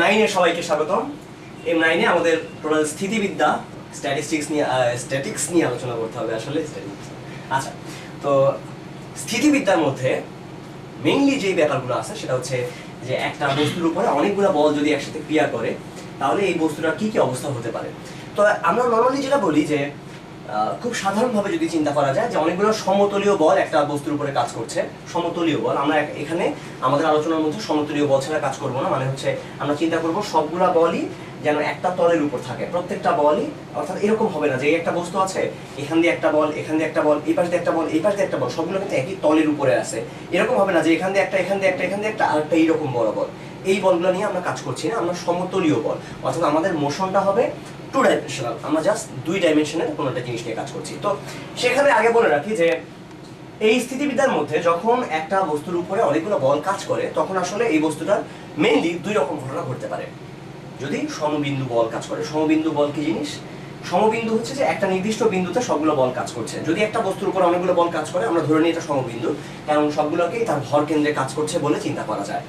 M9 এর সবাইকে স্বাগতম। M9 এ আমাদের টোটাল স্থিতিবিদ্যা স্ট্যাটিক্স নিয়ে আলোচনা করতে হবে আসলে স্ট্যাটিক্স। আচ্ছা, তো স্থিতিবিদ্যার মধ্যে মেইনলি যে ব্যাপারগুলো আছে সেটা হচ্ছে যে একটা বস্তুর উপরে অনেকগুলো বল যদি একসাথে ক্রিয়া করে তাহলে এই বস্তুটার কি কি অবস্থা হতে পারে। তো আমরা নর্মালি যেটা বলি যে খুব সাধারণভাবে যদি চিন্তা করা যায় যে অনেকগুলো সমতলীয় বল একটা বস্তুর উপরে কাজ করছে। সমতলীয় বল আমরা এখানে আমাদের আলোচনার মধ্যে সমতলীয় বল ছাড়া কাজ করবো না, মানে হচ্ছে আমরা চিন্তা করব সবগুলা বলই যেন একটা তলের উপর থাকে, প্রত্যেকটা বলই। অর্থাৎ এরকম হবে না যে একটা বস্তু আছে এখান দিয়ে একটা বল, এখান দিয়ে একটা বল, এই পাশ দিয়ে একটা বল, এই পাশ দিয়ে একটা বল, সবগুলো কিন্তু একই তলের উপরে আছে। এরকম হবে না যে এখান দিয়ে একটা, এখান দিয়ে একটা, এখান দিয়ে একটা, আরেকটা এইরকম বড় বল। এই বলগুলো নিয়ে আমরা কাজ করছি না, আমরা সমতলীয় বল, অর্থাৎ আমাদের মোশনটা হবে টু ডাইমেনশনাল। আমরা জাস্ট দুই ডাইমেনশনের কোনো একটা জিনিস নিয়ে কাজ করছি। তো সেখানে আগে বলে রাখি যে এই স্থিতিবিদ্যার মধ্যে যখন একটা বস্তুর উপরে অনেকগুলো বল কাজ করে তখন আসলে এই বস্তুটার মেইনলি দুই রকম ঘটনা ঘটতে পারে। যদি সমবিন্দু বল কাজ করে, সমবিন্দু বল কি জিনিস? সমবিন্দু হচ্ছে যে একটা নির্দিষ্ট বিন্দুতে সবগুলো বল কাজ করছে। যদি একটা বস্তুর উপর অনেকগুলো বল কাজ করে আমরা ধরে নিই এটা সমবিন্দু, কারণ সবগুলোকেই তার ভর কেন্দ্রে কাজ করছে বলে চিন্তা করা যায়।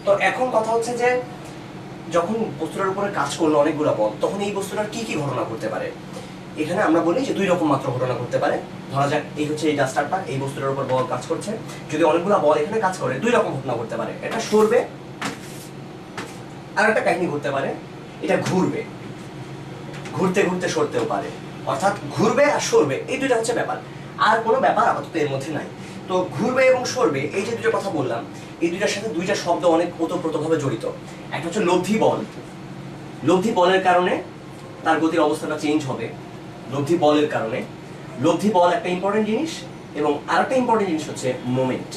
তো এখন কথা হচ্ছে যে যখন বস্তুটার উপরে কাজ করলো অনেকগুলো বল তখন এই বস্তুটার কি কি ঘটনা ঘটতে পারে। এখানে আমরা বলি যে দুই রকম মাত্র ঘটনা ঘটতে পারে। ধরা যাক এই হচ্ছে এই ডাস্টারটা, এই বস্তুটার উপর বল কাজ করছে। যদি অনেকগুলো বল এখানে কাজ করে দুই রকম ঘটনা ঘটতে পারে। এটা সরবে, আর একটা কাহিনী ঘটতে পারে এটা ঘুরবে, ঘুরতে ঘুরতে সরতেও পারে। অর্থাৎ ঘুরবে আর সরবে এই দুইটা হচ্ছে ব্যাপার, আর কোনো ব্যাপার আপাতত এর মধ্যে নাই। তো ঘুরবে এবং সরবে এই যে দুটো কথা বললাম, এই দুইটার সাথে দুইটা শব্দ অনেক ওতপ্রোতভাবে জড়িত। একটা হচ্ছে লব্ধি বল। লব্ধি বলের কারণে তার গতির অবস্থাটা চেঞ্জ হবে। লব্ধি বলের কারণে, লব্ধি বল একটা ইম্পর্টেন্ট জিনিস, এবং আরেকটা ইম্পর্টেন্ট জিনিস হচ্ছে মোমেন্ট,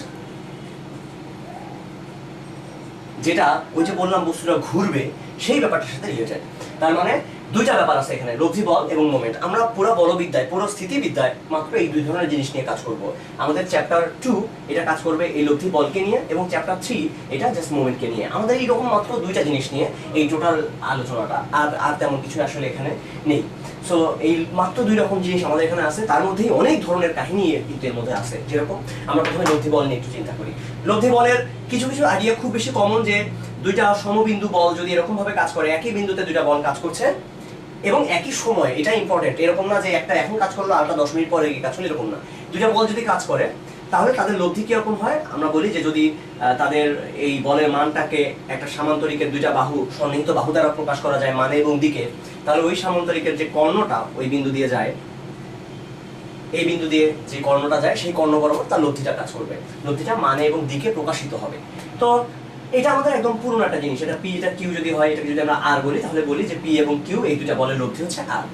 যেটা ওই যে বললাম বস্তুটা ঘুরবে সেই ব্যাপারটার সাথে রিলেটেড। তার মানে দুইটা ব্যাপার আছে এখানে, লব্ধি বল এবং মোমেন্ট। আমরা পুরো বলবিদ্যায়, পুরো স্থিতিবিদ্যায় মাত্র এই দুই ধরনের জিনিস নিয়ে কাজ করব। আমাদের চ্যাপ্টার 2 এটা কাজ করবে এই লব্ধি বলকে নিয়ে, এবং চ্যাপ্টার 3 এটা জাস্ট মোমেন্টকে নিয়ে। আমাদের এইরকম মাত্র দুইটা জিনিস নিয়ে এই টোটাল আলোচনাটা, আর তেমন কিছু আসলে এখানে নেই। সো এই মাত্র দুই রকম জিনিস আমাদের এখানে আছে, তার মধ্যেই অনেক ধরনের কাহিনী কিন্তু এর মধ্যে আছে। যেরকম আমরা প্রথমে লব্ধি বল নিয়ে একটু চিন্তা করি। লব্ধি বলের কিছু কিছু আইডিয়া খুব বেশি কমন, যে দুইটা সমবিন্দু বল যদি এরকম ভাবে কাজ করে, একই বিন্দুতে দুইটা বল কাজ করছে এবং একই সময়, এটা ইম্পর্টেন্ট। এরকম না যে একটা এখন কাজ করলো আরটা 10 মিনিট পরে কাজ করলো, এরকম না। দুইটা বল যদি কাজ করে তাহলে তাদের লব্ধি কিরকম হয়? আমরা বলি যে যদি তাদের এই বলের মানটাকে একটা সামান্তরিকের দুইটা বাহু, সন্নিহিত বাহু দ্বারা প্রকাশ করা যায় মানে এবং দিকে, তাহলে ওই সামান্তরিকের যে কর্ণটা ওই বিন্দু দিয়ে যায়, এই বিন্দু দিয়ে যে কর্ণটা যায় সেই কর্ণ বরাবর তার লব্ধিটা কাজ করবে। লব্ধিটা মানে এবং দিকে প্রকাশিত হবে। তো এটা আমাদের একদম পুরনো একটা জিনিস। এটা পি, এটা কিউ যদি হয়, এটাকে যদি আমরা আর বলি তাহলে বলি যে পি এবং কিউ এই দুইটা বলের লব্ধি হচ্ছে আর।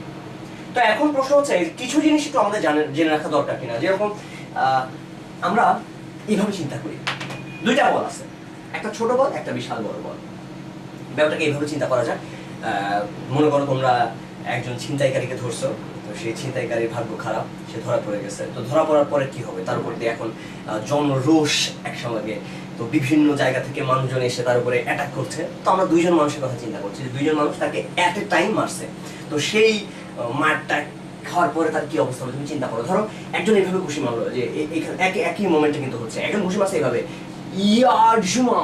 তো এখন প্রশ্ন হচ্ছে কিছু জিনিস একটু আমাদের জেনে রাখা দরকার কিনা। যেরকম আমরা এইভাবে চিন্তা করি, দুইটা বল আছে, একটা ছোট বল, একটা বিশাল বড় বল। ব্যাপারটাকে এইভাবে চিন্তা করা যায়। মনে করো তোমরা একজন ছিনতাইকারীকে ধরছো, তো সেই ছিনতাইকারীর ভাগ্য খারাপ, সে ধরা পড়ে গেছে। তো ধরা পড়ার পরে কি হবে? তার উপর দিয়ে এখন জনরোষ একসঙ্গে, তো বিভিন্ন জায়গা থেকে মানুষজন এসে তার উপরে অ্যাটাক করছে। তো আমরা দুইজন মানুষের কথা চিন্তা করছি যে দুইজন মানুষ তাকে অ্যাট এ টাইম মারছে। তো সেই মারটা খাওয়ার পরে তার কি অবস্থা হবে তুমি চিন্তা করো। ধরো একজন এইভাবে ঘুষি মারলো, যে একই মোমেন্টে কিন্তু হচ্ছে, একজন ঘুষি মারছে এইভাবে ইয়ারজুমা,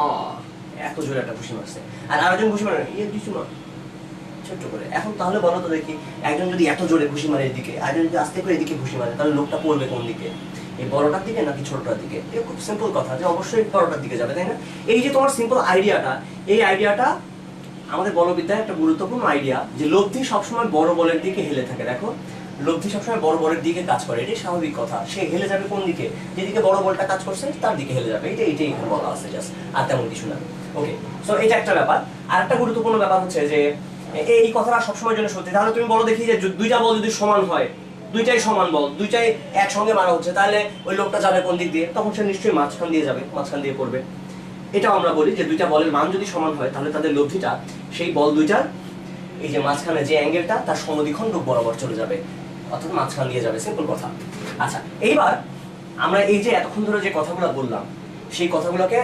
এত জোরে একটা ঘুষি মারছে, আর আরেকজন ঘুষি মারে ইয়ারজুমা ছোট্ট করে। এখন তাহলে বলো তো দেখি, একজন যদি এত জোরে ঘুষি মারে এদিকে, আরেকজন যদি আস্তে করে এদিকে ঘুষি মারে, তাহলে লোকটা পড়বে কোন দিকে? এই বড়টার দিকে নাকি ছোটটার দিকে? এটা খুব সিম্পল কথা যে অবশ্যই বড়টার দিকে যাবে, তাই না? এই যে তোমার সিম্পল আইডিয়াটা, এই আইডিয়াটা আমাদের বলবিদ্যায় একটা গুরুত্বপূর্ণ আইডিয়া, যে লব্ধি সবসময় বড় বলের দিকে হেলে থাকে। দেখো, লব্ধি সবসময় বড় বলের দিকে কাজ করে, এটাই স্বাভাবিক কথা। সে হেলে যাবে কোন দিকে? যেদিকে বড় বলটা কাজ করছে তার দিকে হেলে যাবে। এইটাই এখানে বলা আছে, জাস্ট, আর তেমন কিছু না। ওকে, সো এটা একটা ব্যাপার। আর একটা গুরুত্বপূর্ণ ব্যাপার হচ্ছে যে এই কথাটা সবসময়ের জন্য সত্যি। তাহলে তুমি বলো দেখি যে দুইটা বল যদি সমান হয়, দুইটাই সমান বল, দুইটাই একসঙ্গে মারা হচ্ছে, তাহলে ওই লোকটা যাবে কোন দিক দিয়ে? তখন সে নিশ্চয়ই মাঝখান দিয়ে যাবে, মাঝখান দিয়ে পড়বে। এটাও আমরা বলি যে দুইটা বলের মান যদি সমান হয় তাহলে তাদের লব্ধিটা সেই বল দুইটার এই যে মাঝখানে যে অ্যাঙ্গেলটা তার সমদ্বিখণ্ড বরাবর চলে যাবে, অর্থাৎ মাঝখান দিয়ে যাবে। সিম্পল কথা। আচ্ছা, এইবার আমরা এই যে এতক্ষণ ধরে যে কথাগুলো বললাম সেই কথাগুলোকে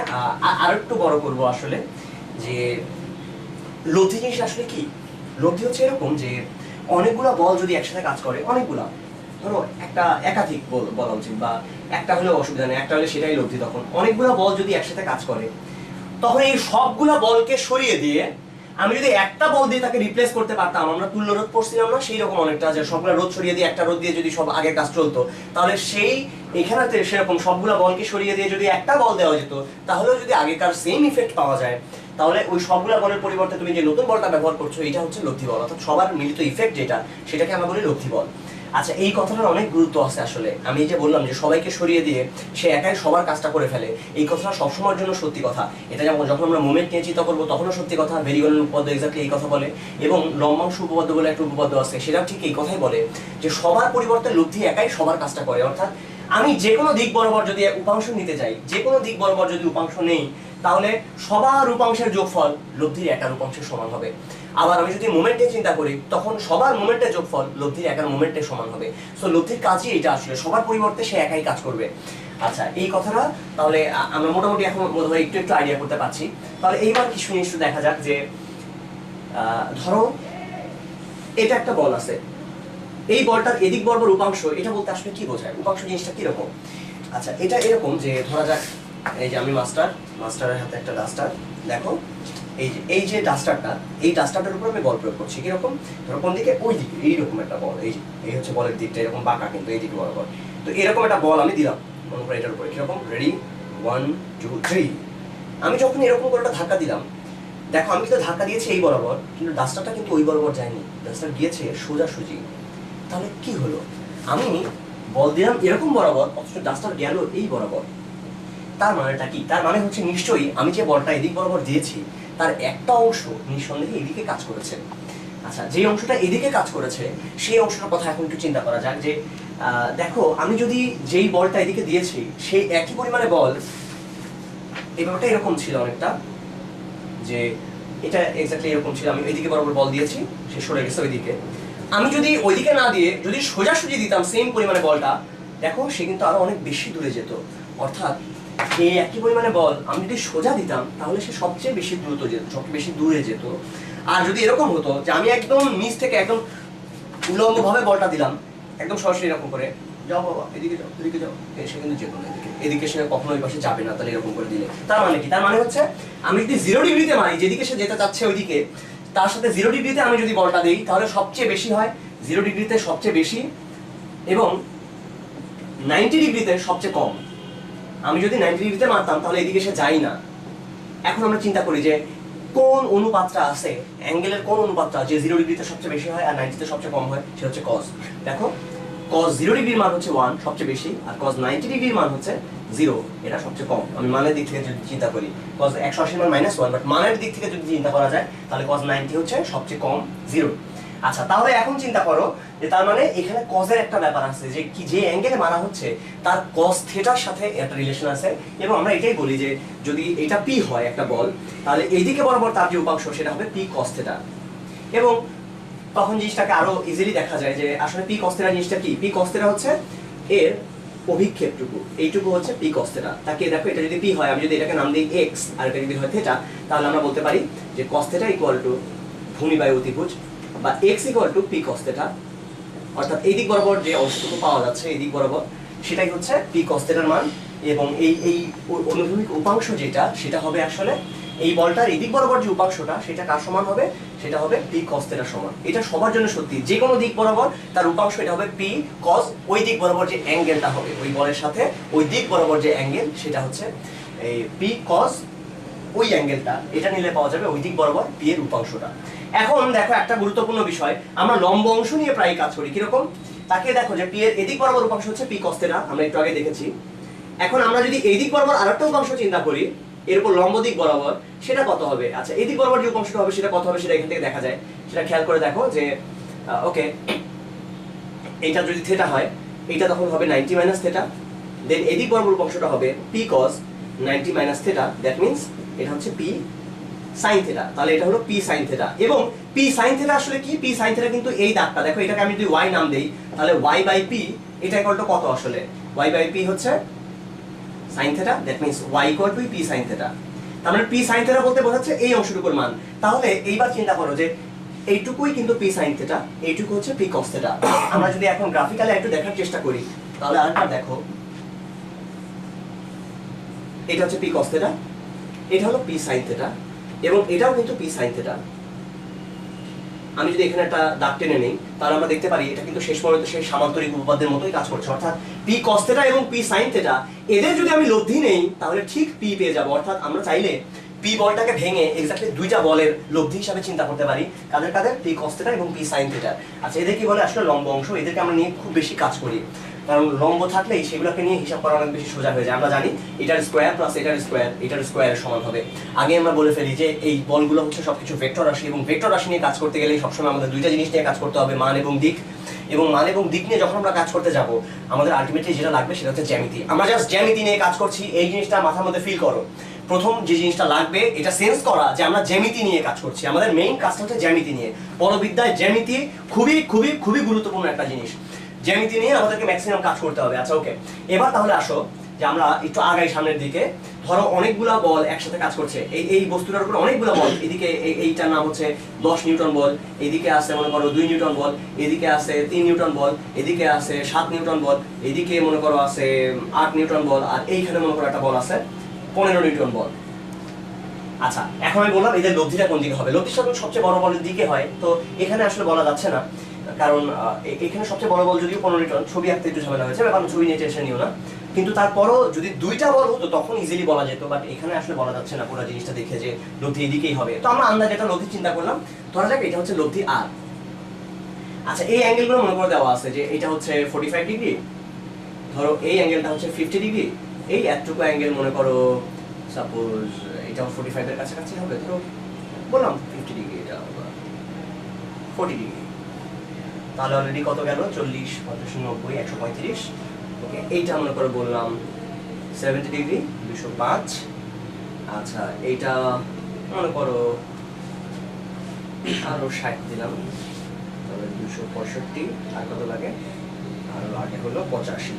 আর একটু বড় করব আসলে, যে লব্ধি জিনিস আসলে কি। লব্ধি হচ্ছে এরকম যে অনেকগুলা বল যদি একসাথে কাজ করে, অনেকগুলা, ধরো একটা একাধিক বলা উচিত, বা একটা হলেও অসুবিধা নেই, একটা হলে সেটাই লব্ধি। তখন অনেকগুলা বল যদি একসাথে কাজ করে তখন এই সবগুলা বলকে সরিয়ে দিয়ে আমি যদি একটা বল দিয়ে তাকে রিপ্লেস করতে পারতাম, আমরা তুল্য রোধ পড়ছিলাম না সেই রকম অনেকটা, যে সবগুলো রোধ সরিয়ে দিয়ে একটা রোধ দিয়ে যদি সব আগে কাজ চলতো, তাহলে সেই এখানেতে সেরকম সবগুলো বলকে সরিয়ে দিয়ে যদি একটা বল দেওয়া যেত, তাহলেও যদি আগেকার সেম ইফেক্ট পাওয়া যায়, তাহলে ওই সবগুলো বলের পরিবর্তে তুমি যে নতুন বলটা ব্যবহার করছো এটা হচ্ছে লব্ধি বল, অর্থাৎ সবার মিলিত ইফেক্ট যেটা, সেটাকে আমরা বলি লব্ধি বল। আচ্ছা, এই কথাটার অনেক গুরুত্ব আছে আসলে। আমি যে বললাম যে সবাইকে সরিয়ে দিয়ে সে একাই সবার কাজটা করে ফেলে, এই কথাটা সবসময়ের জন্য সত্যি কথা। এটা যেমন যখন আমরা মোমেন্ট নিয়ে চিন্তা করবো তখনও সত্যি কথা। ভেরিগণের উপপাদ্য এক্স্যাক্টলি এই কথা বলে, এবং লম্বাংশ উপপাদ্য বলে একটা উপপাদ্য আছে, সেটাও ঠিক এই কথাই বলে যে সবার পরিবর্তে লব্ধি একাই সবার কাজটা করে। অর্থাৎ আমি যে কোনো দিক বরাবর যদি উপাংশ নিতে যাই, যে কোনো দিক বরাবর যদি উপাংশ নেই, তাহলে সবার উপাংশের যোগফল লব্ধির একার উপাংশের সমান হবে। আবার আমি যদি মোমেন্টে চিন্তা করি, তখন সবার মোমেন্টের যোগফল লব্ধির একার মোমেন্টের সমান হবে। সো লব্ধির কাজই এটা, আসলে সবার পরিবর্তে সে একাই কাজ করবে। আচ্ছা, এই কথাটা তাহলে আমরা মোটামুটি এখন বোধহয় একটু একটু আইডিয়া করতে পারছি। তাহলে এইবার কিছু জিনিস দেখা যাক যে ধরো এটা একটা বল আছে, এই বলটার এদিক বরাবর উপাংশ, এটা বলতে আসলে কি বোঝায়, উপাংশ জিনিসটা কিরকম? আচ্ছা, এটা এরকম যে ধরা যাক এই যে আমি মাস্টারের হাতে একটা ডাস্টার, দেখো এই যে ডাস্টারটা, এই ডাস্টারটার উপর আমি বল প্রয়োগ করছি। কিরকম? ধরো কোন দিকে? ওই দিকে, এইরকম একটা বল, এই হচ্ছে বলের দিকটা এরকম বাঁকা, কিন্তু এই দিকে বরাবর। তো এরকম একটা বল আমি দিলাম মনে করো এটার উপরে। কিরকম? রেডি, 1 2 3। আমি যখন এরকম করে একটা ধাক্কা দিলাম, দেখো আমি কিন্তু ধাক্কা দিয়েছি এই বরাবর, কিন্তু ডাস্টারটা কিন্তু ওই বরাবর যায়নি, ডাস্টার গিয়েছে সোজাসুজি। তাহলে কি হলো? আমি বল দিলাম এরকম বরাবর, অথচ ডাস্টার গেল এই বরাবর। তার মানেটা কি? তার মানে হচ্ছে নিশ্চয়ই আমি যে বলটা এদিক বরাবর দিয়েছি তার একটা অংশ নিঃসন্দেহে এদিকে কাজ করেছে। আচ্ছা, যে অংশটা এদিকে কাজ করেছে সেই অংশটার কথা এখন একটু চিন্তা করা যাক। যে দেখো আমি যদি যেই বলটা এদিকে দিয়েছি সেই একই পরিমাণে বল, এই ব্যাপারটা এরকম ছিল অনেকটা, যে এটা এক্স্যাক্টলি এরকম ছিল, আমি ওইদিকে বরাবর বল দিয়েছি, সে সরে গেছে ওইদিকে। আমি যদি ওইদিকে না দিয়ে যদি সোজাসুজি দিতাম সেম পরিমাণে বলটা, দেখো সে কিন্তু আরো অনেক বেশি দূরে যেত। অর্থাৎ এই একই পরিমাণে বল আমি যদি সোজা দিতাম তাহলে সে সবচেয়ে বেশি দ্রুত যেত, সবচেয়ে বেশি দূরে যেত। আর যদি এরকম হতো যে আমি একদম নিচ থেকে একদম উলম্বভাবে বলটা দিলাম, একদম সরাসরি এরকম করে, যাও বাবা এদিকে যাও, এদিকে যাও, সে কিন্তু যেত না এদিকে, এদিকে সে কখনো ওই পাশে যাবে না। তাহলে এরকম করে দিলে তার মানে কি? তার মানে হচ্ছে আমি যদি 0 ডিগ্রিতে মারি, যেদিকে সে যেতে চাচ্ছে ওইদিকে, তার সাথে 0 ডিগ্রিতে আমি যদি বলটা দিই তাহলে সবচেয়ে বেশি হয় 0 ডিগ্রিতে সবচেয়ে বেশি, এবং 90 ডিগ্রিতে সবচেয়ে কম। আমি যদি 90 ডিগ্রিতে মারতাম তাহলে এদিকে সে যায় না। এখন আমরা চিন্তা করি যে কোন অনুপাতটা আছে, অ্যাঙ্গেলের কোন অনুপাতটা যে 0 ডিগ্রিতে সবচেয়ে বেশি হয় আর 90 তে সবচেয়ে কম হয়, সেটা হচ্ছে cos। দেখো cos 0 ডিগ্রির মান হচ্ছে 1 সবচেয়ে বেশি, আর cos 90 ডিগ্রির মান হচ্ছে 0, এটা সবচেয়ে কম। আমি মানের দিক থেকে যদি চিন্তা করি, cos 180 মান -1, বাট মানের দিক থেকে যদি চিন্তা করা যায় তাহলে cos 90 হচ্ছে সবচেয়ে কম, 0। আচ্ছা, তাহলে এখন চিন্তা করো যে তার মানে এখানে cos এর একটা ব্যাপার আছে, যে কি যে অ্যাঙ্গেলে মারা হচ্ছে তার cos থিটার সাথে একটা রিলেশন আছে। এবং আমরা এটাই বলি যে যদি এটা p হয় একটা বল, তাহলে এইদিকে বরাবর তার যে উপাংশ সেটা হবে p cos থিটা। এবং তখন জিনিসটাকে আরো ইজিলি দেখা যায় যে আসলে p cos থিটা জিনিসটা কি। p cos থিটা হচ্ছে এর অভিক্ষেপটুকু, এইটুকু হচ্ছে p cos থিটা। তাকে দেখো এটা যদি p হয়, আমি যদি এটাকে নাম দিই x আর এটা যদি হয় থিটা, তাহলে আমরা বলতে পারি যে cos থিটা ইকুয়াল টু ভূমি বাই অতিভুজ, বা x equal to p cos theta. অর্থাৎ এই দিক বরাবর যে অংশটুকু পাওয়া যাচ্ছে এই দিক বরাবর, সেটাই হচ্ছে p cos থিটার মান। এবং এই অনুভূমিক উপাংশ যেটা, সেটা হবে আসলে এই বলটার এই দিক বরাবর যে উপাংশটা, সেটা কার সমান হবে? সেটা হবে p cos থিটার সমান। এটা সবার জন্য সত্যি, যে কোনো দিক বরাবর তার উপাংশ এটা হবে p cos, ওই দিক বরাবর যে অ্যাঙ্গেলটা হবে ওই বলের সাথে ওই দিক বরাবর যে অ্যাঙ্গেল, সেটা হচ্ছে এই p cos, ওই অ্যাঙ্গেলটা এটা নিলে পাওয়া যাবে ওই দিক বরাবর p এর উপাংশটা। এখন দেখো একটা গুরুত্বপূর্ণ বিষয়, আমরা লম্ব অংশ নিয়ে প্রায় কাজ করি। কিরকম? তাকে দেখো যে p এর এদিক বরাবর উপাংশ হচ্ছে p cos থিটা, আমরা একটু আগে দেখেছি। এখন আমরা যদি এই দিক বরাবর আরেকটা উপাংশ চিন্তা করি এর উপর লম্ব দিক বরাবর, সেটা কত হবে? আচ্ছা, এই দিক বরাবর যে উপাংশটা হবে সেটা কত হবে সেটা এখান থেকে দেখা যায়। সেটা খেয়াল করে দেখো যে ওকে, এইটা যদি থিটা হয় এইটা তখন হবে 90 মাইনাস থিটা, দেন এদিক বরাবর উপাংশটা হবে p cos 90 minus theta, that means এটা হচ্ছে p sin থিটা। তাহলে এটা হলো p sin থিটা। এবং p sin থিটা আসলে কি? p sin থিটা কিন্তু এই দাগটা, দেখো এটাকে আমি যদি y নাম দেই তাহলে y বাই p, এটা ইকুয়াল টু কত আসলে? y বাই p হচ্ছে sin theta, that means y equal to p sin theta. তার মানে p sin থিটা বলতে বোঝাচ্ছে এই অংশটুকুর মান। তাহলে এইবার চিন্তা করো যে এইটুকুই কিন্তু p sin থিটা, এইটুকু হচ্ছে p cos থিটা। আমরা যদি এখন গ্রাফিক্যালি একটু দেখার চেষ্টা করি তাহলে আরেকবার দেখো, এটা হচ্ছে p cos থিটা, এটা হলো p sin থিটা, এবং এটাও কিন্তু p sin থিটা। আমি যদি এখানে একটা দাগ টেনে নেই তাহলে আমরা দেখতে পারি এটা কিন্তু শেষ পর্যন্ত সেই সামান্তরিক উপপাদ্যের মতোই কাজ করছে, অর্থাৎ পি কস থিটা এবং পি সাইন থিটা এদের যদি আমি লব্ধি নেই তাহলে ঠিক পি পেয়ে যাবো। অর্থাৎ আমরা চাইলে পি বলটাকে ভেঙে এক্স্যাক্টলি দুইটা বলের লব্ধি হিসাবে চিন্তা করতে পারি, কাদের কাদের, পি কস থিটা এবং পি সাইন থিটা। আচ্ছা এদের কি বলে আসলে লম্ব অংশ, এদেরকে আমরা নিয়ে খুব বেশি কাজ করি, কারণ লম্ব থাকলেই সেগুলোকে নিয়ে হিসাব করা অনেক বেশি সোজা হয়ে যায়। আমরা জানি এটার স্কোয়ার প্লাস এটার স্কোয়ারের সমান হবে। আগে আমরা বলে ফেলি যে এই বলগুলো হচ্ছে সবকিছু ভেক্টর রাশি, এবং ভেক্টর রাশি নিয়ে কাজ করতে গেলে সবসময় আমাদের দুইটা জিনিস নিয়ে কাজ করতে হবে, মান এবং দিক। এবং মান এবং দিক নিয়ে যখন আমরা কাজ করতে যাব আমাদের আলটিমেটলি যেটা লাগবে সেটা হচ্ছে জ্যামিতি। আমরা জাস্ট জ্যামিতি নিয়ে কাজ করছি, এই জিনিসটা মাথার মধ্যে ফিল করো। প্রথম যে জিনিসটা লাগবে এটা সেন্স করা যে আমরা জ্যামিতি নিয়ে কাজ করছি, আমাদের মেইন কাজটা হচ্ছে জ্যামিতি নিয়ে। পরবিদ্যায় জ্যামিতি খুবই খুবই খুবই গুরুত্বপূর্ণ একটা জিনিস, জ্যামিতি নিয়ে আমাদেরকে ম্যাক্সিমাম কাজ করতে হবে। আচ্ছা ওকে, এবার তাহলে আসো যে আমরা একটু আগাই সামনের দিকে। ধরো অনেকগুলা বল একসাথে কাজ করছে, এই বস্তুটার উপর অনেকগুলা বল, এদিকে এইটার নাম হচ্ছে 10 নিউটন বল, এদিকে আছে মনে করো 2 নিউটন বল, এদিকে আছে 3 নিউটন বল, এদিকে আছে 7 নিউটন বল, এদিকে মনে করো আছে 8 নিউটন বল, আর এইখানে মনে করো একটা বল আছে 15 নিউটন বল। আচ্ছা এখন আমি বললাম এদের লব্ধিটা কোন দিকে হবে, লব্ধি সবচেয়ে বড় বলের দিকে হয়, তো এখানে আসলে বলা যাচ্ছে না, কারণ এখানে সবচেয়ে বড় বল যদিও 15 নিউটন, ছবি আঁকতে একটু ঝামেলা হয়েছে, কারণ ছবি নিয়ে টেনশন নিও না, কিন্তু তারপরও যদি দুইটা বল হতো তখন ইজিলি বলা যেত, বাট এখানে আসলে বলা যাচ্ছে না পুরো জিনিসটা দেখে যে লব্ধি এদিকেই হবে। তো আমরা আন্দাজে একটা লব্ধি চিন্তা করলাম, ধরা যাক এটা হচ্ছে লব্ধি আর। আচ্ছা এই অ্যাঙ্গেলগুলো মনে করে দেওয়া আছে যে এটা হচ্ছে 45 ডিগ্রি, ধরো এই অ্যাঙ্গেলটা হচ্ছে 50 ডিগ্রি, এই এতটুকু অ্যাঙ্গেল মনে করো সাপোজ এটাও 45 এর কাছাকাছি হবে, ধরো বললাম 50 ডিগ্রি, এটা 40 ডিগ্রি, তাহলে অলরেডি কত গেল, 40 50 90 135। ওকে এইটা মনে করে বললাম 70 ডিগ্রি 205। আচ্ছা এইটা মনে করো আরো 60 দিলাম, তাহলে 265, আর কত লাগে, আরো আগে হলো 85।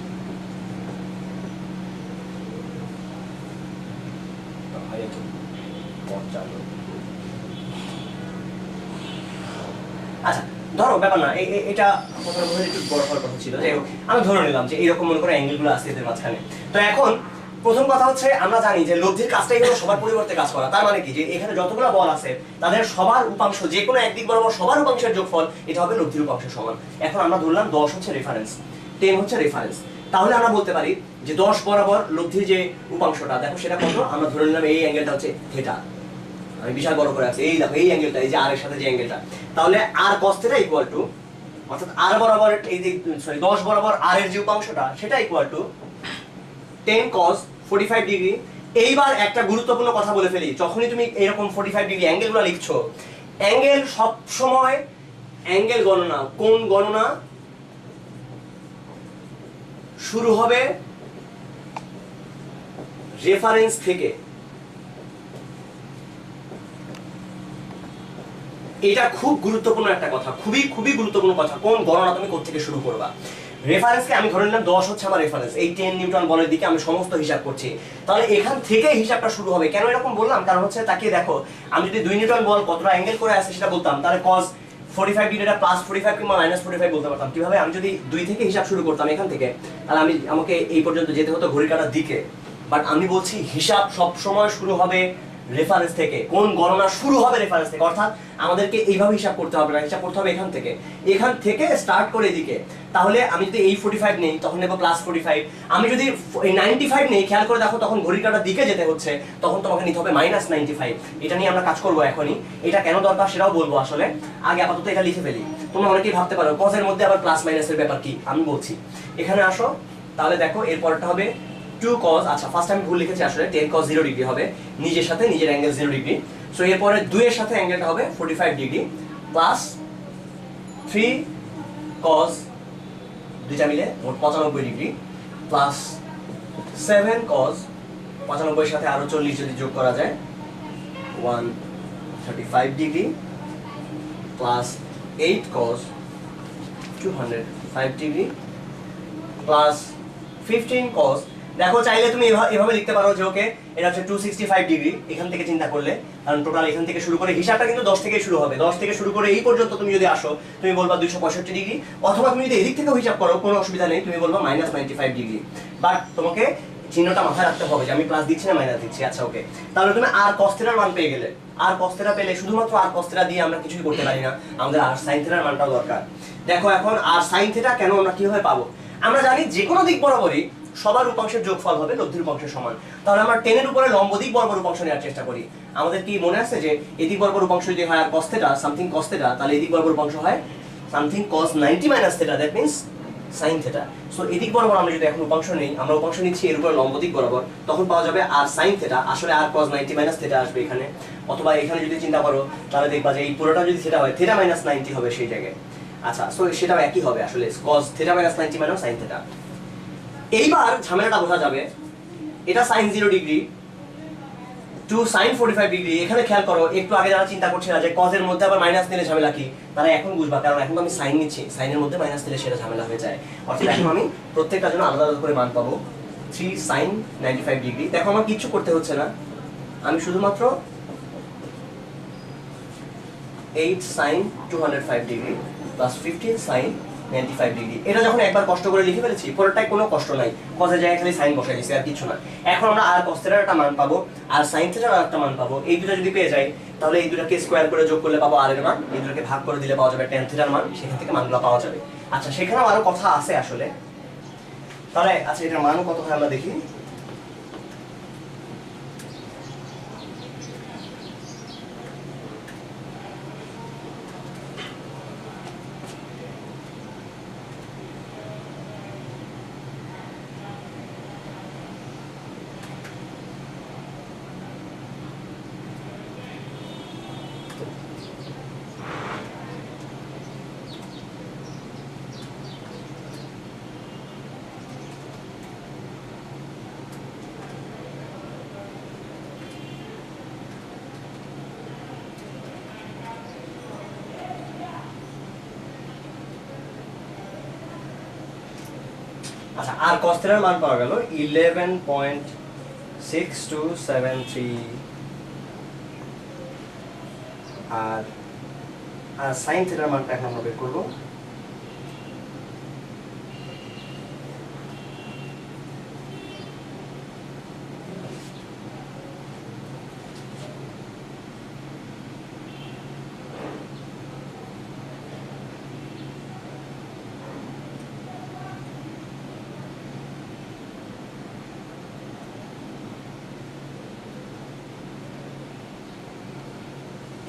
আচ্ছা ধরো ব্যাপার না, এটা কথা বলে একটু বড় হওয়ার কথা ছিল, যাই হোক আমি ধরে নিলাম যে এরকম মনে করে অ্যাঙ্গেলগুলো আছে এদের মাঝখানে। তো এখন প্রথম কথা হচ্ছে আমরা জানি যে লব্ধির কাজটাই হলো সবার পরিবর্তে কাজ করা, তার মানে কি যে এখানে যতগুলো বল আছে তাদের সবার উপাংশ যে কোনো একদিক বরাবর সবার উপাংশের যোগফল এটা হবে লব্ধির উপাংশের সমান। এখন আমরা ধরলাম 10 হচ্ছে রেফারেন্স, 10 হচ্ছে রেফারেন্স, তাহলে আমরা বলতে পারি যে 10 বরাবর লব্ধির যে উপাংশটা দেখো সেটা কত, আমরা ধরে নিলাম এই অ্যাঙ্গেলটা হচ্ছে থিটা, আমি বিশাল বড় করে আছে, এই দেখো এই অ্যাঙ্গেলটা, এই যে আর এর সাথে যে অ্যাঙ্গেলটা, তাহলে আর cos থিটা ইকুয়াল টু, অর্থাৎ আর বরাবর এই যে 10 বরাবর আর এর যে উপাংশটা সেটা ইকুয়াল টু 10 cos 45 ডিগ্রি। এইবার একটা গুরুত্বপূর্ণ কথা বলে ফেলি, যখনই তুমি এরকম 45 ডিগ্রি অ্যাঙ্গেলগুলো লিখছো, অ্যাঙ্গেল সব সময় অ্যাঙ্গেল গণনা, কোন গণনা শুরু হবে রেফারেন্স থেকে। এটা খুব গুরুত্বপূর্ণ একটা কথা, খুবই খুবই গুরুত্বপূর্ণ কথা, কোন গণনা তুমি কোথা থেকে শুরু করবা। রেফারেন্সকে আমি ধরে নিলাম 10 হচ্ছে আমার রেফারেন্স, এই 10 নিউটন বলের দিকে আমি সমস্ত হিসাব করছি, তাহলে এখান থেকে হিসাবটা শুরু হবে। কেন এরকম বললাম, কারণ হচ্ছে তাকিয়ে দেখো, আমি যদি 2 নিউটন বল কতটা অ্যাঙ্গেল করে আছে সেটা বলতাম, তাহলে cos 45 ডিগ্রিটা +45 কিংবা -45 বলতে পারতাম। কিভাবে, আমি যদি 2 থেকে হিসাব শুরু করতাম এখান থেকে, তাহলে আমাকে এই পর্যন্ত যেতে হতো ঘড়ি কাঁটার দিকে, বাট আমি বলছি হিসাব সব সময় শুরু হবে রেফারেন্স থেকে, কোন গণনা শুরু হবে রেফারেন্স থেকে, অর্থাৎ আমাদেরকে এইভাবে হিসাব করতে হবে না, হিসাব করতে হবে এখান থেকে স্টার্ট করে এদিকে। তাহলে আমি যদি এই 45 নেই তখন নেব +45, আমি যদি এই 95 নেই, খেয়াল করে দেখো তখন ঘড়ির কাঁটার দিকে যেতে হচ্ছে, তখন তোমাকে নিতে হবে -95। এটা নিয়ে আমরা কাজ করবো এখনই, এটা কেন দরকার সেটাও বলবো, আসলে আগে আপাতত এটা লিখে ফেলি। তোমরা অনেকেই ভাবতে পারো cos এর মধ্যে আবার প্লাস মাইনাসের ব্যাপার কি, আমি বলছি। এখানে আসো, তাহলে দেখো এরপরটা হবে 2 cos, আচ্ছা ফার্স্ট আমি ভুল লিখেছি, আসলে 10 cos 0 ডিগ্রি হবে, নিজের সাথে নিজের অ্যাঙ্গেল 0 ডিগ্রি। সো এরপরে 2 এর সাথে অ্যাঙ্গেলটা হবে 45 ডিগ্রি প্লাস 3 cos, দুইটা মিলে মোট 95 ডিগ্রি প্লাস 7 cos, 95 এর সাথে আরো 40 যদি যোগ করা যায় 135 degree plus 8 cos 205 degree plus 15 cos। দেখো চাইলে তুমি এভাবে লিখতে পারো যে ওকে এটা হচ্ছে 265 ডিগ্রি, এখান থেকে চিন্তা করলে, কারণ টোটাল এখান থেকে শুরু করে হিসাবটা কিন্তু 10 থেকে শুরু হবে, 10 থেকে শুরু করে এই পর্যন্ত তুমি যদি আসো তুমি বলবা 265 ডিগ্রি, অথবা তুমি যদি এদিক থেকেও হিসাব করো কোনো অসুবিধা নেই, তুমি বলবা -95 ডিগ্রি, বাট তোমাকে চিহ্নটা মাথায় রাখতে হবে যে আমি প্লাস দিচ্ছি না মাইনাস দিচ্ছি। আচ্ছা ওকে, তাহলে তুমি আর cos থিটার মান পেয়ে গেলে, আর cos থিটা পেলে শুধুমাত্র আর cos থিটা দিয়ে আমরা কিছুই করতে পারি না, আমাদের আর sin থিটার মানটাও দরকার। দেখো এখন আর sin থিটা কেন আমরা কিভাবে পাবো? আমরা জানি যে কোনো দিক বরাবরই সবার উপাংশের যোগফল হবে লব্ধির উপাংশের সমান। তাহলে আমরা 10 এর উপরে লম্ব দিক বরাবর উপাংশ নেওয়ার চেষ্টা করি। আমাদের কি মনে আছে যে এদিক বরাবর উপাংশ যদি হয় আর cos theta something cos theta, তাহলে এদিক বরাবর উপাংশ হয় something cos 90 minus theta, that means sin theta. So এদিক বরাবর আমরা যদি এখন উপাংশ নেই, আমরা উপাংশ নিচ্ছি এর উপরে লম্ব দিক বরাবর, তখন পাওয়া যাবে আর sin থিটা, আসলে আর cos 90 মাইনাস থিটা আসবে এখানে। অথবা এখানে যদি চিন্তা করো তাহলে দেখবা যে এই পুরোটা যদি থিটা হয় থিটা মাইনাস 90 হবে সেই জায়গায়। আচ্ছা, সো সেটাও একই হবে আসলে, cos theta minus 90 minus sin theta. এইবার ঝামেলাটা বোঝা যাবে, এটা sin 0 degree to sin 45 degree. এখানে খেয়াল করো, একটু আগে যারা চিন্তা করছে না যে cos এর মধ্যে আবার মাইনাস নিলে ঝামেলা কি, তারা এখন বুঝবা, কারণ এখন তো আমি sin নিচ্ছি, sin এর মধ্যে মাইনাস নিলে সেটা ঝামেলা হয়ে যায়। অর্থাৎ এখন আমি প্রত্যেকটার জন্য আলাদা আলাদা করে মান পাবো। 3 sin 95 ডিগ্রি, দেখো আমার কিচ্ছু করতে হচ্ছে না, আমি শুধুমাত্র 8 sin 205 degree plus 15 sin 95 degree, এটা যখন একবার কষ্ট করে লিখে ফেলেছি, পরেরটায় কোনো কষ্ট নাই, cos এর জায়গায় খালি sin বসাই দিয়েছি আর কিছু না। এখন আমরা আর cos থিটার একটা মান পাবো আর sin থিটার একটা মান পাবো। এই দুটো যদি পেয়ে যাই, তাহলে এই দুটোকে স্কয়ার করে যোগ করলে পাবো r এর মান, এই দুটোকে ভাগ করে দিলে পাওয়া যাবে tan থিটার মান, সেখান থেকে মানগুলো পাওয়া যাবে। আচ্ছা, সেখানেও আরো কথা আছে আসলে, তাহলে আচ্ছা এটার মান কত হয় আমরা দেখি। আচ্ছা, আর cos থিটার মান পাওয়া গেল 11.6273, আর sin থিটার মানটা এখন আমরা বের করব।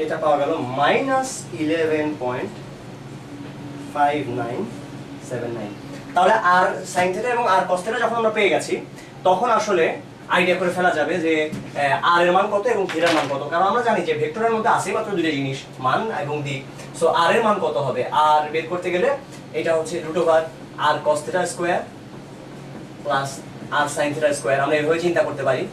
এটা পাওয়া গেল -11.5979। তাহলে আর sin থিটা এবং আর cos থিটা যখন আমরা পেয়ে গেছি, তখন আসলে আইডিয়া করে ফেলা যাবে যে আর এর মান কত এবং থিটার মান কত। কারণ আমরা জানি যে ভেক্টরের মধ্যে আছে মাত্র দুটো জিনিস, মান এবং দিক। সো আর এর মান কত হবে, আর বের করতে গেলে এটা হচ্ছে √r cos theta square plus R sin theta square. আমরা এভাবে চিন্তা করতে পারি,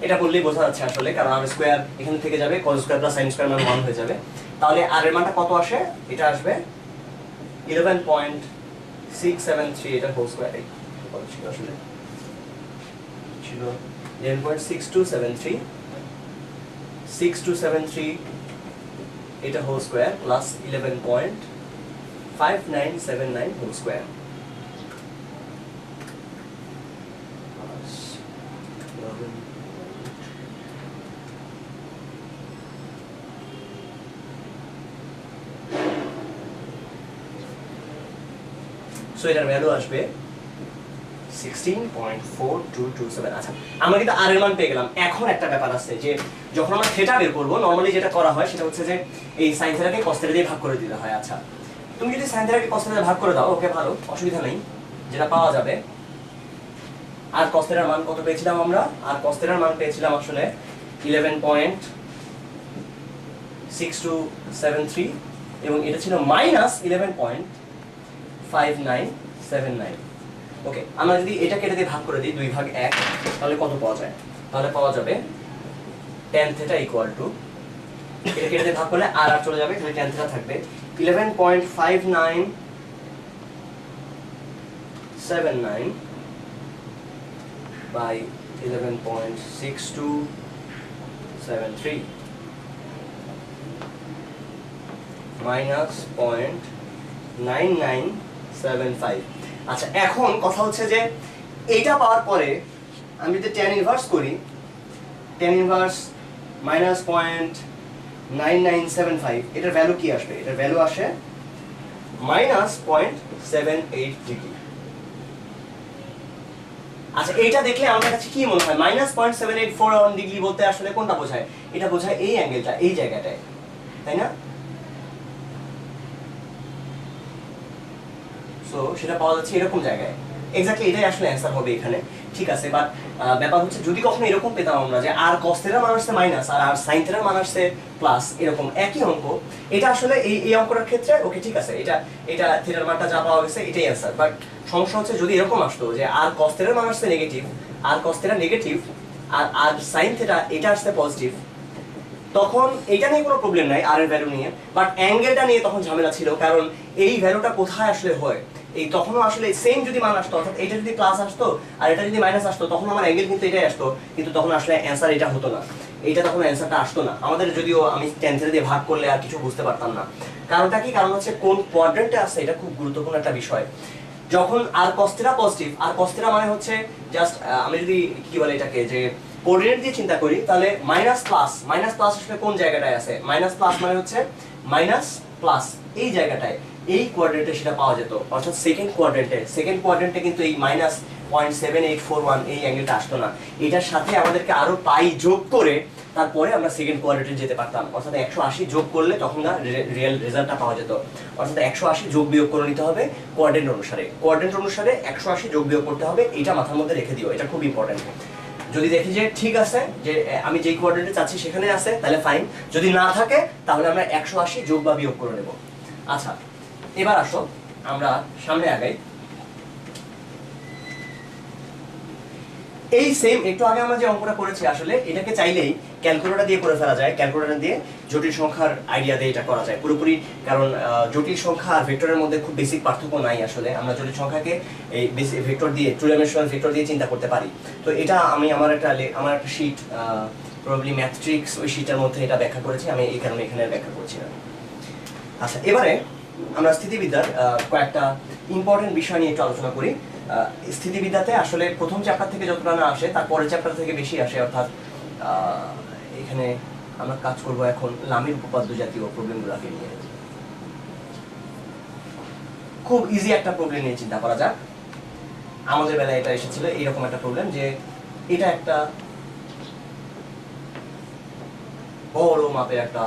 এটা বললেই বোঝা যাচ্ছে আসলে, কারণ আর স্কয়ার এখানে থেকে যাবে, cos square plus sin square মান 1 হয়ে যাবে। তাহলে আর এর মানটা কত আসে, এটা আসবে 11.673, এটা হোল স্কয়ার এই কত ছিল আসলে, ছিল 11.6273 এটা whole square plus 11.5979 whole square. So এটার ভ্যালু আসবে 16.4227। আচ্ছা, আমরা কিন্তু আর এর মান পেয়ে গেলাম। এখন একটা ব্যাপার আছে যে যখন আমরা থিটা বের করব, নরমালি যেটা করা হয় সেটা হচ্ছে যে এই sin থিটাকে cos থিটা দিয়ে ভাগ করে দিতে হয়। আচ্ছা, তুমি যদি sin থিটাকে cos থিটা দিয়ে ভাগ করে দাও, ওকে ভালো, অসুবিধা নেই, যেটা পাওয়া যাবে। আর cos থিটার মান কত পেয়েছিলাম আমরা, আর cos থিটার মান পেয়েছিলাম আসলে 11.6273 এবং এটা ছিল -11.5979। ওকে, আমরা যদি এটা কেটে দিয়ে ভাগ করে দিই 2/1, তাহলে কত পাওয়া যায়, তাহলে পাওয়া যাবে tan থিটা ইকুয়াল টু, এটা কেটে দিয়ে ভাগ করলে আর চলে যাবে, খালি tan থিটা থাকবে 11.5979 বাই 11.6273 মাইনাস 0.9975। আচ্ছা, এখন কথা হচ্ছে যে এইটা পাওয়ার পরে আমি যদি tan ইনভার্স করি, tan ইনভার্স -0.9975, এটার ভ্যালু কি আসবে? এটার ভ্যালু আসে -0.78 ডিগ্রি। আচ্ছা, এইটা দেখলে আমাদের কাছে কি মনে হয়? -0.784 ডিগ্রি বলতে আসলে কোনটা বোঝায়? এটা বোঝায় এই অ্যাঙ্গেলটা, এই জায়গাটায়, তাই না? সো সেটা পাওয়া যাচ্ছে এরকম জায়গায়। এক্স্যাক্টলি এটাই আসলে অ্যান্সার হবে এখানে। ঠিক আছে, বাট ব্যাপার হচ্ছে যদি কখনো এরকম পেতাম আমরা যে আর cos থিটার মান আসছে মাইনাস আর sin থিটার মান আসছে প্লাস, এরকম একই অঙ্ক, এটা আসলে এই অঙ্কটার ক্ষেত্রে ওকে ঠিক আছে, এটা থিটার মানটা যা পাওয়া গেছে এটাই অ্যান্সার। বাট সমস্যা হচ্ছে যদি এরকম আসতো যে আর cos থিটার মান আসছে নেগেটিভ, আর cos থিটা নেগেটিভ, আর sin থিটা এটা আসছে পজিটিভ, তখন এটা নিয়ে কোনো প্রবলেম নাই আর এর ভ্যালু নিয়ে, বাট অ্যাঙ্গেলটা নিয়ে তখন ঝামেলা ছিল, কারণ এই ভ্যালুটা কোথায় আসলে হয়, এই তখনও আসলে সেম যদি মান আসতো, অর্থাৎ এটা যদি প্লাস আসতো আর এটা যদি মাইনাস আসতো, তখন আমার অ্যাঙ্গেল কিন্তু এটাই আসতো, কিন্তু তখন আসলে অ্যান্সার এটা হতো না, এইটা তখন অ্যান্সারটা আসতো না আমাদের, যদিও আমি tan থিটা দিয়ে ভাগ করলে আর কিছু বুঝতে পারতাম না। কারণটা কি? কারণ হচ্ছে কোন কোয়াড্রেন্টে আছে, এটা খুব গুরুত্বপূর্ণ একটা বিষয়। যখন আর cos থিটা পজিটিভ, আর cos থিটা মানে হচ্ছে জাস্ট আমি যদি কি বলে এটাকে, যে কোঅর্ডিনেট দিয়ে চিন্তা করি, তাহলে মাইনাস প্লাস আসলে কোন জায়গাটায় আছে? মাইনাস প্লাস মানে হচ্ছে মাইনাস প্লাস এই জায়গাটায়, এই কোয়াড্রেন্টে সেটা পাওয়া যেত, অর্থাৎ সেকেন্ড কোয়াড্রেন্টে কিন্তু এই -0.7841 এই অ্যাঙ্গেলটা আসতো না। এটার সাথে আমাদেরকে আরো পাই যোগ করে তারপরে আমরা সেকেন্ড কোয়াড্রেন্টে যেতে পারতাম, অর্থাৎ 180 যোগ করলে তখন না রিয়েল রেজাল্টটা পাওয়া যেত। অর্থাৎ 180 যোগ বিয়োগ করে নিতে হবে কোয়াড্রেন্ট অনুসারে 180 যোগ বিয়োগ করতে হবে, এটা মাথার মধ্যে রেখে দিও, এটা খুব ইম্পর্টেন্ট। যদি দেখি যে ঠিক আছে, যে আমি যেই কোয়াড্রেন্টে চাচ্ছি সেখানে আছে, তাহলে ফাইন, যদি না থাকে তাহলে আমরা 180 যোগ বা বিয়োগ করে নেব। আচ্ছা, এবার আসো আমরা সামনে আগাই। এই সেম একটু আগে আমরা যে অঙ্কটা করেছি, আসলে এটাকে চাইলেই ক্যালকুলেটর দিয়ে করে ফেলা যায়, ক্যালকুলেটর দিয়ে জটিল সংখ্যার আইডিয়া দিয়ে এটা করা যায় পুরোপুরি, কারণ জটিল সংখ্যা আর ভেক্টরের মধ্যে খুব বেসিক পার্থক্য নাই আসলে, আমরা জটিল সংখ্যাকে এই বেসিক ভেক্টর দিয়ে, টু ডাইমেনশনাল ভেক্টর দিয়ে চিন্তা করতে পারি। তো এটা আমি আমার একটা শীট, প্রবাবলি ম্যাথট্রিক্স, ওই শীটের মধ্যে এটা ব্যাখ্যা করেছি, আমি এই কারণে এখানে ব্যাখ্যা করছি না। আচ্ছা, এবারে আমরা স্থিতিবিদ্যার কয়েকটা ইম্পর্টেন্ট বিষয় নিয়ে একটু আলোচনা করি। স্থিতিবিদ্যাতে আসলে প্রথম চ্যাপ্টার থেকে যতটা না আসে, তার পরের চ্যাপ্টার থেকে বেশি আসে, অর্থাৎ এখানে আমরা কাজ করব এখন লামির উপপাদ্য জাতীয় প্রবলেমগুলোকে নিয়ে। খুব ইজি একটা প্রবলেম নিয়ে চিন্তা করা যাক। আমাদের বেলায় এটা এসেছিল এইরকম একটা প্রবলেম, যে এটা একটা বড় মাপের একটা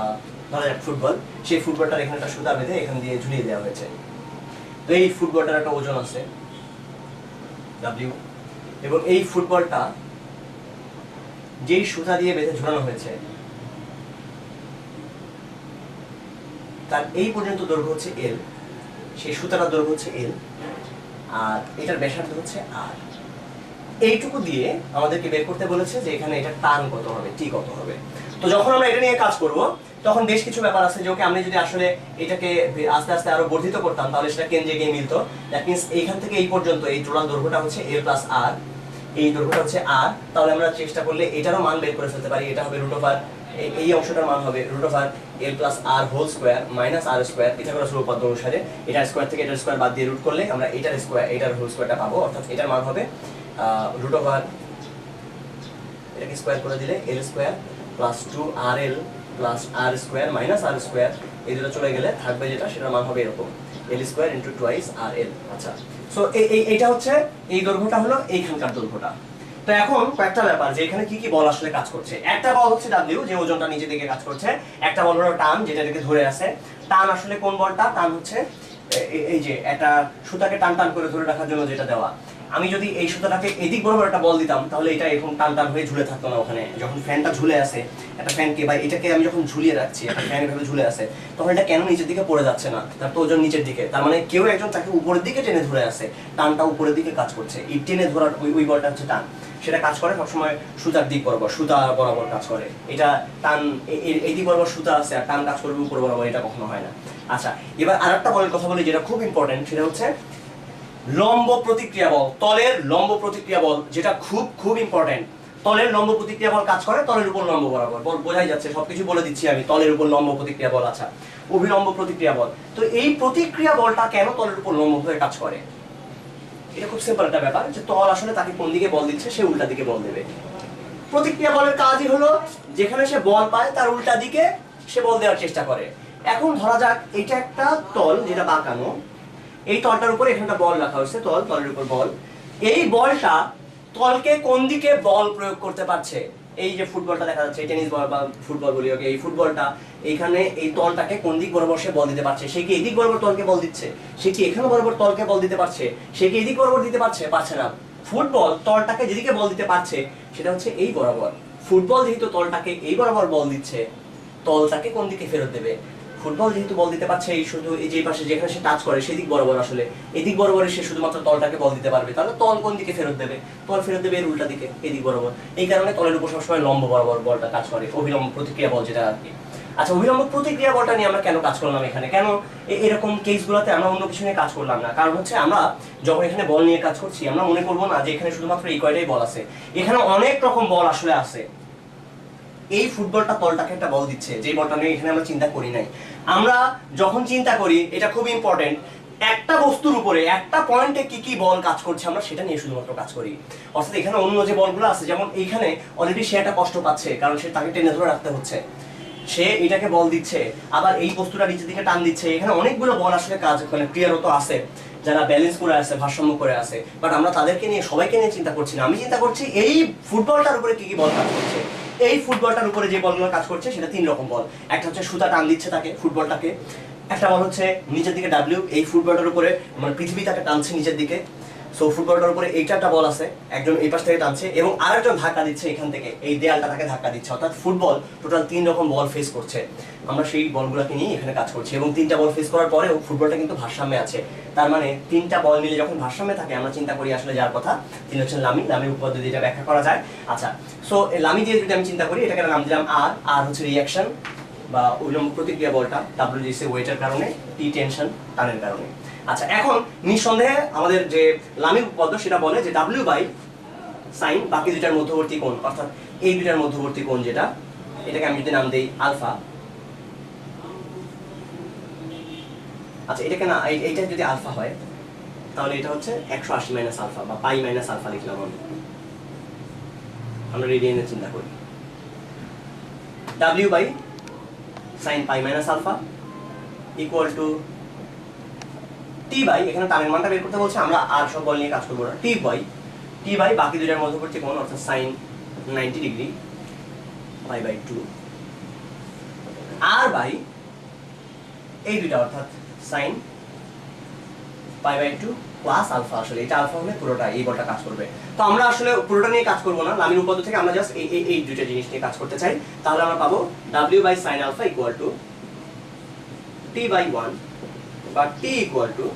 ফুটবল, সেই ফুটবলটার এখানে একটা সুতা বেঁধে এখান দিয়ে ঝুলিয়ে দেওয়া হয়েছে। তো এই ফুটবলটার একটা ওজন আছে W, এবং এই ফুটবলটা যেই সুতা দিয়ে বেঁধে ঝুলানো হয়েছে তার এই পর্যন্ত দৈর্ঘ্য হচ্ছে L, সেই সুতাটার দৈর্ঘ্য হচ্ছে L, আর এটার ব্যাসার্ধ হচ্ছে R। এইটুকু দিয়ে আমাদেরকে বের করতে বলেছে যে এখানে এটা টান কত হবে, টি কত হবে। তো যখন আমরা এটা নিয়ে কাজ করব, তখন বেশ কিছু ব্যাপার আছে, যে ওকে আমরা যদি আসলে এটাকে আস্তে আস্তে আরো বর্ধিত করতাম, তাহলে সেটা কেন্দ্রে গিয়ে মিলতো। দ্যাট মিন্স এইখান থেকে এই পর্যন্ত এই টোটাল দৈর্ঘ্যটা হচ্ছে L প্লাস R, এই দৈর্ঘ্যটা হচ্ছে R। তাহলে আমরা চেষ্টা করলে এটারও মান বের করে ফেলতে পারি, এটা হবে √, এই অংশটার মান হবে √L plus R whole square minus R square, Pythagoras উপপাদ্য অনুসারে এটার স্কোয়ার থেকে এটার স্কোয়ার বাদ দিয়ে রুট করলে আমরা এটার স্কোয়ার, এটার হোল স্কোয়ারটা পাবো, অর্থাৎ এটার মান হবে √, এটাকে স্কোয়ার করে দিলে L square plus 2RL plus R square minus R square, এই দুটো চলে গেলে থাকবে যেটা, সেটার মান হবে এরকম L square into twice RL। আচ্ছা, সো এইটা হচ্ছে, এই দৈর্ঘ্যটা হলো এইখানকার দৈর্ঘ্যটা। তো এখন কয়েকটা ব্যাপার, যে এখানে কি কি বল আসলে কাজ করছে। একটা বল হচ্ছে W, যে ওজনটা নিচে দিকে কাজ করছে। একটা বল হলো টান, যেটা এটাকে ধরে আছে। টান আসলে কোন বলটা? টান হচ্ছে এই যে একটা সুতাকে টান টান করে ধরে রাখার জন্য যেটা দেওয়া। আমি যদি এই সুতাটাকে এদিক বরাবর একটা বল দিতাম, তাহলে এটা এরকম টান টান হয়ে ঝুলে থাকতো না ওখানে। যখন ফ্যানটা ঝুলে আছে, একটা ফ্যানকে বা এটাকে আমি যখন ঝুলিয়ে রাখছি, একটা ফ্যান এভাবে ঝুলে আছে, তখন এটা কেন নিচের দিকে পড়ে যাচ্ছে না? তার তো ওজন নিচের দিকে, তার মানে কেউ একজন তাকে উপরের দিকে টেনে ধরে আছে, টানটা উপরের দিকে কাজ করছে। এই টেনে ধরার ওই বলটা হচ্ছে টান, সেটা কাজ করে সবসময় সুতার দিক বরাবর, সুতা বরাবর কাজ করে। এটা টান এই দিক বরাবর সুতা আছে, আর টান কাজ করবে উপর বরাবর, এটা কখনো হয় না। আচ্ছা, এবার আরেকটা বলের কথা বলি, যেটা খুব ইম্পর্টেন্ট, সেটা হচ্ছে লম্ব প্রতিক্রিয়া বল, তলের লম্ব প্রতিক্রিয়া বল, যেটা খুব খুব ইম্পর্টেন্ট। তলের লম্ব প্রতিক্রিয়া বল কাজ করে তলের উপর লম্ব বরাবর, বল বোঝাই যাচ্ছে, সবকিছু বলে দিচ্ছি আমি। তলের উপর লম্ব প্রতিক্রিয়া বল, আচ্ছা, অভিলম্ব প্রতিক্রিয়া বল। তো এই প্রতিক্রিয়া বলটা কেন তলের উপর লম্ব হয়ে কাজ করে? এটা খুব সিম্পল একটা ব্যাপার, যে তল আসলে তাকে কোন দিকে বল দিচ্ছে, সে উল্টা দিকে বল দেবে। প্রতিক্রিয়া বলের কাজই হলো যেখানে সে বল পায় তার উল্টা দিকে সে বল দেওয়ার চেষ্টা করে। এখন ধরা যাক এটা একটা তল যেটা বাঁকানো, এই তলটার উপরে এখানে একটা বল রাখা হয়েছে, তলের উপর বল। এই বলটা তলকে কোন দিকে বল প্রয়োগ করতে পারছে, এই যে ফুটবলটা দেখা যাচ্ছে, টেনিস বল বা ফুটবল বলি ওকে, এই ফুটবলটা এইখানে এই তলটাকে কোন দিক বরাবর সে বল দিতে পারছে? সে কি এদিক বরাবর তলকে বল দিচ্ছে? সে কি এখানে বরাবর তলকে বল দিতে পারছে? সে কি এদিক বরাবর দিতে পারছে? পারছে না। ফুটবল তলটাকে যেদিকে বল দিতে পারছে সেটা হচ্ছে এই বরাবর। ফুটবল যেহেতু তলটাকে এই বরাবর বল দিচ্ছে, তলটাকে কোন দিকে ফেরত দেবে? ফুটবল যেহেতু বল দিতে পারছে এই শুধু এই যে পাশে যেখানে সে টাচ করে সেদিক বরাবর, আসলে এদিক বরাবর সে শুধুমাত্র তলটাকে বল দিতে পারবে, তাহলে তল কোন দিকে ফেরত দেবে? তল ফেরত দেবে এর উল্টা দিকে, এদিক বরাবর। এই কারণে তলের উপর সবসময় লম্ব বরাবর বলটা কাজ করে, অভিলম্ব প্রতিক্রিয়া বল যেটা আর কি। আচ্ছা, অভিলম্ব প্রতিক্রিয়া বলটা নিয়ে আমরা কেন কাজ করলাম এখানে? কেন এরকম কেসগুলোতে আমরা অন্য কিছু নিয়ে কাজ করলাম না? কারণ হচ্ছে আমরা যখন এখানে বল নিয়ে কাজ করছি আমরা মনে করবো না যে এখানে শুধুমাত্র এই কয়টাই বল আছে, এখানে অনেক রকম বল আসলে আছে। এই ফুটবলটা তলটাকে একটা বল দিচ্ছে, যে বলটা নিয়ে এখানে আমরা চিন্তা করি নাই। আমরা যখন চিন্তা করি, এটা খুব ইম্পর্টেন্ট, একটা বস্তুর উপরে একটা পয়েন্টে কি কি বল কাজ করছে আমরা সেটা নিয়ে শুধুমাত্র কাজ করি। অর্থাৎ এখানে অন্য যে বলগুলো আছে, যেমন এইখানে অলরেডি সে একটা কষ্ট পাচ্ছে কারণ সে তাকে টেনে ধরে রাখতে হচ্ছে, সে এটাকে বল দিচ্ছে, আবার এই বস্তুটা নিচের দিকে টান দিচ্ছে। এখানে অনেকগুলো বল আসলে কাজ মানে ক্রিয়ারত আছে, যারা ব্যালেন্স করে আছে, ভারসাম্য করে আছে, বাট আমরা তাদেরকে নিয়ে সবাইকে নিয়ে চিন্তা করছি না। আমি চিন্তা করছি এই ফুটবলটার উপরে কি কি বল কাজ করছে। এই ফুটবলটার উপরে যে বলগুলো কাজ করছে সেটা 3 রকম বল। একটা হচ্ছে সুতা টান দিচ্ছে তাকে, ফুটবলটাকে। একটা বল হচ্ছে নিচের দিকে ডাব্লিউ, এই ফুটবলটার উপরে মানে পৃথিবী তাকে টানছে নিচের দিকে। সো ফুটবলটার উপরে এইটা একটা বল আছে, একজন এই পাশ থেকে টানছে এবং আরেকজন ধাক্কা দিচ্ছে এখান থেকে, এই দেয়ালটা তাকে ধাক্কা দিচ্ছে। অর্থাৎ ফুটবল টোটাল 3 রকম বল ফেস করছে। আমরা সেই বলগুলোকে নিয়ে এখানে কাজ করছি এবং 3টা বল ফেস করার পরেও ফুটবলটা কিন্তু ভারসাম্যে আছে। তার মানে 3টা বল মিলে যখন ভারসাম্যে থাকে আমরা চিন্তা করি আসলে যার কথা তিনি হচ্ছেন লামি। লামির পদ্ধতি এটা ব্যাখ্যা করা যায়। আচ্ছা, সো লামি দিয়ে যদি আমি চিন্তা করি, এটাকে নাম দিলাম আর। আর হচ্ছে রিঅ্যাকশন বা অভিলম্ব প্রতিক্রিয়া বলটা, ডাব্লিউ দিয়েছে ওয়েটের কারণে, টি টেনশন টানের কারণে। আচ্ছা, এখন নিঃসন্দেহে আমাদের যে লামির উপপাদ্য সেটা বলে যে ডাব্লিউ বাই সাইন বাকি দুইটার মধ্যবর্তী কোণ, অর্থাৎ এই দুইটার মধ্যবর্তী কোণ যেটা, এটাকে আমি যদি নাম দেই আলফা। আচ্ছা, এটাকে না, এইটা যদি আলফা হয় তাহলে এটা হচ্ছে 180 মাইনাস আলফা বা পাই মাইনাস আলফা লিখলাম আমরা রেডিয়ানে চিন্তা করি। W by sine pi minus alpha equal to T by, এখানে টানের মানটা বের করতে বলছে, আমরা আর সব বল নিয়ে কাজ করবো না, টি বাই বাকি দুইটার মধ্যবর্তী কোণ অর্থাৎ সাইন 90 ডিগ্রি পাই বাই 2 আর বাই এই দুইটা অর্থাৎ sine pi by 2 plus alpha. আসলে এটা আলফা হলে পুরোটা এই বলটা কাজ করবে। তো আমরা আসলে পুরোটা নিয়ে কাজ করবো না, লামির উপপাদ্য থেকে আমরা জাস্ট এই দুইটা জিনিস নিয়ে কাজ করতে চাই। তাহলে আমরা পাবো W by sine alpha equal to T by 1 বা T equal to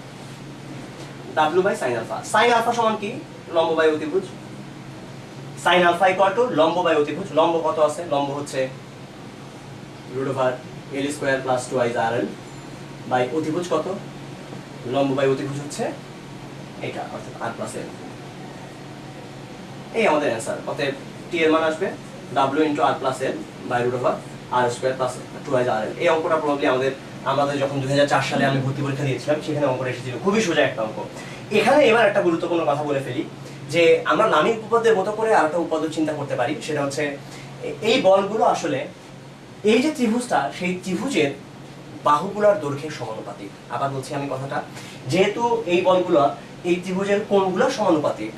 W by sine alpha. Sine alpha সমান কি? লম্ব বাই অতিভুজ। সাইন আলফা ইকুয়াল টু লম্ব বাই অতিভুজ। লম্ব কত আছে? লম্ব হচ্ছে root over L square plus 2 R L by অতিভুজ কত? লম্ব বাই অতিভুজ হচ্ছে এটা, অর্থাৎ আর প্লাস এল। এই আমাদের অ্যান্সার। অতএব টি এর মান আসবে W into R plus L by root over R square plus 2 R L. এই অঙ্কটা প্রবাবলি আমাদের যখন 2004 সালে আমি ভর্তি পরীক্ষা দিয়েছিলাম সেখানে অঙ্কটা এসেছিল, খুবই সোজা একটা অঙ্ক। এখানে এবার একটা গুরুত্বপূর্ণ কথা বলে ফেলি যে আমরা লামির উপপাদ্যের মতো করে আরেকটা উপপাদ্য চিন্তা করতে পারি। সেটা হচ্ছে এই বলগুলো আসলে এই যে ত্রিভুজটা, সেই ত্রিভুজের বাহুগুলোর দৈর্ঘ্যের সমানুপাতিক। আবার বলছি আমি কথাটা, যেহেতু এই বলগুলো এই ত্রিভুজের কোণগুলো সমানুপাতিক,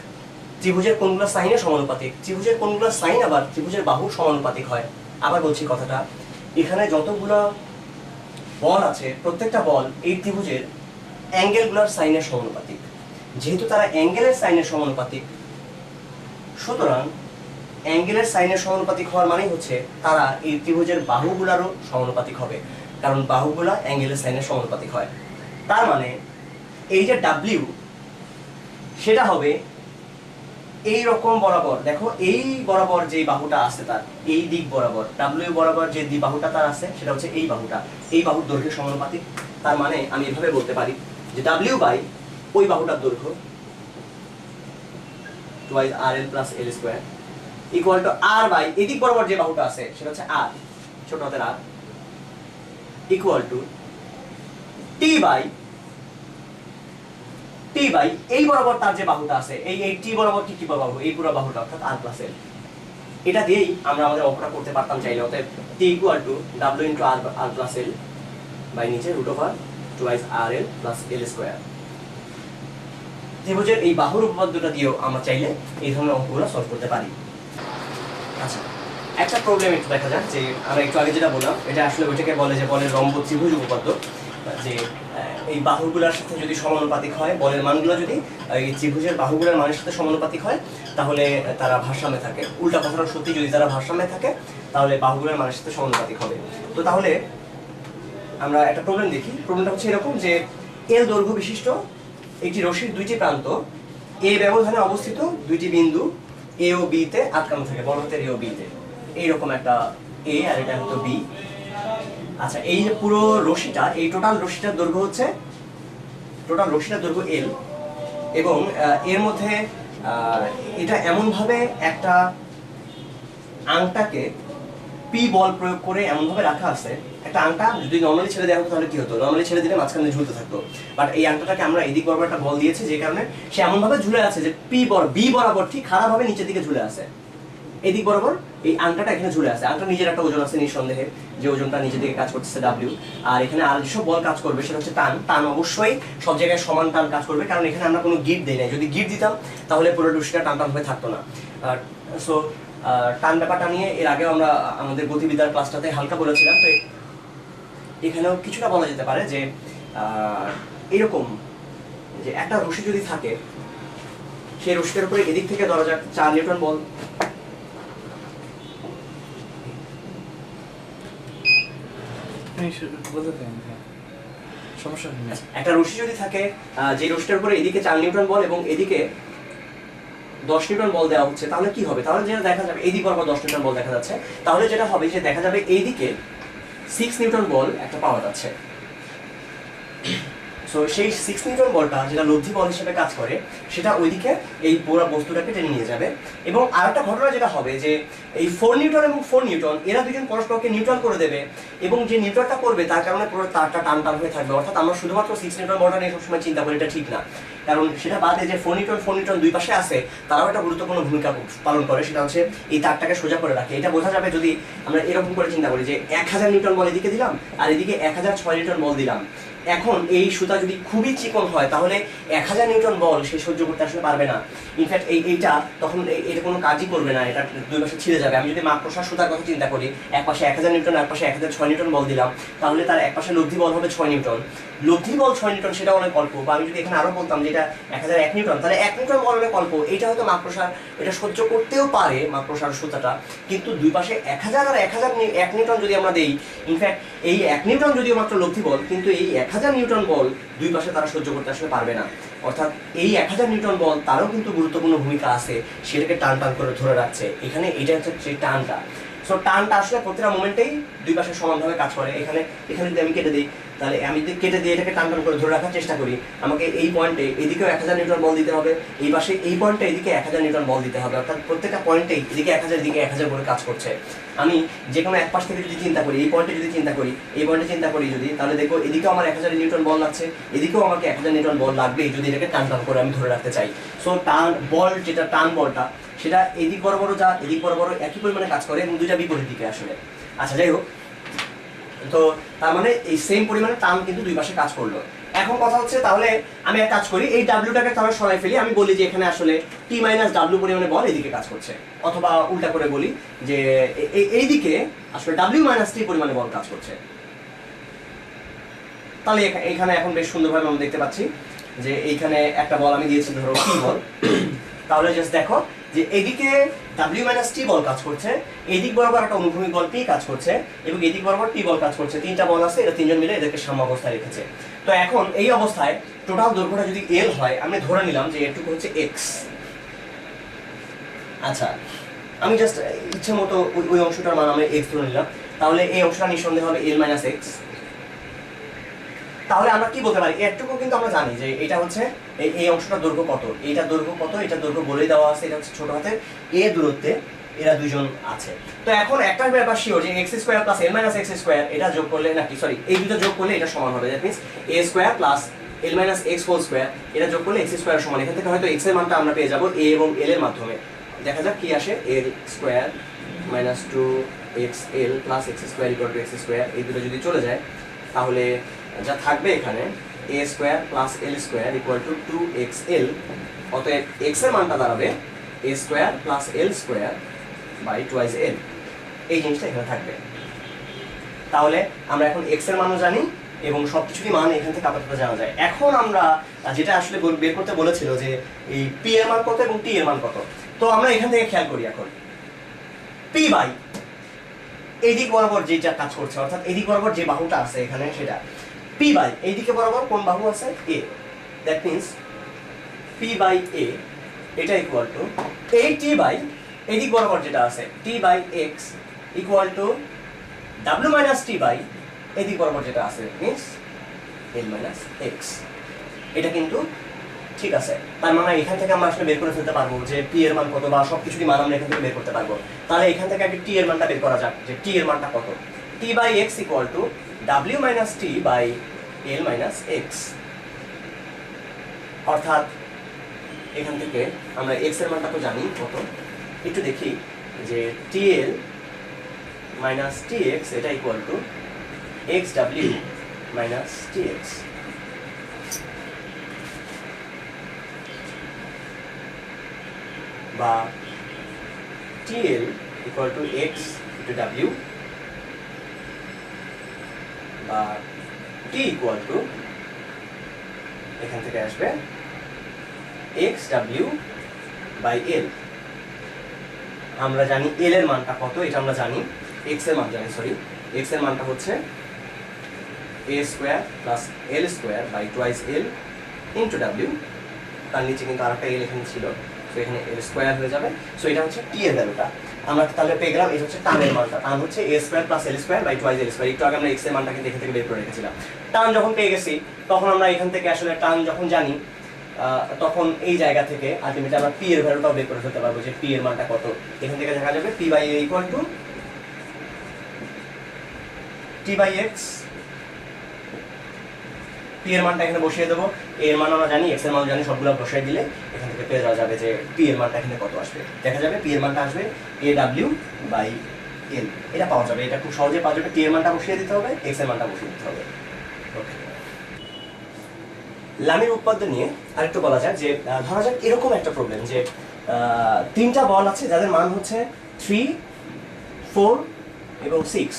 ত্রিভুজের কোণগুলো সাইনের সমানুপাতিক, ত্রিভুজের কোণগুলো সাইন আবার ত্রিভুজের বাহুর সমানুপাতিক হয়। আবার বলছি কথাটা, এখানে যতগুলো বল আছে প্রত্যেকটা বল এই ত্রিভুজের অ্যাঙ্গেলগুলোর সাইনের সমানুপাতিক। যেহেতু তারা অ্যাঙ্গেলের সাইনের সমানুপাতিক, সুতরাং অ্যাঙ্গেলের সাইনের সমানুপাতিক হওয়ার মানে হচ্ছে তারা এই ত্রিভুজের বাহুগুলোরও সমানুপাতিক হবে, কারণ বাহুগুলা অ্যাঙ্গেলের সাইনের সমানুপাতিক হয়। তার মানে এই যে ডাব্লিউ সেটা হবে এই রকম বরাবর। দেখো এই বরাবর যে বাহুটা আছে তার এই দিক বরাবর, ডাব্লিউ বরাবর যে বাহুটা তার আছে সেটা হচ্ছে এই বাহুটা, এই বাহুর দৈর্ঘ্যের সমানুপাতিক। তার মানে আমি এভাবে বলতে পারি যে ডাব্লিউ বাই ওই বাহুটার দৈর্ঘ্য 2r plus l square equal to R by এদিক বরাবর যে বাহুটা আছে সেটা হচ্ছে আর, ছোট হাতের আর, ইকুয়াল টু টি বাই এই বরাবর তার যে বাহুটা আছে, এই টি বরাবর কি বাহু, এই পুরো বাহুটা অর্থাৎ আর প্লাস এল। এটা দিয়েই আমরা আমাদের অঙ্কটা করতে পারতাম চাইলে। অতএব t equal to w into r plus l by নিচে root over twice R L plus L square. ত্রিভুজের এই বাহুর উপপাদ্যটা দিয়েও আমরা চাইলে এই ধরনের অঙ্কগুলো সলভ করতে পারি। আচ্ছা, একটা প্রবলেম একটু দেখা যাক, যে আমরা একটু আগে যেটা বললাম এটা আসলে ওইটাকে বলে যে বলের রম্ব ত্রিভুজ উপপাদ্য, যে এই বাহুগুলোর সাথে যদি সমানুপাতিক হয়, বলের মানগুলো যদি এই ত্রিভুজের বাহুগুলোর মানের সাথে সমানুপাতিক হয় তাহলে তারা ভারসাম্যে থাকে। উল্টা কথাটা সত্যি, যদি তারা ভারসাম্যে থাকে তাহলে বাহুগুলোর মানের সাথে সমানুপাতিক হবে। তো তাহলে আমরা একটা প্রবলেম দেখি। প্রবলেমটা হচ্ছে এরকম যে এল দৈর্ঘ্য বিশিষ্ট একটি রশির দুইটি প্রান্ত এ ব্যবধানে অবস্থিত দুইটি বিন্দু এ ও বি তে আটকানো থাকে, বড় হাতের এ ও বি তে। এইরকম একটা এ আর এটা হতো বি। আচ্ছা, এই যে পুরো রশিটা, এই টোটাল রশিটার দৈর্ঘ্য হচ্ছে, টোটাল রশিটার দৈর্ঘ্য এল, এবং এর মধ্যে এটা এমনভাবে একটা আংটাকে পি বল প্রয়োগ করে এমনভাবে রাখা আছে, একটা আংটা যদি নর্মালি ছেড়ে দেওয়া হতো তাহলে কি হতো, নর্মালি ছেড়ে দিলে মাঝখানে ঝুলতে থাকতো, বাট এই আংটাটাকে আমরা এদিক বরাবর একটা বল দিয়েছি, যে কারণে সে এমনভাবে ঝুলে আছে যে বি বরাবর ঠিক খারাপভাবে নিচের দিকে ঝুলে আছে। এদিক বরাবর এই আংটাটা এখানে ঝুলে আছে। আংটা নিজের একটা ওজন আছে নিঃসন্দেহে, যে ওজনটা নিচের দিকে কাজ করতেছে ডাব্লিউ। আর এখানে আর যেসব বল কাজ করবে সেটা হচ্ছে টান। টান অবশ্যই সব জায়গায় সমান টান কাজ করবে, কারণ এখানে আমরা কোনো গিট দেই নাই। যদি গিট দিতাম তাহলে পুরো রশিটা টান টান হয়ে থাকতো না। সো টান ব্যাপারটা নিয়ে এর আগেও আমরা আমাদের গতিবিদ্যার ক্লাসটাতে হালকা বলেছিলাম। তো এখানেও কিছুটা বলা যেতে পারে যে এরকম যে একটা রশি যদি থাকে, সেই রশিটার উপরে এদিক থেকে ধরা যাক 4 নিউটন বল, একটা রশি যদি থাকে, যে রশিটার উপরে এদিকে 4 নিউটন বল এবং এদিকে 10 নিউটন বল দেওয়া হচ্ছে, তাহলে কি হবে? তাহলে যেটা দেখা যাবে, এইদিকে বরাবর 10 নিউটন বল দেখা যাচ্ছে, তাহলে যেটা হবে যে দেখা যাবে এইদিকে 6 নিউটন বল একটা পাওয়া যাচ্ছে। সো সেই 6 নিউটন বলটা যেটা লব্ধি বল হিসেবে কাজ করে, সেটা ওইদিকে এই পুরো বস্তুটাকে টেনে নিয়ে যাবে। এবং আরেকটা ঘটনা যেটা হবে যে এই 4 নিউটন এবং 4 নিউটন এরা দুজন পরস্পরকে নিউট্রাল করে দেবে, এবং যে নিউট্রালটা করবে তার কারণে পুরো তারটা টান টান হয়ে থাকবে। অর্থাৎ আমরা শুধুমাত্র 6 নিউটন বলটা নিয়ে সবসময় চিন্তা করি, এটা ঠিক না। কারণ সেটা বাদে যে 4 নিউটন দুই পাশে আছে, তারাও একটা গুরুত্বপূর্ণ ভূমিকা পালন করে। সেটা হচ্ছে এই তারটাকে সোজা করে রাখে। এটা বোঝা যাবে যদি আমরা এরকম করে চিন্তা করি যে 1000 নিউটন বল এদিকে দিলাম আর এদিকে 1006 নিউটন বল দিলাম। এখন এই সুতা যদি খুবই চিকন হয় তাহলে 1000 নিউটন বল সে সহ্য করতে আসলে পারবে না। ইনফ্যাক্ট এইটা তখন এটা কোনো কাজই করবে না, এটা দুই পাশে ছিঁড়ে যাবে। আমি যদি মাকড়সার সুতার কথা চিন্তা করি, এক পাশে 1000 নিউটন আর পাশে 1006 নিউটন বল দিলাম, তাহলে তার এক পাশে লব্ধি বল হবে 6 নিউটন। লব্ধি বল 6 নিউটন সেটা অনেক অল্প। বা আমি যদি এখানে আরো বলতাম যে এটা 1001 নিউটন, তাহলে 1 নিউটন বল অনেক অল্প। এটা হয়তো মাকড়সার এটা সহ্য করতেও পারে, মাকড়সার সুতাটা। কিন্তু দুই পাশে 1000 আর 1 নিউটন যদি আমরা দেই, ইনফ্যাক্ট এই 1 নিউটন যদিও মাত্র লব্ধি বল, কিন্তু এই 1000 নিউটন বল দুই পাশে তারা সহ্য করতে আসলে পারবে না। অর্থাৎ এই 1000 নিউটন বল তারও কিন্তু গুরুত্বপূর্ণ ভূমিকা আছে, সেটাকে টান টান করে ধরে রাখছে। এখানে এটা হচ্ছে সেই টানটা। সো টানটা আসলে প্রতিটা মোমেন্টেই দুই পাশে সমানভাবে কাজ করে। এখানে যদি আমি কেটে দিই, তাহলে আমি যদি কেটে দিয়ে এটাকে টান টান করে ধরে রাখার চেষ্টা করি, আমাকে এই পয়েন্টে এদিকেও 1000 নিউটন বল দিতে হবে, এই পাশে এই পয়েন্টে এদিকে 1000 নিউটন বল দিতে হবে। অর্থাৎ প্রত্যেকটা পয়েন্টেই এদিকে 1000 এদিকে 1000 করে কাজ করছে। আমি যে কোনো এক পাশ থেকে যদি চিন্তা করি, এই পয়েন্টে যদি চিন্তা করি, এই পয়েন্টে চিন্তা করি যদি, তাহলে দেখো এদিকেও আমার 1000 নিউটন বল লাগছে, এদিকেও আমাকে 1000 নিউটন বল লাগবেই যদি এটাকে টান টান করে আমি ধরে রাখতে চাই। সো টান বল, যেটা টান বলটা, সেটা এদিক বরাবর যা এদিক বরাবর একই পরিমাণে কাজ করে এবং দুইটা বিপরীত দিকে আসলে। আচ্ছা, যাই হোক, তো তার মানে এই সেম পরিমাণে টান কিন্তু দুই পাশে কাজ করলো। এখন কথা হচ্ছে, তাহলে আমি এক কাজ করি, এই ডাব্লিউটাকে তাহলে সরাই ফেলি। আমি বলি যে এখানে আসলে টি মাইনাস ডাব্লিউ পরিমাণে বল এদিকে কাজ করছে, অথবা উল্টা করে বলি যে এইদিকে আসলে ডাব্লিউ মাইনাস টি পরিমাণে বল কাজ করছে। তাহলে এখানে এখন বেশ সুন্দরভাবে আমরা দেখতে পাচ্ছি যে এইখানে একটা বল আমি দিয়েছি, ধরো টি বল। তাহলে জাস্ট দেখো যে এদিকে W মাইনাস টি বল কাজ করছে, এদিক বরাবর একটা অনুভূমিক বল পি কাজ করছে, এবং এদিক বরাবর টি বল কাজ করছে। তিনটা বল আছে, এরা তিনজন মিলে এদেরকে সাম্য অবস্থায় রেখেছে। তো এখন এই অবস্থায় টোটাল দৈর্ঘ্যটা যদি L হয়, আমি ধরে নিলাম যে এটুকু হচ্ছে x। আচ্ছা, আমি জাস্ট ইচ্ছে মতো ওই অংশটার মান আমি x ধরে নিলাম, তাহলে এই অংশটা নিঃসন্দেহে হবে L মাইনাস x। তাহলে আমরা কি বলতে পারি, এটুকু কিন্তু আমরা জানি যে এটা হচ্ছে এই অংশটার দৈর্ঘ্য কত, এইটা দৈর্ঘ্য কত, এটা দৈর্ঘ্য বলেই দেওয়া আছে। এটা হচ্ছে ছোট হাতের a দূরত্বে এরা দুজন আছে। তো এখন একটা ব্যাপার শিওর যে x square plus l minus x square এটা যোগ করলে, নাকি সরি, এই দুটো যোগ করলে এটা সমান হবে। That means a square plus l minus x whole square এটা যোগ করলে x স্কয়ার সমান। এখান থেকে হয়তো x এর মানটা আমরা পেয়ে যাব a এবং l এর মাধ্যমে। দেখা যাক কি আসে, l square minus two X L plus X square equal to X square, এই দুটো যদি চলে যায় তাহলে যা থাকবে এখানে A square plus L square equal to two X L. অতএব এক্স এর মানটা দাঁড়াবে A square plus L square by twice L, এই জিনিসটা এখানে থাকবে। তাহলে আমরা এখন এক্স এর মানও জানি এবং সবকিছুরই মান এখান থেকে আপাতত জানা যায়। এখন আমরা যেটা আসলে বের করতে বলেছিল যে এই পি এর মান কত এবং টি এর মান কত, তো আমরা এখান থেকে খেয়াল করি এখন পি বাই এইদিক বরাবর যেটা কাজ করছে, অর্থাৎ এদিক বরাবর যে বাহুটা আছে এখানে সেটা পি বাই এইদিকে বরাবর কোন বাহু আছে এ, দ্যাট মিনস পি বাই এ এটা ইকুয়াল টু এই টি বাই এদিক বরাবর যেটা আছে T by X equal to W minus T by এদিক বরাবর যেটা আছে মিনস এল মাইনাস এক্স। এটা কিন্তু ঠিক আছে, তার মানে এখান থেকে আমরা আসলে বের করে ফেলতে পারবো যে পি এর মান কত বা সবকিছুরই মান আমরা এখান থেকে বের করতে পারবো। তাহলে এখান থেকে আগে টি এর মানটা বের করা যাক যে টি এর মানটা কত। T by X equal to W minus T by L minus X, অর্থাৎ এখান থেকে আমরা এক্স এর মানটা তো জানি কত, একটু দেখি যে টি এল মাইনাস টি এক্স এটা equal to x W minus T X. বা TL equal to x into w বা t equal to এখান থেকে আসবে xw by l। আমরা জানি l এর মানটা কত, এটা আমরা জানি, x এর মান জানি, সরি x এর মানটা হচ্ছে a square plus l square by twice l into w, তার নিচে কিন্তু আরেকটা l এখানে ছিল, তো এখানে এল স্কয়ার হয়ে যাবে। সো এটা হচ্ছে টি এর ভ্যালুটা আমরা তাহলে পেয়ে গেলাম। এটা হচ্ছে টানের মানটা, টান হচ্ছে A square plus L square by twice L square. একটু আগে আমরা এক্স এর মানটা কিন্তু এখান থেকে বের করে রেখেছিলাম। টান যখন পেয়ে গেছি তখন আমরা এখান থেকে আসলে টান যখন জানি তখন এই জায়গা থেকে আলটিমেটলি আমরা পি এর ভ্যালুটাও বের করে ফেলতে পারবো যে পি এর মানটা কত। এখান থেকে দেখা যাবে P by A equal to T by X. P এর মানটা এখানে বসিয়ে দেবো, এ এর মান আমরা জানি, এক্স এর মান জানি, সবগুলো বসিয়ে দিলে এখান থেকে পেয়ে যাওয়া যাবে যে পি এর মানটা এখানে কত আসবে। দেখা যাবে পি এর মানটা আসবে এ ডাব্লিউ বাই এল, এটা পাওয়া যাবে। এটা খুব সহজে পাওয়া যাবে। টি এর মানটা বসিয়ে দিতে হবে, এক্স এর মানটা বসিয়ে দিতে হবে। ওকে, লামির উৎপাদ্য নিয়ে আরেকটু বলা যায় যে ধরা যাক এরকম একটা প্রবলেম যে তিনটা বল আছে যাদের মান হচ্ছে 3, 4 এবং 6।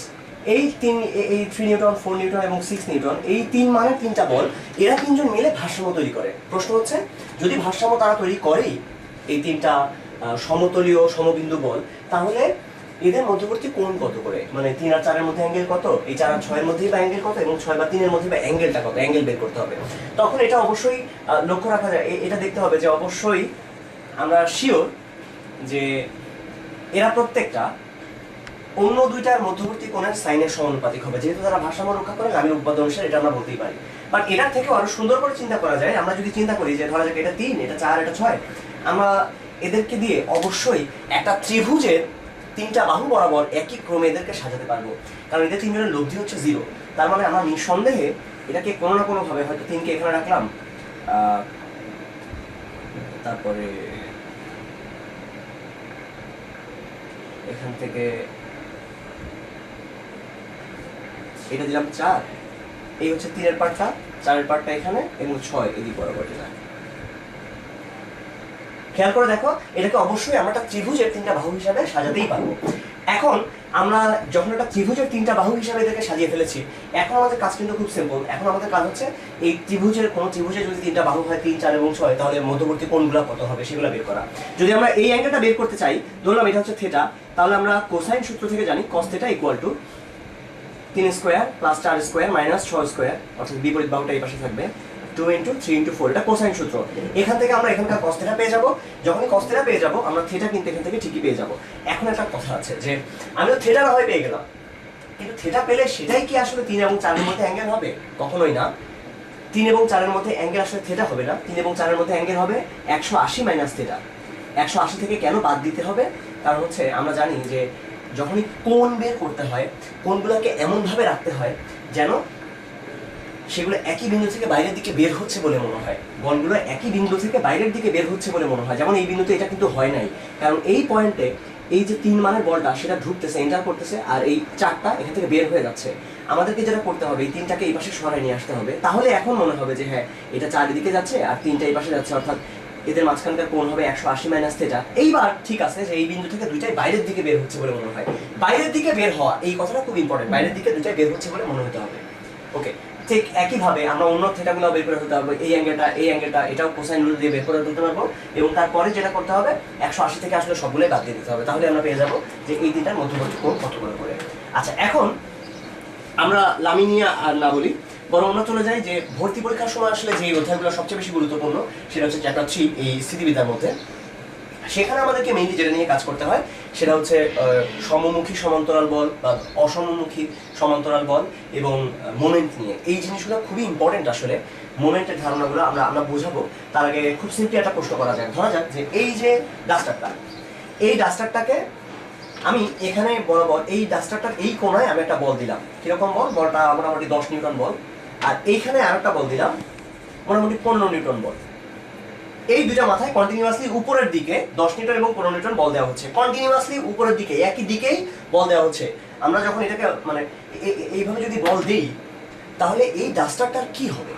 এই 3 নিউটন, 4 নিউটন এবং 6 নিউটন, এই তিন মানের তিনটা বল, এরা তিনজন মিলে ভারসাম্য তৈরি করে। প্রশ্ন হচ্ছে যদি ভারসাম্য তারা তৈরি করেই এই তিনটা সমতলীয় সমবিন্দু বল, তাহলে এদের মধ্যবর্তী কোণ কত করে, মানে 3 আর 4 এর মধ্যে অ্যাঙ্গেল কত, এই 4 আর 6 এর মধ্যে বা অ্যাঙ্গেল কত, এবং 6 বা 3 এর মধ্যে বা অ্যাঙ্গেলটা কত, অ্যাঙ্গেল বের করতে হবে। তখন এটা অবশ্যই লক্ষ্য রাখা যায়, এটা দেখতে হবে যে অবশ্যই আমরা শিওর যে এরা প্রত্যেকটা অন্য দুইটার মধ্যবর্তী কোণের সাইনের সমানুপাতিক হবে। যেহেতু তারা ভারসাম্য রক্ষা করে লামির উৎপাদ্য অনুসারে এটা আমরা বলতেই পারি। বাট এটার থেকেও আরো সুন্দর করে চিন্তা করা যায়। আমরা যদি চিন্তা করি যে ধরা যাক এটা 3, এটা 4, এটা 6, আমরা এদেরকে দিয়ে অবশ্যই একটা ত্রিভুজের তিনটা বাহু বরাবর একই ক্রমে এদেরকে সাজাতে পারবো, কারণ এদের তিনজনের লব্ধি হচ্ছে 0। তার মানে আমরা নিঃসন্দেহে এটাকে কোনো না কোনো ভাবে, হয়তো 3কে এখানে রাখলাম, তারপরে এখান থেকে এটা দিলাম 4, এই হচ্ছে 3 এর পার্টটা, 4 এর পার্টটা এখানে এবং 6 এদিক বরাবর দিলাম। খেয়াল করে দেখো, এটাকে অবশ্যই আমরা একটা ত্রিভুজের তিনটা বাহু হিসাবে সাজাতেই পারবো। এখন আমরা যখন একটা ত্রিভুজের তিনটা বাহু হিসাবে এদেরকে সাজিয়ে ফেলেছি, এখন আমাদের কাজ কিন্তু খুব সিম্পল। এখন আমাদের কাজ হচ্ছে এই ত্রিভুজের, কোনো ত্রিভুজের যদি তিনটা বাহু হয় 3, 4 এবং 6, তাহলে মধ্যবর্তী কোণগুলো কত হবে সেগুলো বের করা। যদি আমরা এই অ্যাঙ্গেলটা বের করতে চাই, ধরলাম এটা হচ্ছে থিটা, তাহলে আমরা কোসাইন সূত্র থেকে জানি cos theta equal to 3 square plus 4 square minus 6 square, অর্থাৎ বিপরীত বাহুটা এই পাশে থাকবে, 2 ইন্টু 3 ইন্টু 4, এটা কোসাইন সূত্র। এখান থেকে আমরা এখানকার cos থিটা পেয়ে যাব। যখনই cos থিটা পেয়ে যাব, আমরা থিটা কিন্তু এখান থেকে ঠিকই পেয়ে যাব। এখন একটা কথা আছে যে আমি তো থিটা না হয় পেয়ে গেলাম, কিন্তু থিটা পেলে সেটাই কি আসলে 3 এবং 4 এর মধ্যে অ্যাঙ্গেল হবে? কখনোই না। 3 এবং 4 এর মধ্যে অ্যাঙ্গেল আসলে থিটা হবে না। 3 এবং 4 এর মধ্যে অ্যাঙ্গেল হবে 180 মাইনাস থিটা। 180 থেকে কেন বাদ দিতে হবে? কারণ হচ্ছে আমরা জানি যে যখনই কোণ বের করতে হয়, কোণগুলোকে এমনভাবে রাখতে হয় যেন সেগুলো একই বিন্দু থেকে বাইরের দিকে বের হচ্ছে বলে মনে হয়, বলগুলো একই বিন্দু থেকে বাইরের দিকে বের হচ্ছে বলে মনে হয়। যেমন এই বিন্দুতে এটা কিন্তু হয় নাই, কারণ এই পয়েন্টে এই যে 3 মানের বলটা সেটা ঢুকতেছে, এন্টার করতেছে, আর এই 4টা এখান থেকে বের হয়ে যাচ্ছে। আমাদেরকে যেটা করতে হবে এই 3টাকে এই পাশে সরাই নিয়ে আসতে হবে, তাহলে এখন মনে হবে যে হ্যাঁ এটা 4 দিকে যাচ্ছে আর 3টা এই পাশে যাচ্ছে, অর্থাৎ এদের মাঝখানকার কোণ হবে 180 মাইনাস থিটা। এইবার ঠিক আছে যে এই বিন্দু থেকে দুইটাই বাইরের দিকে বের হচ্ছে বলে মনে হয়। বাইরের দিকে বের হওয়া এই কথাটা খুব ইম্পর্টেন্ট, বাইরের দিকে দুইটাই বের হচ্ছে বলে মনে হতে হবে। ওকে, ঠিক একইভাবে আমরা অন্য থিটাগুলো বের করে ফেলতে হবে। এই অ্যাঙ্গেলটা এটাও কোসাইন রুল দিয়ে বের করে ফেলতে পারবো, এবং তারপরে যেটা করতে হবে 180 থেকে আসলে সবগুলোই বাদ দিয়ে দিতে হবে, তাহলে আমরা পেয়ে যাবো যে এই তিনটার মধ্যবর্তী কোণ কত করে। আচ্ছা, এখন আমরা লামিনিয়া আর না বলি, বরং আমরা চলে যাই যে ভর্তি পরীক্ষার সময় আসলে যে অধ্যায়গুলো সবচেয়ে বেশি গুরুত্বপূর্ণ সেটা হচ্ছে চ্যাপ্টার 3 এই স্থিতিবিদ্যার মধ্যে। সেখানে আমাদেরকে মেইনলি যেটা নিয়ে কাজ করতে হয় সেটা হচ্ছে সমমুখী সমান্তরাল বল বা অসমমুখী সমান্তরাল বল এবং মোমেন্ট নিয়ে। এই জিনিসগুলো খুবই ইম্পর্টেন্ট। আসলে মোমেন্টের ধারণাগুলো আমরা বোঝাবো। তার আগে খুব সিম্পলি একটা প্রশ্ন করা যায়। ধরা যাক যে এই যে ডাস্টারটা, এই ডাস্টারটাকে আমি এখানে বরাবর এই ডাস্টারটার এই কোণায় আমি একটা বল দিলাম। কিরকম বল? বলটা মোটামুটি 10 নিউটন বল। আর এইখানে আরেকটা বল দিলাম মোটামুটি 15 নিউটন বল। এই দুইটা মাথায় কন্টিনিউয়াসলি উপরের দিকে 10 নিউটন এবং 15 নিউটন বল দেওয়া হচ্ছে। কন্টিনিউয়াসলি উপরের দিকে একই দিকেই বল দেওয়া হচ্ছে। আমরা যখন এটাকে মানে এইভাবে যদি বল দেই তাহলে এই ডাস্টারটার কি হবে?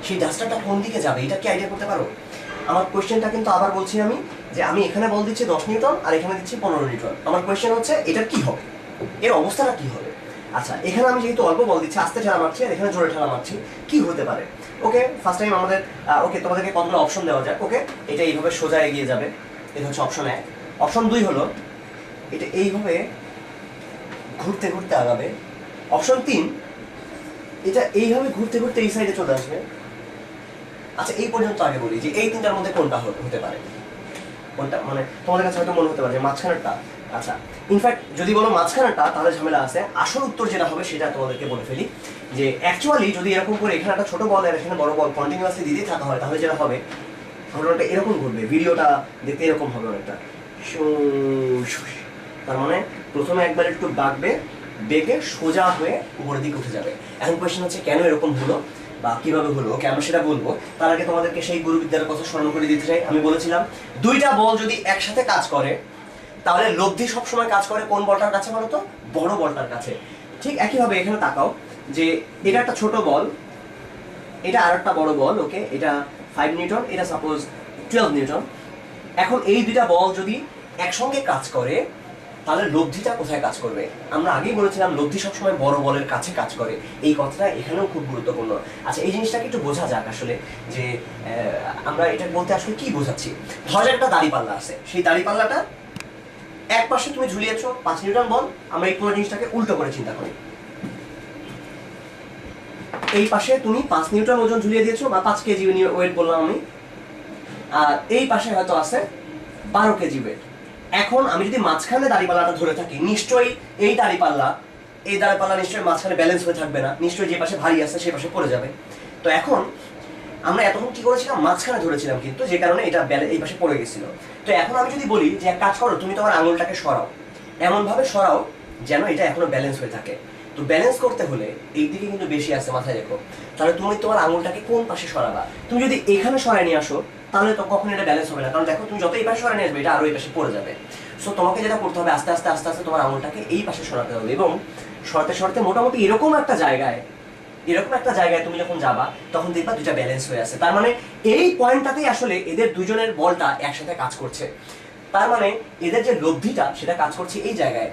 সেই ডাস্টারটা কোন দিকে যাবে এটা কি আইডিয়া করতে পারো? আমার কোয়েশ্চেনটা কিন্তু আবার বলছি আমি যে আমি এখানে বল দিচ্ছি 10 নিউটন আর এখানে দিচ্ছি 15 নিউটন। আমার কোয়েশ্চেন হচ্ছে এটার কি হবে, এর অবস্থাটা কি হবে? আচ্ছা, এখানে আমি যেহেতু অল্প বল দিচ্ছি, আস্তে ঠেলা মারছি, আর এখানে জোরে ঠেলা মারছি, কি হতে পারে? ওকে, ফার্স্ট টাইম আমাদের ওকে তোমাদেরকে কতগুলো অপশন দেওয়া যায়। ওকে, এটা এইভাবে সোজা এগিয়ে যাবে, এটা হচ্ছে অপশন 1। অপশন 2 হলো এটা এইভাবে ঘুরতে ঘুরতে আগাবে। অপশন 3 এটা এইভাবে ঘুরতে ঘুরতে এই সাইডে চলে আসবে। আচ্ছা, এই পর্যন্ত আগে বলি যে এই তিনটার মধ্যে কোনটা হতে পারে, কোনটা মানে তোমাদের কাছে হয়তো মনে হতে পারে যে মাঝখানেরটা। আচ্ছা, ইনফ্যাক্ট যদি বলো মাঝখানেরটা তাহলে ঝামেলা আছে। আসল উত্তর যেটা হবে সেটা তোমাদেরকে বলে ফেলি যে অ্যাকচুয়ালি যদি এরকম করে এখানে একটা ছোট বল আর এখানে বড় বল কন্টিনিউয়াসলি দিতেই থাকা হয় তাহলে যেটা হবে ঘটনাটা এরকম ঘটবে। ভিডিওটা দেখতে এরকম হবে অনেকটা। তার মানে প্রথমে একবার একটু বাঁকবে, বেঁকে সোজা হয়ে উপরের দিকে উঠে যাবে। এখন কোয়েশ্চেন হচ্ছে কেন এরকম হলো বা কিভাবে হলো, ওকে আমরা সেটা বলবো। তার আগে তোমাদেরকে সেই গুরুবিদ্যার কথা স্মরণ করে দিতে চাই। আমি বলেছিলাম দুইটা বল যদি একসাথে কাজ করে তাহলে লব্ধি সবসময় কাজ করে কোন বলটার কাছে বলো তো? বড় বলটার কাছে। ঠিক একইভাবে এখানে তাকাও যে এটা একটা ছোট বল, এটা আর একটা বড় বল। ওকে, এটা 5 নিউটন, এটা সাপোজ 12 নিউটন। এখন এই দুইটা বল যদি একসঙ্গে কাজ করে তাহলে লব্ধিটা কোথায় কাজ করবে? আমরা আগেই বলেছিলাম লব্ধি সবসময় বড় বলের কাছে কাজ করে। এই কথাটা এখানেও খুব গুরুত্বপূর্ণ। আচ্ছা, এই জিনিসটাকে একটু বোঝা যাক আসলে যে আমরা এটা বলতে আসলে কি বোঝাচ্ছি। ধরা যাক একটা দাঁড়িপাল্লা আছে, সেই দাঁড়িপাল্লাটা এক পাশে তুমি ঝুলিয়েছো 5 নিউটন বল। আমরা এই পুরো জিনিসটাকে উল্টো করে চিন্তা করি। এই পাশে তুমি 5 নিউটন ওজন ঝুলিয়ে দিয়েছো বা 5 কেজি ওয়েট বললাম আমি, আর এই পাশে হয়তো আছে 12 কেজি ওয়েট। এখন আমি যদি মাঝখানে দাঁড়িপাল্লাটা ধরে থাকি, নিশ্চয়ই এই দাঁড়িপাল্লা নিশ্চয়ই মাঝখানে ব্যালেন্স হয়ে থাকবে না, নিশ্চয়ই যে পাশে ভারী আছে সেই পাশে পড়ে যাবে। তো এখন আমরা এতক্ষণ কি করেছিলাম? মাঝখানে ধরেছিলাম, কিন্তু যে কারণে এটা এই পাশে পড়ে গেছিল। তো এখন আমি যদি বলি যে এক কাজ করো, তুমি তোমার আঙুলটাকে সরাও, এমন ভাবে সরাও যেন এটা এখনো ব্যালেন্স হয়ে থাকে। তো ব্যালেন্স করতে হলে এই দিকে কিন্তু বেশি আছে, মাথায় রেখো। তাহলে তুমি তোমার আঙুলটাকে কোন পাশে সরাবা? তুমি যদি এখানে সরাই নিয়ে আসো তাহলে তো কখনো এটা ব্যালেন্স হবে না, কারণ দেখো তুমি যত এই পাশে সরাই নিয়ে আসবে এটা আরো এই পাশে পড়ে যাবে। সো তোমাকে যেটা করতে হবে আস্তে আস্তে আস্তে আস্তে তোমার আঙুলটাকে এই পাশে সরাতে হবে, এবং সরাতে সরাতে মোটামুটি এরকম একটা জায়গায় তুমি যখন যাবা তখন দেখবা দুইটা ব্যালেন্স হয়ে আছে। তার মানে এই পয়েন্টটাতেই আসলে এদের দুজনের বলটা একসাথে কাজ করছে। তার মানে এদের যে লব্ধিটা সেটা কাজ করছে এই জায়গায়।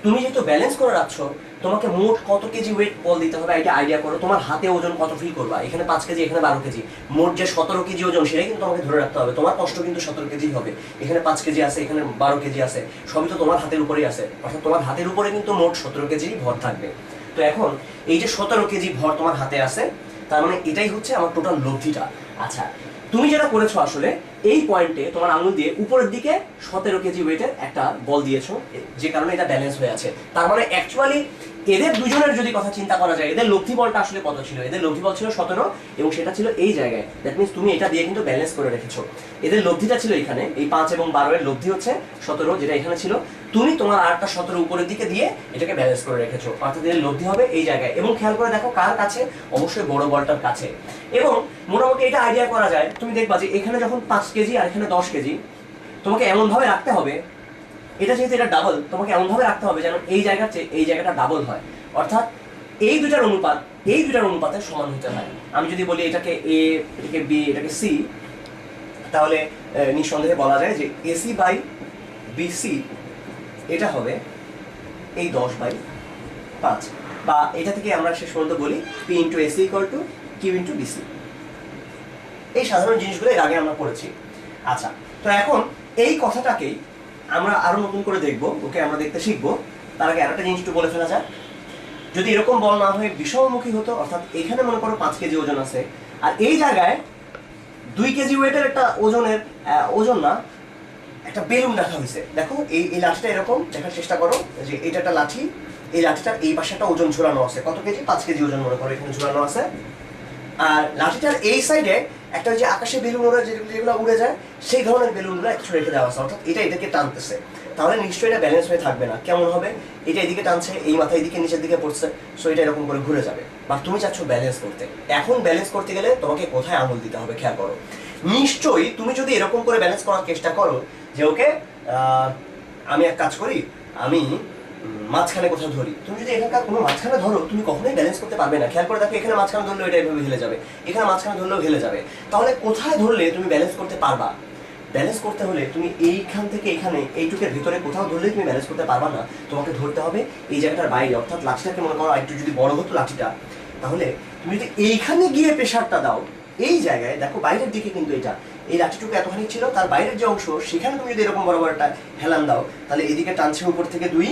তুমি যেহেতু ব্যালেন্স করে রাখছো, তোমাকে মোট কত কেজি ওয়েট বল দিতে হবে এটা আইডিয়া করো। তোমার হাতে ওজন কত ফিল করবা? এখানে 5 কেজি, এখানে 12 কেজি, মোট যে 17 কেজি ওজন সেটাই কিন্তু তোমাকে ধরে রাখতে হবে। তোমার কষ্ট কিন্তু 17 কেজি হবে। এখানে 5 কেজি আছে, এখানে 12 কেজি আছে, সবই তো তোমার হাতের উপরেই আছে। অর্থাৎ তোমার হাতের উপরে কিন্তু মোট 17 কেজি ভর থাকবে। তো এখন এই যে 17 কেজি ভর তোমার হাতে আছে, তার মানে এটাই হচ্ছে আমার টোটাল লব্ধিটা। আচ্ছা, তুমি যেটা করেছো আসলে এই পয়েন্টে তোমার আঙুল দিয়ে উপরের দিকে 17 কেজি ওয়েটের একটা বল দিয়েছো, যে কারণে এটা ব্যালেন্স হয়ে আছে। তার মানে অ্যাকচুয়ালি এদের দুজনের যদি কথা চিন্তা করা যায়, এদের লব্ধি বলটা আসলে কত ছিল? এদের লব্ধি বল ছিল 17, এবং সেটা ছিল এই জায়গায়। দ্যাট মিনস তুমি এটা দিয়ে কিন্তু ব্যালেন্স করে রেখেছো। এদের লব্ধিটা ছিল এখানে, এই 5 এবং 12 এর লব্ধি হচ্ছে 17, যেটা এখানে ছিল। তুমি তোমার আরেকটা 17 উপরের দিকে দিয়ে এটাকে ব্যালেন্স করে রেখেছো, অর্থাৎ এদের লব্ধি হবে এই জায়গায়। এবং খেয়াল করে দেখো কার কাছে? অবশ্যই বড় বলটার কাছে। এবং মোটামুটি এটা আইডিয়া করা যায়, তুমি দেখবা যে এখানে যখন 5 কেজি আর এখানে 10 কেজি, তোমাকে এমন ভাবে রাখতে হবে এটা যেহেতু এটা ডাবল, তোমাকে এমনভাবে রাখতে হবে যেন এই জায়গার চেয়ে এই জায়গাটা ডাবল হয়, অর্থাৎ এই দুটার অনুপাতে সমান হতে হয়। আমি যদি বলি এটাকে এ, এটাকে বি, এটাকে সি, তাহলে নিঃসন্দেহে বলা যায় যে এসি বাই বিসি এটা হবে এই 10/5, বা এটা থেকে আমরা শেষ পর্যন্ত বলি P into AC equal to Q into BC. এই সাধারণ জিনিসগুলো এর আগে আমরা পড়েছি। আচ্ছা, তো এখন এই কথাটাকেই আমরা আরো নতুন করে দেখবো, ওকে আমরা দেখতে শিখবো। তার আগে আরেকটা জিনিস একটু বলে ফেলা যাক। যদি এরকম বল না হয়ে বিষমমুখী হতো, অর্থাৎ এখানে মনে করো 5 কেজি ওজন আছে, আর এই জায়গায় 2 কেজি ওয়েটের একটা ওজন না, একটা বেলুন রাখা হয়েছে। দেখো এই লাঠিটা এরকম দেখার চেষ্টা করো যে এটা একটা লাঠি, এই লাঠিটার এই পাশে একটা ওজন ঝুলানো আছে, কত কেজি? 5 কেজি ওজন মনে করো এখানে ঝুলানো আছে। আর লাঠিটার এই সাইডে একটা ওই যে আকাশে বেলুন ওরা যেগুলো উড়ে যায়, সেই ধরনের বেলুনগুলো একটু রেখে দেওয়া আছে, অর্থাৎ এটা এটাকে টানতেছে। তাহলে নিশ্চয়ই এটা ব্যালেন্স হয়ে থাকবে না। কেমন হবে? এটা এদিকে টানছে, এই মাথা এদিকে নিচের দিকে পড়ছে, সো এটা এরকম করে ঘুরে যাবে। বা তুমি চাচ্ছ ব্যালেন্স করতে, এখন ব্যালেন্স করতে গেলে তোমাকে কোথায় আঙুল দিতে হবে খেয়াল করো। নিশ্চয়ই তুমি যদি এরকম করে ব্যালেন্স করার চেষ্টা করো যে ওকে আমি এক কাজ করি, আমি মাঝখানে কোথাও ধরি, তুমি যদি এখানকার কোনো মাঝখানে ধরো, তুমি কখনোই ব্যালেন্স করতে পারবে না। খেয়াল করে দেখো, এখানে মাঝখানে ধরলেও এটা এভাবে হেলে যাবে, এখানে মাঝখানে ধরলেও হেলে যাবে। তাহলে কোথায় ধরলে তুমি ব্যালেন্স করতে পারবা? ব্যালেন্স করতে হলে তুমি এইখান থেকে এখানে এইটুকের ভিতরে কোথাও ধরলে তুমি ব্যালেন্স করতে পারবা না। তোমাকে ধরতে হবে এই জায়গাটার বাইরে, অর্থাৎ লাঠিটাকে মনে করো একটু যদি বড় হতো লাঠিটা, তাহলে তুমি যদি এইখানে গিয়ে প্রেশারটা দাও, এই জায়গায় দেখো বাইরের দিকে কিন্তু এটা এই লাঠিটুকু এতখানি ছিল, তার বাইরের যে অংশ সেখানে তুমি যদি এরকম বড় বড় একটা হেলান দাও, তাহলে এদিকে টানছে উপর থেকে 2,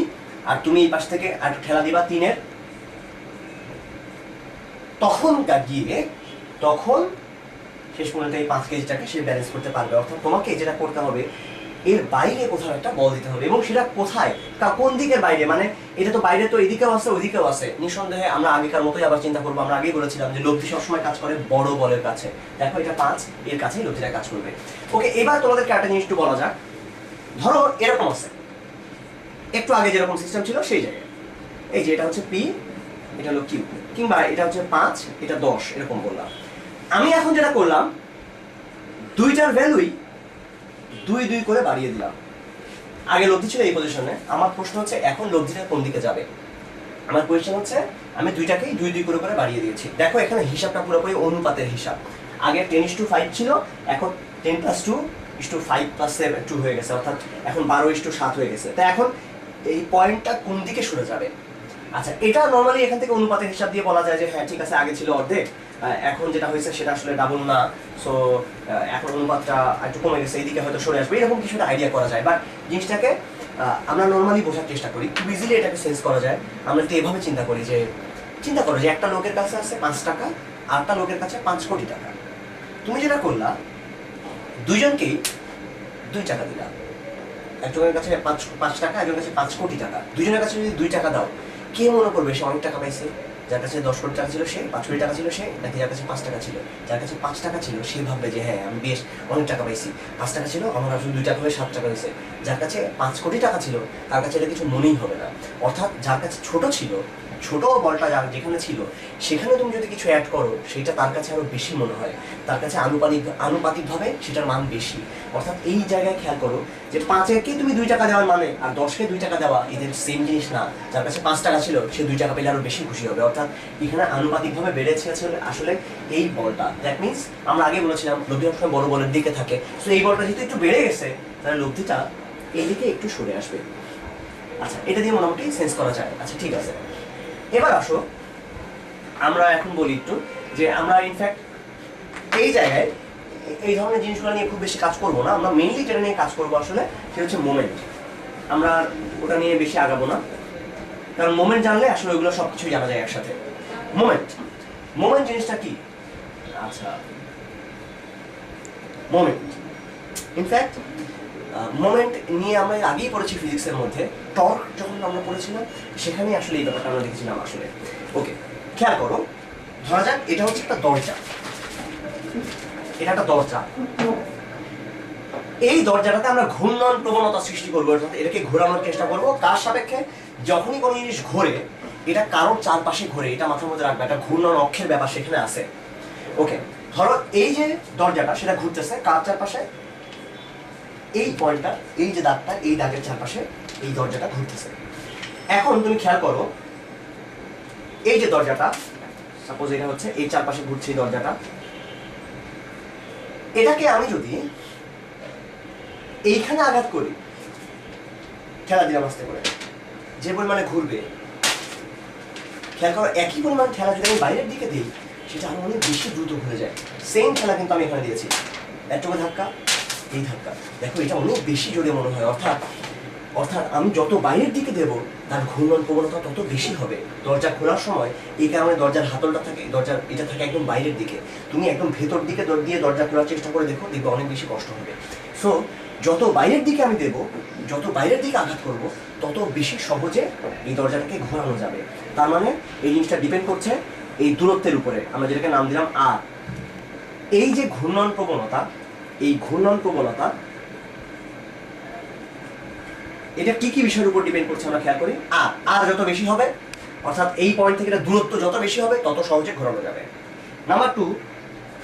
আর তুমি এই পাশ থেকে আর ঠেলা দিবা 3-এর, তখন শেষ পর্যন্ত এই 5 কেজিটাকে সে ব্যালেন্স করতে পারবে। অর্থাৎ তোমাকে যেটা করতে হবে, এর বাইরে কোথাও একটা বল দিতে হবে, এবং সেটা কোথায়, কোন দিকের বাইরে? মানে এটা তো বাইরে, তো এদিকেও আছে ওইদিকেও আছে। নিঃসন্দেহে আমরা আগেকার মতোই আবার চিন্তা করবো। আমরা আগেই বলেছিলাম যে লব্ধি সবসময় কাজ করে বড় বলের কাছে। দেখো এটা 5, এর কাছেই লব্ধিটা কাজ করবে। ওকে, এবার তোমাদেরকে একটা জিনিস একটু বলা যাক। ধরো এরকম আছে, একটু আগে যেরকম সিস্টেম ছিল সেই জায়গায়, এই যে এটা হচ্ছে পি, এটা হলো কিউ, কিংবা এটা হচ্ছে 5, এটা 10, এরকম বললাম। আমি এখন যেটা করলাম, দুইটার ভ্যালুই 2 করে বাড়িয়ে দিলাম। আগে লব্ধি ছিল এই পজিশনে। আমার প্রশ্ন হচ্ছে এখন লব্ধিটা কোন দিকে যাবে? আমার কোয়েশ্চেন হচ্ছে আমি দুইটাকেই 2 করে বাড়িয়ে দিয়েছি। দেখো এখানে হিসাবটা পুরোপুরি অনুপাতের হিসাব। আগে 10:5 ছিল, এখন 10 + 2 = 5 + 7 2 হয়ে গেছে, অর্থাৎ এখন 12:7 হয়ে গেছে। তো এখন এই পয়েন্টটা কোন দিকে সরে যাবে? আচ্ছা, এটা নরমালি এখান থেকে অনুপাতের হিসাব দিয়ে বলা যায় যে হ্যাঁ ঠিক আছে, আগে ছিল অর্ধেক, এখন যেটা হয়েছে সেটা আসলে ডাবল না, সো এখন অনুপাতটা একটু কমে গেছে, এইদিকে হয়তো সরে আসবে, এরকম কিছু একটা আইডিয়া করা যায়। বা জিনিসটাকে আমরা নর্মালি বোঝার চেষ্টা করি, খুব ইজিলি এটাকে সেন্স করা যায়। আমরা তো এভাবে চিন্তা করো যে একটা লোকের কাছে আছে 5 টাকা, আর একটা লোকের কাছে 5 কোটি টাকা। তুমি যেটা করলা, দুইজনকেই 2 টাকা দিলা। একজনের কাছে 5 টাকা, একজনের কাছে 5 কোটি টাকা। দুজনের কাছে যদি 2 টাকা দাও, কে মনে করবে সে অনেক টাকা পাইছে? যার কাছে 10 কোটি টাকা ছিল সে, 5 কোটি টাকা ছিল সে, নাকি যার কাছে 5 টাকা ছিল? যার কাছে 5 টাকা ছিল সে ভাববে যে হ্যাঁ আমি বেশ অনেক টাকা পাইছি, 5 টাকা ছিল, আমার আসলে 2 টাকা হয়ে 7 টাকা হয়েছে। যার কাছে 5 কোটি টাকা ছিল তার কাছে এটা কিছু মনেই হবে না। অর্থাৎ যার কাছে ছোট ছিল, ছোট বলটা যার যেখানে ছিল, সেখানে তুমি যদি কিছু অ্যাড করো, সেটা তার কাছে আরো বেশি মনে হয়, তার কাছে আনুপাতিকভাবে সেটার মান বেশি। অর্থাৎ এই জায়গায় খেয়াল করো যে 5-একে তুমি 2 টাকা দেওয়ার মানে আর 10-কে 2 টাকা দেওয়া এদের সেম জিনিস না। যার কাছে 5 টাকা ছিল সে 2 টাকা পেলে আরো বেশি খুশি হবে। অর্থাৎ এখানে আনুপাতিকভাবে বেড়েছে আসলে এই বলটা। দ্যাট মিনস আমরা আগে বলেছিলাম লব্ধি সবসময় বড় বলের দিকে থাকে, সো এই বলটা যেহেতু একটু বেড়ে গেছে, তাহলে লব্ধিটা এইদিকে একটু সরে আসবে। আচ্ছা, এটা দিয়ে মোটামুটি সেন্স করা যায়। আচ্ছা ঠিক আছে, এবার আসো আমরা এখন বলি একটু যে আমরা ইনফ্যাক্ট এই জায়গায় এই ধরনের জিনিসগুলো নিয়ে খুব বেশি কাজ করবো না। আমরা মেইনলি যেটা নিয়ে কাজ করবো আসলে সেটা হচ্ছে মোমেন্ট। আমরা ওটা নিয়ে বেশি আগাবো না, কারণ মোমেন্ট জানলে আসলে ওইগুলো সব কিছুই জানা যায় একসাথে। মোমেন্ট জিনিসটা কি? আচ্ছা, মোমেন্ট ইনফ্যাক্ট মোমেন্ট নিয়ে আমরা আগেই পড়েছি ফিজিক্সের মধ্যে। টর্ক যখন আমরা পড়েছিলাম সেখানেই আসলে এই ব্যাপারটা আমরা দেখেছিলাম আসলে। ওকে, খেয়াল করো, ধরা যাক এটা হচ্ছে একটা দরজা, এটা একটা দরজা। এই দরজাটাতে আমরা ঘূর্ণন প্রবণতা সৃষ্টি করবো, অর্থাৎ এটাকে ঘোরানোর চেষ্টা করবো। কার সাপেক্ষে? যখনই কোনো জিনিস ঘোরে, এটা কারোর চারপাশে ঘোরে, এটা মাথার মধ্যে রাখবে, একটা ঘূর্ণন অক্ষের ব্যাপার সেখানে আছে। ওকে, ধরো এই যে দরজাটা সেটা ঘুরতেছে কার চারপাশে? এই পয়েন্টটা, এই যে দাগটা, এই দাগের চারপাশে এই দরজাটা ঘুরতেছে। এখন তুমি খেয়াল করো, এই যে দরজাটা, সাপোজ এটা হচ্ছে এই চারপাশে ঘুরছে এই দরজাটা, এটাকে আমি যদি এইখানে আঘাত করি, ঠেলা দিলাম আস্তে করে, যে পরিমাণে ঘুরবে, খেয়াল করো একই পরিমাণ ঠেলা যদি আমি বাইরের দিকে দিই, সেটা আরো অনেক বেশি দ্রুত ঘুরে যায়। সেম ঠেলা কিন্তু আমি এখানে দিয়েছি, একটু ধাক্কা, এই ধাক্কা, দেখো এটা অনেক বেশি জোরে মনে হয়। অর্থাৎ আমি যত বাইরের দিকে দেব, তার ঘূর্ণন প্রবণতা তত বেশি হবে। দরজা খোলার সময় এই কারণে দরজার হাতলটা থাকে, দরজার এটা থাকে একদম বাইরের দিকে। তুমি একদম ভেতর দিকে দিয়ে দরজা খোলার চেষ্টা করে দেখো, দেখবে অনেক বেশি কষ্ট হবে। সো যত বাইরের দিকে আমি দেব, যত বাইরের দিকে আঘাত করব, তত বেশি সহজে এই দরজাটাকে ঘোরানো যাবে। তার মানে এই জিনিসটা ডিপেন্ড করছে এই দূরত্বের উপরে, আমরা যেটাকে নাম দিলাম আর। এই যে ঘূর্ণন প্রবণতা, এই ঘূর্ণন প্রবণতা এটা কি কি বিষয়ের উপর ডিপেন্ড করছে আমরা খেয়াল করি। আর যত বেশি হবে, অর্থাৎ এই পয়েন্ট থেকে দূরত্ব যত বেশি হবে, তত সহজে ঘোরানো যাবে। নাম্বার 2,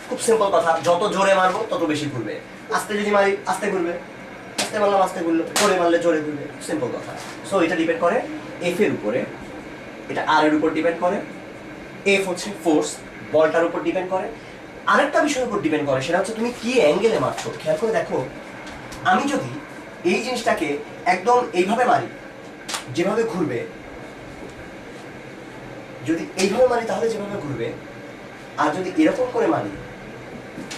খুব সিম্পল কথা, যত জোরে মারবো তত বেশি ঘুরবে। আস্তে যদি মারি আস্তে ঘুরবে, আস্তে মারলাম আস্তে ঘুরলো, জোরে মারলে জোরে ঘুরবে, সিম্পল কথা। সো এটা ডিপেন্ড করে এফ এর উপরে, এটা আর এর উপর ডিপেন্ড করে। এফ হচ্ছে ফোর্স, বলটার উপর ডিপেন্ড করে। আরেকটা বিষয়ের উপর ডিপেন্ড করে, সেটা হচ্ছে তুমি কি অ্যাঙ্গেলে মারছো। খেয়াল করে দেখো, আমি যদি এই জিনিসটাকে একদম এইভাবে মারি, যেভাবে ঘুরবে, যদি এইভাবে মারি তাহলে যেভাবে ঘুরবে, আর যদি এরকম করে মারি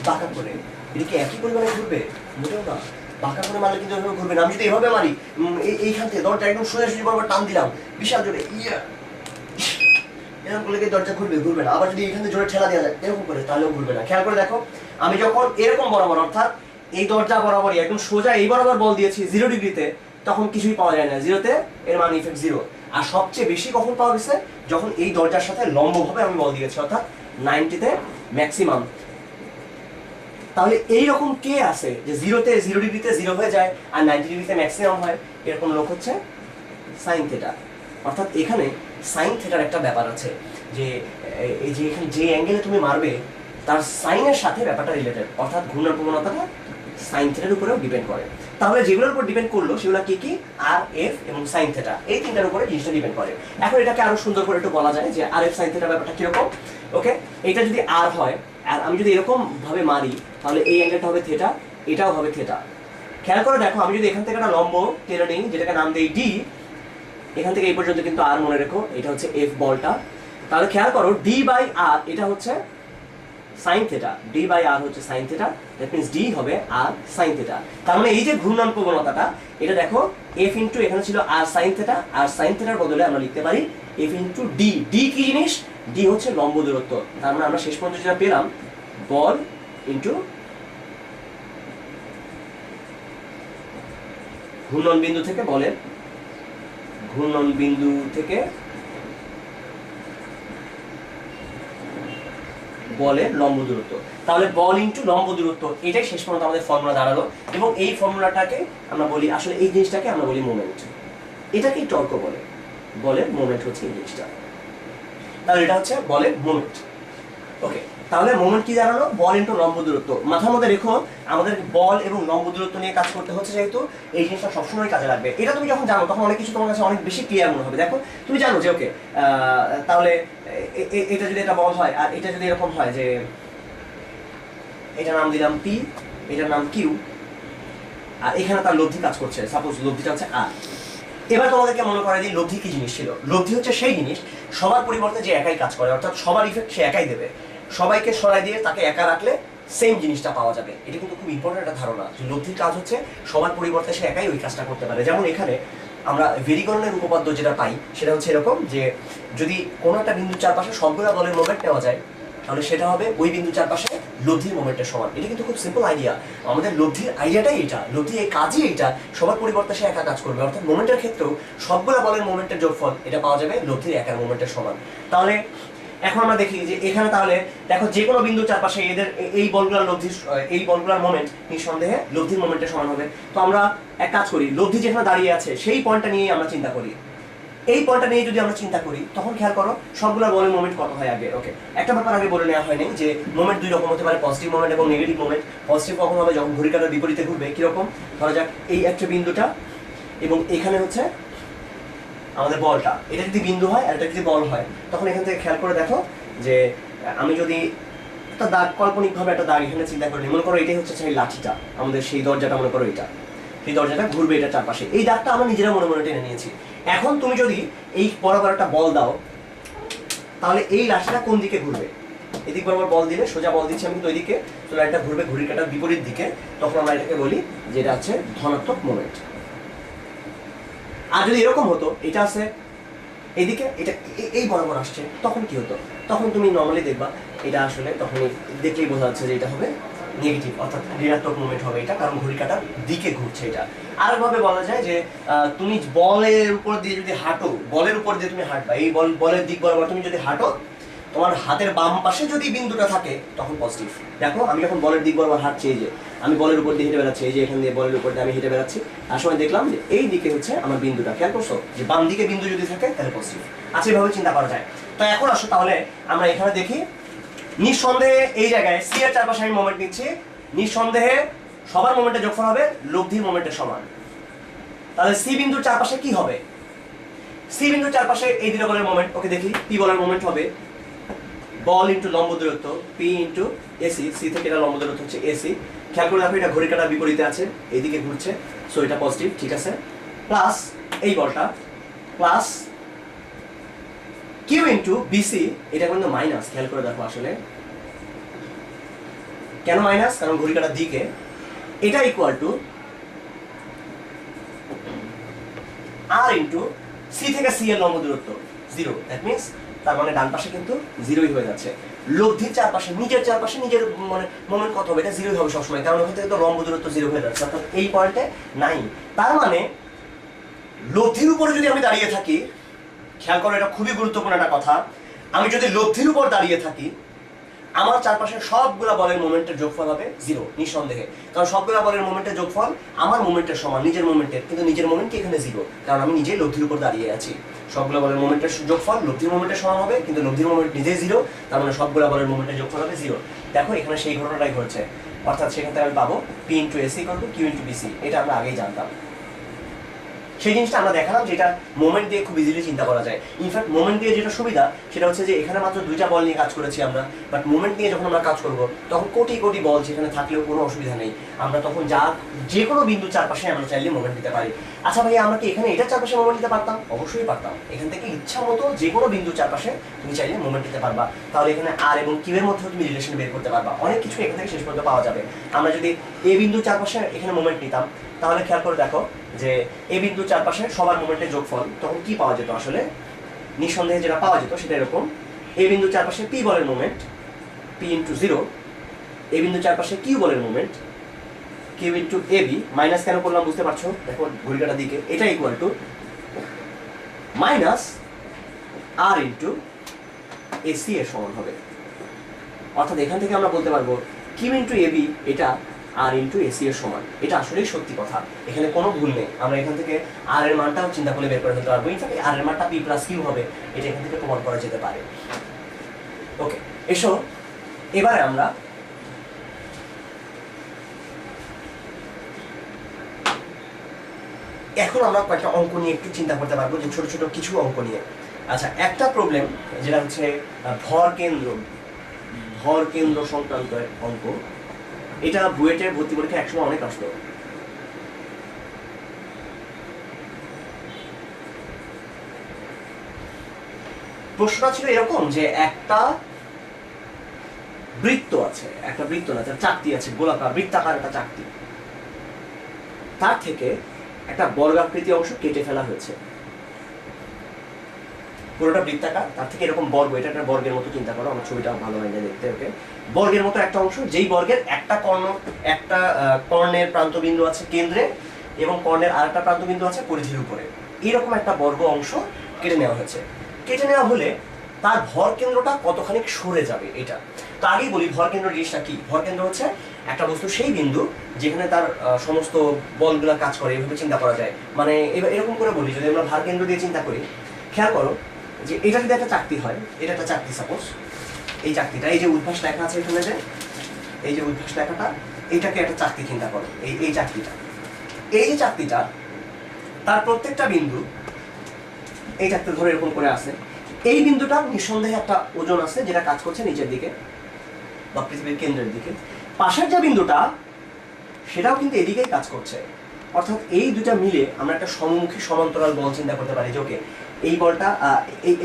বাঁকা করে, এটা কি একই পরিমাণে ঘুরবে? মোটেও না। বাঁকা করে মারলে কিন্তু এভাবে ঘুরবে না। আমি যদি এইভাবে মারি, এইখান থেকে দরজা একদম সোজাসুজি বরাবর টান দিলাম বিশাল জোরে, এরকম করলে কি দরজা ঘুরবে না। আবার যদি এখান থেকে জোরে ঠেলা দেওয়া যায় এরকম করে, তাহলেও ঘুরবে না। খেয়াল করে দেখো, আমি যখন এরকম বরাবর, অর্থাৎ এই দরজা বরাবরই একদম সোজা এই বরাবর বল দিয়েছি 0 ডিগ্রিতে, তখন কিছুই পাওয়া যায় না। 0-তে এর মান ইফেক্ট 0। আর সবচেয়ে বেশি কখন পাওয়া গেছে? যখন এই দরজার সাথে লম্বভাবে আমি বল দিয়েছি, অর্থাৎ 90-তে ম্যাক্সিমাম। তাহলে এইরকম কে আছে যে 0-তে 0 ডিগ্রিতে 0 হয়ে যায় আর 90 ডিগ্রিতে ম্যাক্সিমাম হয়? এরকম লোক হচ্ছে সাইন থিটা। অর্থাৎ এখানে সাইন থিটার একটা ব্যাপার আছে, যে এই যে এখানে যে অ্যাঙ্গেলে তুমি মারবে তার সাইনের সাথে ব্যাপারটা রিলেটেড, অর্থাৎ ঘূর্ণন প্রবণতাটা সাইন থিটার উপরেও ডিপেন্ড করে। তাহলে যেগুলোর উপর ডিপেন্ড করলো সেগুলো কি কি? আর, এফ এবং সাইন থিটা, এই তিনটার উপরে জিনিসটা ডিপেন্ড করে। এখন এটাকে আরো সুন্দর করে একটু বলা যায় যে আর, এফ, সাইন থিটা ব্যাপারটা কিরকম। ওকে, এটা যদি আর হয়, আর আমি যদি এরকম ভাবে মারি, তাহলে এই অ্যাঙ্গেলটা হবে থিটা, এটাও হবে থিটা। খেয়াল করে দেখো, আমি যদি এখান থেকে একটা লম্ব টেনে নিই, যেটাকে নাম দেই ডি, এখান থেকে এই পর্যন্ত কিন্তু আর মনে রেখো, এটা হচ্ছে এফ বলটা। তাহলে খেয়াল করো, ডি বাই আর এটা হচ্ছে সাইন থিটা, ডি বাই আর হচ্ছে sine theta, that means D হবে আর সাইন থিটা। তার মানে এই যে ঘূর্ণন প্রবণতাটা, এটা দেখো এফ ইন্টু, এখানে ছিল আর সাইন থিটা, আর সাইন থিটার বদলে আমরা লিখতে পারি এফ ইন্টু ডি। ডি কি জিনিস? ডি হচ্ছে লম্ব দূরত্ব। তার মানে আমরা শেষ পর্যন্ত যেটা পেলাম, বল ইন্টু ঘূর্ণন বিন্দু থেকে বলের, ঘূর্ণন বিন্দু থেকে বলের লম্ব দূরত্ব। তাহলে বল ইন্টু লম্ব দূরত্ব, এটাই শেষ পর্যন্ত আমাদের ফর্মুলা দাঁড়ালো। এবং এই ফর্মুলাটাকে আমরা বলি, আসলে এই জিনিসটাকে আমরা বলি মোমেন্ট। এটাকেই টর্ক বলে, বলের মোমেন্ট হচ্ছে এই জিনিসটা। তাহলে এটা হচ্ছে বলের মোমেন্ট। ওকে, তাহলে মোমেন্ট কি দাঁড়ালো? বল ইন্টু লম্ব দূরত্ব। মাথার মধ্যে রেখো, আমাদের বল এবং লম্ব দূরত্ব নিয়ে কাজ করতে হচ্ছে, যেহেতু এই জিনিসটা সবসময় কাজে লাগবে। এটা তুমি যখন জানো, তখন অনেক কিছু তোমার কাছে অনেক বেশি ক্লিয়ার মনে হবে। দেখো, তুমি জানো যে ওকে, তাহলে এটা যদি এটা বল হয়, আর এটা যদি এরকম হয় যে এটার নাম দিলাম পি, এটার নাম কিউ, আর এখানে তার লব্ধি কাজ করছে, সাপোজ লব্ধিটা হচ্ছে আর। এবার তোমাদেরকে মনে করে দিই লব্ধি কি জিনিস ছিল। লব্ধি হচ্ছে সেই জিনিস সবার পরিবর্তে যে একাই কাজ করে, অর্থাৎ সবার ইফেক্ট সে একাই দেবে। সবাইকে সরাই দিয়ে তাকে একা রাখলে সেম জিনিসটা পাওয়া যাবে। এটা কিন্তু খুব ইম্পর্টেন্ট একটা ধারণা, যে লব্ধির কাজ হচ্ছে সবার পরিবর্তে সে একাই ওই কাজটা করতে পারে। যেমন এখানে আমরা ভেরিকরণের উপপাদ্য যেটা পাই, সেটা হচ্ছে এরকম, যে যদি কোনো একটা বিন্দুর চারপাশে সবগুলো বলের মোমেন্ট নেওয়া যায়, তাহলে সেটা হবে ওই বিন্দুর চারপাশে লব্ধির মোমেন্টের সমান। এটা কিন্তু খুব সিম্পল আইডিয়া। আমাদের লব্ধির আইডিয়াটাই এটা, লব্ধি এই কাজই এইটা, সবার পরিবর্তে সে একা কাজ করবে। অর্থাৎ মোমেন্টের ক্ষেত্রেও সবগুলো বলের মোমেন্টের যোগফল এটা পাওয়া যাবে লব্ধির একার মোমেন্টের সমান। তাহলে এখন আমরা দেখি যে এখানে, তাহলে দেখো যে কোনো বিন্দুর চারপাশে এদের এই বলগুলোর লব্ধির, এই বলগুলোর মোমেন্ট নিঃসন্দেহে লব্ধির মোমেন্টের সমান হবে। তো আমরা এক কাজ করি, লব্ধি যেখানে দাঁড়িয়ে আছে সেই পয়েন্টটা নিয়েই আমরা চিন্তা করি। এই পয়েন্টটা নিয়ে যদি আমরা চিন্তা করি তখন খেয়াল করো সবগুলো বলের মোমেন্ট কত হয় আগে। ওকে, একটা ব্যাপার আগে বলে নেওয়া হয়নি যে মোমেন্ট দুই রকম হতে পারে, পজিটিভ মোমেন্ট এবং নেগেটিভ মোমেন্ট। পজিটিভ কখন হবে? যখন ঘড়ির কাঁটার বিপরীতে ঘুরবে। কিরকম? ধরা যাক এই একটা বিন্দুটা এবং এখানে হচ্ছে আমাদের বলটা, এটা যদি বিন্দু হয় আর এটা যদি বল হয়, তখন এখান থেকে খেয়াল করে দেখো যে আমি যদি একটা দাগ, কাল্পনিকভাবে একটা দাগ এখানে চিন্তা করি, মনে করো এটাই হচ্ছে সেই লাঠিটা, আমাদের সেই দরজাটা, মনে করো এটা সেই দরজাটা ঘুরবে এটা চারপাশে, এই দাগটা আমরা নিজেরা মনে মনে টেনে নিয়েছি। এখন তুমি যদি এই বরাবর একটা বল দাও, তাহলে এই লাঠিটা কোন দিকে ঘুরবে? এদিক বরাবর বল দিলে, সোজা বল দিচ্ছি আমি কিন্তু ওইদিকে, তো লাইনটা ঘুরবে ঘড়ির কাঁটার বিপরীত দিকে, তখন আমরা এটাকে বলি যে এটা হচ্ছে ধনাত্মক মোমেন্ট। আর যদি এরকম হতো, এটা আছে এইদিকে, এটা এই বরাবর আসছে, তখন কি হতো? তখন তুমি নর্মালি দেখবা এটা আসলে তখনই দেখলেই বোঝা যাচ্ছে যে এটা হবে নেগেটিভ, অর্থাৎ ঋণাত্মক মুভমেন্ট হবে এটা, কারণ ঘড়ি কাঁটার দিকে ঘুরছে এটা। আরেকভাবে বলা যায় যে তুমি বলের উপর দিয়ে যদি হাঁটো, বলের উপর দিয়ে তুমি হাঁটবা, এই বলের দিক বরাবর তুমি যদি হাঁটো, তোমার হাতের বাম পাশে যদি বিন্দুটা থাকে তখন পজিটিভ। দেখো আমি যখন বলের দিক বরাবর হাঁটছি, এই যে আমি বলের উপর দিয়ে হেঁটে বেড়াচ্ছি, এই যে এখান দিয়ে বলের উপর দিয়ে আমি হেঁটে বেড়াচ্ছি, আর সময় দেখলাম যে এই দিকে হচ্ছে আমার বিন্দুটা, খেয়াল করছো যে বাম দিকে বিন্দু যদি থাকে তাহলে পজিটিভ। আচ্ছা, এইভাবে চিন্তা করা যায়। তো এখন আসো তাহলে আমরা এখানে দেখি, নিঃসন্দেহে এই জায়গায় সি এর চারপাশে আমি মোমেন্ট নিচ্ছি, নিঃসন্দেহে সবার মোমেন্টের যোগফল হবে লব্ধির মোমেন্টের সমান। তাহলে সি বিন্দুর চারপাশে কি হবে? সি বিন্দুর চারপাশে এই দুটো বলের মোমেন্ট, ওকে দেখি পি বলের মোমেন্ট হবে বল ইন্টু লম্ব দূরত্ব পি ইন্টু এসি, সি থেকে এটা লম্ব দূরত্ব হচ্ছে এসি। খেয়াল করে দেখো এটা ঘড়ি কাঁটার বিপরীতে আছে, এইদিকে ঘুরছে, সো এটা পজিটিভ, ঠিক আছে। প্লাস এই বলটা প্লাস কিউ ইন্টু বিসি, এটা কিন্তু মাইনাস, খেয়াল করে দেখো আসলে কেন মাইনাস, কারণ ঘড়ি কাঁটার দিকে, এটা equal to R into C থেকে সি এর লম্ব দূরত্ব 0, দ্যাট মিন্স তার মানে ডান পাশে কিন্তু 0ই হয়ে যাচ্ছে। লব্ধির চারপাশে, নিজের চারপাশে নিজের মানে মোমেন্ট কত হবে? এটা 0ই হবে সবসময়, কারণ ওখান থেকে তো লম্ব দূরত্ব 0 হয়ে যাচ্ছে, অর্থাৎ এই পয়েন্টে নাই। তার মানে লব্ধির উপরে যদি আমি দাঁড়িয়ে থাকি, খেয়াল করো এটা খুবই গুরুত্বপূর্ণ একটা কথা, আমি যদি লব্ধির উপর দাঁড়িয়ে থাকি, আমার চারপাশে সবগুলা বলের মোমেন্টের যোগফল হবে 0 নিঃসন্দেহে, কারণ সবগুলা বলের মোমেন্টের যোগফল আমার মোমেন্টের সমান, নিজের মোমেন্টের, কিন্তু নিজের মোমেন্ট কি এখানে 0, কারণ আমি নিজে লব্ধির উপর দাঁড়িয়ে আছি। সবগুলা বলের মোমেন্টের যোগফল লব্ধির মোমেন্টের সমান হবে, কিন্তু লব্ধির মোমেন্ট নিজেই 0, তার মানে সবগুলা বলের মোমেন্টের যোগফল হবে 0। দেখো এখানে সেই ঘটনাটাই ঘটছে, অর্থাৎ সেখান থেকে আমি পাবো পি ইন্টু এসি করবো কিউ ইন্টু বিসি, এটা আমরা আগেই জানতাম। সেই জিনিসটা আমরা দেখালাম যেটা মোমেন্ট দিয়ে খুব ইজিলি চিন্তা করা যায়। ইনফ্যাক্ট মোমেন্ট দিয়ে যেটা সুবিধা সেটা হচ্ছে যে এখানে মাত্র দুইটা বল নিয়ে কাজ করেছি আমরা, বাট মোমেন্ট নিয়ে যখন আমরা কাজ করব তখন কোটি কোটি বল সেখানে থাকলেও কোনো অসুবিধা নেই, আমরা তখন যে কোনো বিন্দুর চারপাশে আমরা চাইলে মোমেন্ট দিতে পারি। আচ্ছা ভাই, আমরা কি এখানে এটার চারপাশে মোমেন্ট দিতে পারতাম? অবশ্যই পারতাম। এখান থেকে ইচ্ছা মতো যে কোনো বিন্দুর চারপাশে তুমি চাইলে মোমেন্ট দিতে পারবা, তাহলে এখানে আর এবং কিউ এর মধ্যে তুমি রিলেশন বের করতে পারবা, অনেক কিছু এখান থেকে শেষ পর্যন্ত পাওয়া যাবে। আমরা যদি এ বিন্দুর চারপাশে এখানে মোমেন্ট নিতাম, তাহলে খেয়াল করে দেখো যে এ বিন্দুর চারপাশে সবার মোমেন্টের যোগফল তখন কি পাওয়া যেত? আসলে নিঃসন্দেহে যেটা পাওয়া যেত সেটা এরকম, এ বিন্দুর চারপাশে পি বলের মোমেন্ট পি ইন্টু 0, এ বিন্দুর চারপাশে কিউ বলের moment Q into A B, minus কেন করলাম বুঝতে পারছো? দেখো ঘড়ি কাঁটার দিকে, এটা equal to minus R into AC এর সমান হবে। অর্থাৎ এখান থেকে আমরা বলতে পারবো কিউ ইন্টু এ বি এটা আর ইন্টু এসি এর সমান। এটা আসলেই সত্যি কথা, এখানে কোনো ভুল নেই। আমরা এখান থেকে আর এর মানটাও চিন্তা করে বের করে ফেলতে পারবো। ইনফ্যাক্ট আর এর মানটা পি প্লাস কিউ হবে, এটা এখান থেকে প্রমাণ করা যেতে পারে। ওকে, এসো এবারে আমরা এখন আমরা কয়েকটা অঙ্ক নিয়ে একটু চিন্তা করতে পারবো, যে ছোট ছোট কিছু অঙ্ক নিয়ে। আচ্ছা, একটা প্রবলেম যেটা হচ্ছে ভর কেন্দ্র সংক্রান্ত অঙ্ক, এটা বুয়েটের ভর্তি পরীক্ষা একসময় অনেক আসতো। প্রশ্নটা ছিল এরকম যে একটা বৃত্ত আছে, একটা বৃত্ত না, তার চাকতি আছে, গোলাকার বৃত্তাকার একটা চাকতি, তার থেকে একটা বর্গাকৃতি অংশ কেটে ফেলা হয়েছে, পুরোটা বৃত্তাকার, তার থেকে এরকম বর্গ, এটা একটা বর্গের মতো চিন্তা করো, আমার ছবিটা ভালো হয় না দেখতে। ওকে, বর্গের মতো একটা অংশ, যেই বর্গের একটা কর্ণের প্রান্তবিন্দু আছে কেন্দ্রে এবং কর্ণের আরেকটা প্রান্তবিন্দু আছে পরিধির উপরে, এরকম একটা বর্গ অংশ কেটে নেওয়া হয়েছে। কেটে নেওয়া হলে তার ভর কেন্দ্রটা কতখানি সরে যাবে এটা। তো আগেই বলি ভর কেন্দ্র জিনিসটা কি। ভর কেন্দ্র হচ্ছে একটা বস্তু সেই বিন্দু যেখানে তার সমস্ত বলগুলা কাজ করে, এভাবে চিন্তা করা যায়। মানে এরকম করে বলি, যদি আমরা ভার কেন্দ্র দিয়ে চিন্তা করি, খেয়াল করো যে এটা যদি একটা চাকতি হয়, এটা একটা চাকতি সাপোজ, এই চাকতিটা, এই যে উদ্ভাস লেখা আছে এখানে, যে এই যে উদ্ভাস লেখাটা, এইটাকে একটা চাকতি চিন্তা করো, এই চাকতিটা, এই যে চাকতিটা, তার প্রত্যেকটা বিন্দু, এই চাকতি ধরে এরকম করে আছে, এই বিন্দুটা নিঃসন্দেহে একটা ওজন আছে যেটা কাজ করছে নিচের দিকে বা পৃথিবীর কেন্দ্রের দিকে। পাশের যে বিন্দুটা সেটাও কিন্তু এদিকেই কাজ করছে। অর্থাৎ এই দুটা মিলে আমরা একটা সমমুখী সমান্তরাল বল চিন্তা করতে পারি যে ওকে এই বলটা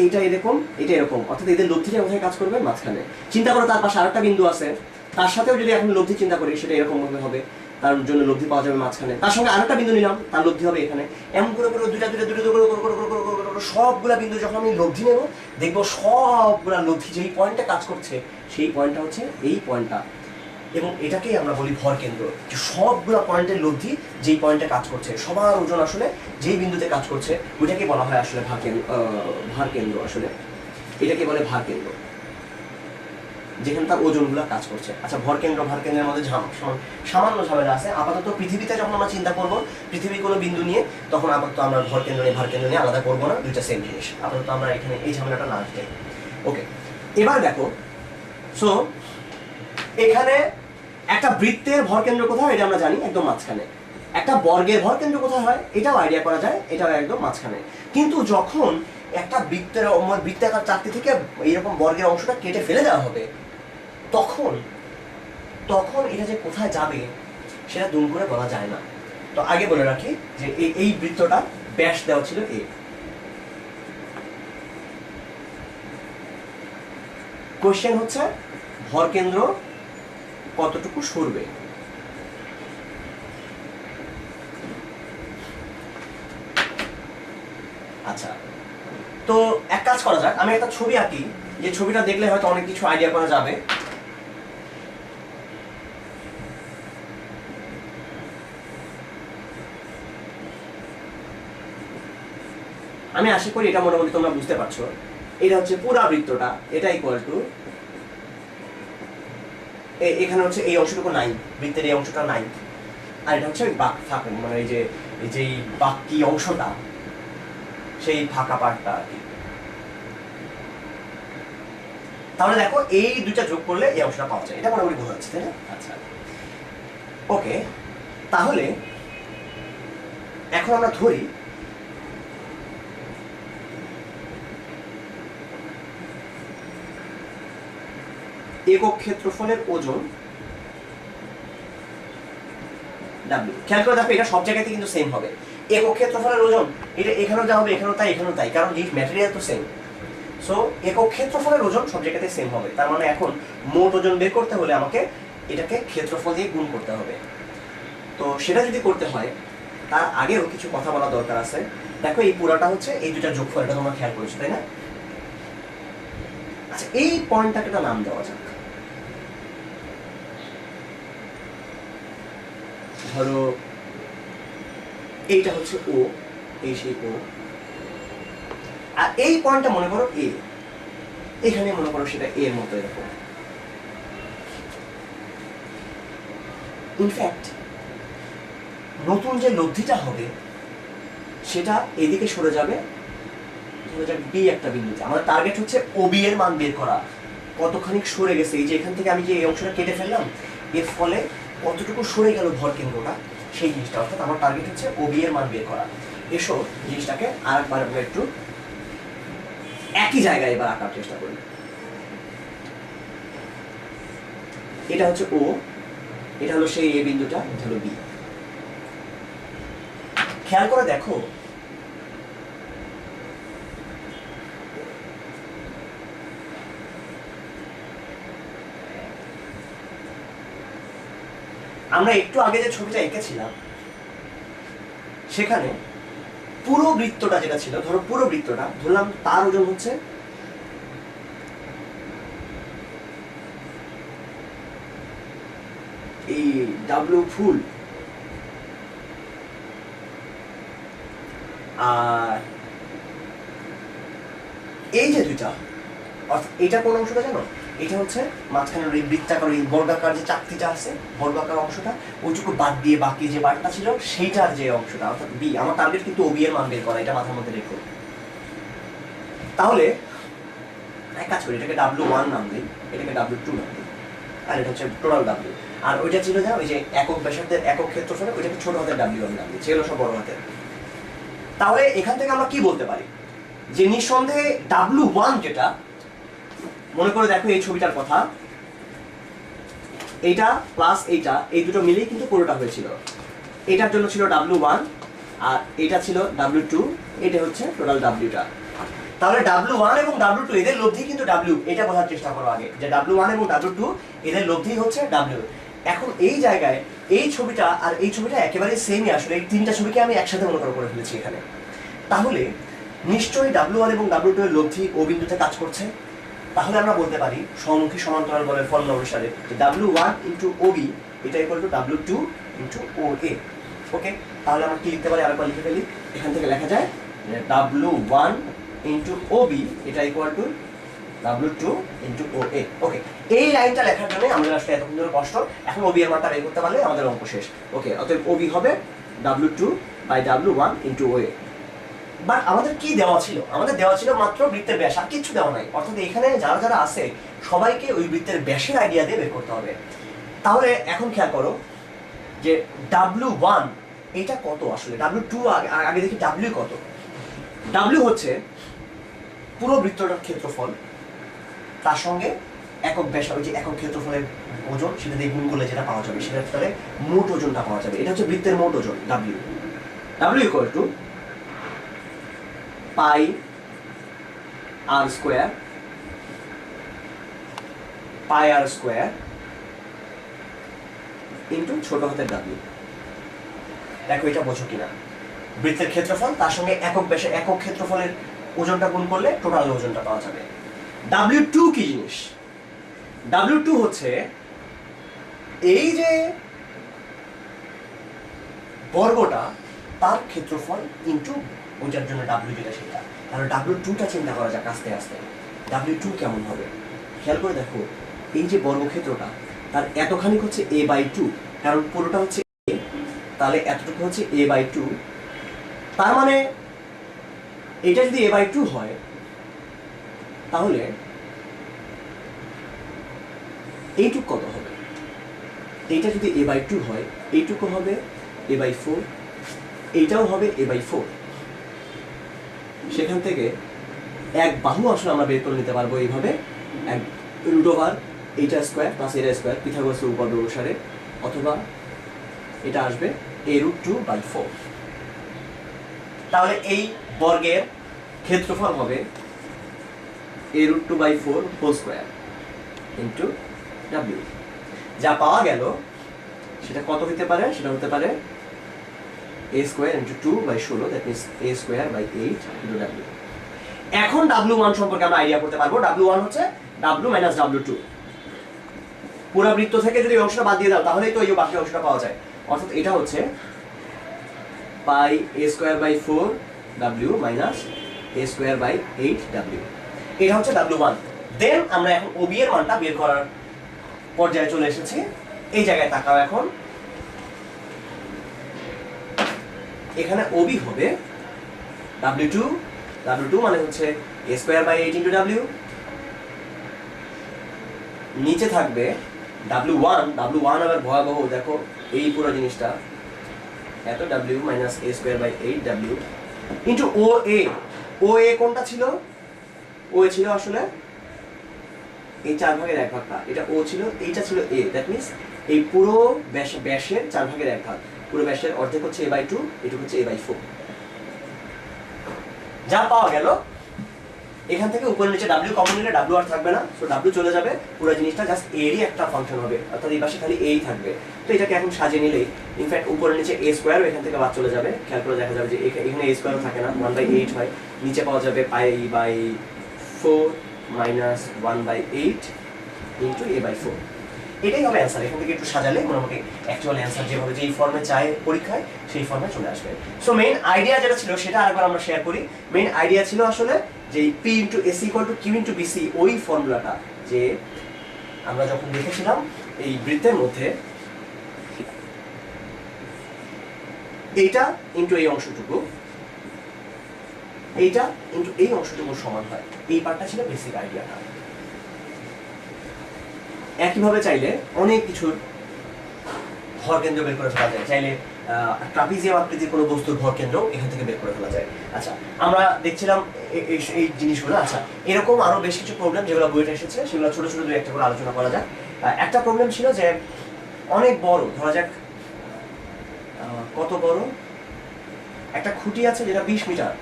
এইটা এরকম, এটা এরকম, অর্থাৎ এদের লব্ধিটা কোথায় কাজ করবে? মাঝখানে। চিন্তা করো তার পাশে আরেকটা বিন্দু আছে, তার সাথেও যদি এখন লব্ধি চিন্তা করি সেটা এরকম ভাবে হবে, তার জন্য লব্ধি পাওয়া যাবে মাঝখানে। তার সঙ্গে আরেকটা বিন্দু নিলাম, তার লব্ধি হবে এখানে। এমন করে করে দুইটা সবগুলা বিন্দু যখন আমি লব্ধি নেব, দেখবো সবগুলা লব্ধি যেই পয়েন্টে কাজ করছে সেই পয়েন্টটা হচ্ছে এই পয়েন্টটা, এবং এটাকেই আমরা বলি ভর কেন্দ্র। যে সবগুলো পয়েন্টের লব্ধি যেই পয়েন্টে কাজ করছে, সবার ওজন আসলে যেই বিন্দুতে কাজ করছে ওইটাকে বলা হয় আসলে ভার কেন্দ্র। আসলে এটাকে বলে ভার কেন্দ্র, যেখানে তার ওজনগুলো কাজ করছে। আচ্ছা, ভর কেন্দ্রের মধ্যে সামান্য ঝামেলা আছে। আপাতত পৃথিবীতে যখন আমরা চিন্তা করব পৃথিবীর কোনো বিন্দু নিয়ে, তখন আপাতত আমরা ভর কেন্দ্র নিয়ে আলাদা করবো না, দুইটা সেম জিনিস। আপাতত আমরা এখানে এই ঝামেলাটা না দিতে। ওকে, এবার দেখো, সো এখানে একটা বৃত্তের ভর কেন্দ্র কোথায় হয় এটা আমরা জানি, একদম মাঝখানে। একটা বর্গের ভর কেন্দ্র কোথায় হয় এটাও আইডিয়া করা যায়, এটাও একদম মাঝখানে। কিন্তু যখন একটা বৃত্তাকার চাকতি থেকে এইরকম বর্গের অংশটা কেটে ফেলে দেওয়া হবে, তখন এটা যে কোথায় যাবে সেটা দুম করে বলা যায় না। তো আগে বলে রাখি যে এই বৃত্তটা ব্যাস দেওয়া ছিল এ। কোশ্চেন হচ্ছে ভর কেন্দ্র কতটুকু সরবে। আচ্ছা, তো এক কাজ করা যাক, আমি একটা ছবি আঁকি, যে ছবিটা দেখলে হয়তো অনেক কিছু আইডিয়া করা যাবে। আমি আশা করি এটা মোটামুটি তোমরা বুঝতে পারছো। এটা হচ্ছে পুরা বৃত্তটা, এটা ইকুয়াল টু, এখানে হচ্ছে এই অংশটুকু নাই, বৃত্তের এই অংশটা নাই, আর এটা হচ্ছে মানে এই যে বাকি অংশটা, সেই ফাঁকা পার্টটা আর কি। তাহলে দেখো এই দুইটা যোগ করলে এই অংশটা পাওয়া যায়, এটা মোটামুটি বোঝা যাচ্ছে, তাই না? আচ্ছা, ওকে, তাহলে এখন আমরা ধরি একক ক্ষেত্রফলের ওজন W। খেয়াল করে দেখো এটা সব জায়গাতে কিন্তু সেম হবে। একক ক্ষেত্রফলের ওজন এটা এখানেও যা হবে, এখানেও তাই, এখানেও তাই, কারণ এই ম্যাটেরিয়াল তো সেম। সো একক ক্ষেত্রফলের ওজন সব জায়গাতে সেম হবে। তার মানে এখন মোট ওজন বের করতে হলে আমাকে এটাকে ক্ষেত্রফল দিয়ে গুণ করতে হবে। তো সেটা যদি করতে হয় তার আগেও কিছু কথা বলা দরকার আছে। দেখো এই পুরাটা হচ্ছে এই দুটা যোগফল, এটা তোমরা খেয়াল করেছো, তাই না? আচ্ছা, এই পয়েন্টটাকে একটা নাম দেওয়া যাক। ধরো এইটা হচ্ছে ও, এই সেই ও, আর এই পয়েন্টটা মনে করো এ, এখানে মনে করো সেটা এর মতো এরকম। ইনফ্যাক্ট নতুন যে লব্ধিটা হবে সেটা এদিকে সরে যাবে, ধরা যাক বি একটা বিন্দুতে। আমাদের টার্গেট হচ্ছে ও বি এর মান বের করা, কতখানি সরে গেছে। এই যে এখান থেকে আমি যে এই অংশটা কেটে ফেললাম, এর ফলে কতটুকু সরে গেল ভর কেন্দ্রটা, সেই জিনিসটা। অর্থাৎ আমার টার্গেট হচ্ছে ও বি এর মান বের করা। এসো জিনিসটাকে আরেকবার আমরা একটু একই জায়গায় এবার আঁকার চেষ্টা করি। এটা হচ্ছে ও, এটা হলো সেই এ বিন্দুটা, এটা হলো বি। খেয়াল করে দেখো আমরা একটু আগে যে ছবিটা এঁকেছিলাম সেখানে পুরো বৃত্তটা যেটা ছিল, ধরো পুরো বৃত্তটা ধরলাম তার ওজন হচ্ছে এই ডাব্লিউ ফুল, আর এই যে দুইটা, অর্থাৎ এটা কোন অংশটা জানো? এটা হচ্ছে মাঝখানের এই বৃত্তাকার এই বর্গাকার যে চাকতিটা আছে, বর্গাকার অংশটা, ওইটুকু বাদ দিয়ে বাকি যে পার্টটা ছিল সেইটার যে অংশটা, অর্থাৎ বি। আমার টার্গেট কিন্তু ও বি এর মান বের করা, এটা মাথার মধ্যে রেখো। তাহলে এক কাজ করি, এটাকে W1 নাম দিই, এটাকে W2 নাম দিই, আর এটা হচ্ছে টোটাল W। আর ওইটা ছিল যা ওই যে একক ব্যাসার্ধের একক ক্ষেত্রফলে, ওইটাকে ছোট হাতের W1 নাম দিই, যেগুলো সব বড় হাতের। তাহলে এখান থেকে আমরা কি বলতে পারি যে নিঃসন্দেহে W1 যেটা, মনে করে দেখো এই ছবিটার কথা, এইটা প্লাস এইটা, এই দুটো মিলেই কিন্তু পুরোটা হয়েছিল। এটার জন্য ছিল W1 আর এটা ছিল W2, এটা হচ্ছে টোটাল Wটা। তাহলে W1 এবং W2 এদের লব্ধি কিন্তু W, এটা বোঝার চেষ্টা করো আগে যে W1 এবং W2 এদের লব্ধি হচ্ছে W। এখন এই জায়গায় এই ছবিটা আর এই ছবিটা একেবারে সেমই, আসলে এই তিনটা ছবিকে আমি একসাথে মনে করে ফেলেছি এখানে। তাহলে নিশ্চয়ই W1 এবং W2 এর লব্ধি ও বিন্দুতে কাজ করছে। তাহলে আমরা বলতে পারি সমমুখী সমান্তরাল বলের ফর্মুলা অনুসারে যে W1 ইন্টু OB এটা equal two W2 into OA। ওকে, তাহলে আমরা কি লিখতে পারি, আরেকবার লিখে ফেলি। এখান থেকে লেখা যায় W1 ইন্টু OB এটা equal two W2 into OA। ওকে, এই লাইনটা লেখার জন্য আমাদের আসলে এতক্ষণ ধরে কষ্ট। এখন OB এর মানটা বের করতে পারলে আমাদের অঙ্ক শেষ। ওকে, অতএব OB হবে W2 by W1 into OA। But আমাদের কি দেওয়া ছিল? আমাদের দেওয়া ছিল মাত্র বৃত্তের ব্যাস, আর কিছু দেওয়া নাই। অর্থাৎ এখানে যারা যারা আছে সবাইকে ওই বৃত্তের ব্যাসের আইডিয়া দিয়ে বের করতে হবে। তাহলে এখন খেয়াল করো যে W1 এটা কত আসলে, W2 আগে দেখি W কত। W হচ্ছে পুরো বৃত্তটার ক্ষেত্রফল, তার সঙ্গে একক ব্যাস, ওই যে একক ক্ষেত্রফলের ওজন, সেটা দিয়ে গুণ করলে যেটা পাওয়া যাবে সেটার ফলে মোট ওজনটা পাওয়া যাবে। এটা হচ্ছে বৃত্তের মোট ওজন W। W equal to pi R square, pi R square into ছোট হাতের W। দেখো এটা বোঝো কিনা, বৃত্তের ক্ষেত্রফল তার সঙ্গে একক ব্যাসে একক ক্ষেত্রফলের ওজনটা গুণ করলে টোটাল ওজনটা পাওয়া যাবে। W2 কি জিনিস? W2 হচ্ছে এই যে বর্গটা তার ক্ষেত্রফল ইন্টু ওইটার জন্য W যেটা সেটা। তাহলে W2টা চিন্তা করা যাক আস্তে আস্তে। W2 কেমন হবে খেয়াল করে দেখো, এই যে বর্গক্ষেত্রটা তার এতখানি হচ্ছে A/2, কারণ পুরোটা হচ্ছে A, তাহলে এতটুকু হচ্ছে A/2। তার মানে এটা যদি A/2 হয় তাহলে এইটুকু কত হবে? এইটা যদি A/2 হয় এইটুকু হবে A/4, এইটাও হবে A/4। সেখান থেকে এক বাহু আসলে আমরা বের করে নিতে পারবো এইভাবে, এক রুট ওভার এইটা স্কোয়ার প্লাস এটা স্কোয়ার পিথাগোরাসের উপপাদ্য অনুসারে, অথবা এটা আসবে A√2/4। তাহলে এই বর্গের ক্ষেত্রফল হবে A√2/4 whole square into W। যা পাওয়া গেল সেটা কত হতে পারে? সেটা হতে পারে A square into 2/16, that means A square by 8 into W। এখন W1 সম্পর্কে আমরা আইডিয়া করতে পারবো। W1 হচ্ছে W মাইনাস W2। পুরো বৃত্ত থেকে যদি এই অংশটা বাদ দিয়ে দাও তাহলেই তো এই বাকি অংশটা পাওয়া যায়। অর্থাৎ এটা হচ্ছে pi A square by 4 W minus A square by 8 W। এটা হচ্ছে W1। দেন আমরা এখন OB এর মানটা বের করার পর্যায়ে চলে এসেছি। এই জায়গায় তাকাও, এখন এখানে OB হবে W2 মানে হচ্ছে A square by 8 into W। নিচে থাকবে W1 আবার ভয়াবহ, দেখো এই পুরো জিনিসটা এত W minus A square by 8 W into OA কোনটা ছিল? OA ছিল আসলে এই 4 ভাগের 1 ভাগটা, এটা O ছিল, এইটা ছিল A, দ্যাট মিনস এই পুরো ব্যাসের 4 ভাগের 1 ভাগ, পুরো ব্যাসের অর্ধেক হচ্ছে A/2, এটুকু হচ্ছে A/4। যা পাওয়া গেল এখান থেকে উপরে নিচে W কমন নিলে W আর থাকবে না, তো W চলে যাবে, পুরো জিনিসটা জাস্ট এরই একটা ফাংশন হবে, অর্থাৎ এই পাশে খালি এই থাকবে। তো এটাকে এখন সাজিয়ে নিলেই ইনফ্যাক্ট উপরে নিচে A স্কোয়ারও এখান থেকে বাদ চলে যাবে। খেয়াল করে দেখা যাবে যে এখানে A স্কোয়ারও থাকে না, 1/8 হয়। নিচে পাওয়া যাবে পাই/4 মাইনাস 1/8 ইন্টু A/4। এটাই হবে অ্যান্সার। এখান থেকে একটু সাজালে মোটামুটি অ্যাকচুয়াল অ্যান্সার যেভাবে যেই ফর্মে চায় পরীক্ষায় সেই ফর্মে চলে আসবে। সো মেইন আইডিয়া যেটা ছিল সেটা আরেকবার আমরা শেয়ার করি। মেইন আইডিয়া ছিল আসলে যে P into AC equal to Q into BC, ওই ফর্মুলাটা যে আমরা যখন দেখেছিলাম এই বৃত্তের মধ্যে এইটা ইন্টু এই অংশটুকু, এইটা কিন্তু এই অংশটুকু সমান হয়। এই পার্টটা ছিল বেসিক আইডিয়াটা। একইভাবে চাইলে অনেক কিছুর ভর কেন্দ্র বের করে ফেলা যায়। চাইলে ট্রাপিজিয়াম আকৃতির কোনো বস্তুর ভর কেন্দ্র এখান থেকে বের করে ফেলা যায়। আচ্ছা, আমরা দেখছিলাম এই জিনিসগুলো। আচ্ছা, এরকম আরো বেশ কিছু প্রবলেম যেগুলো বইতে এসেছে সেগুলো ছোট ছোট দুই একটা করে আলোচনা করা যাক। একটা প্রবলেম ছিল যে অনেক বড়, ধরা যাক কত বড় একটা খুঁটি আছে যেটা 20 মিটার।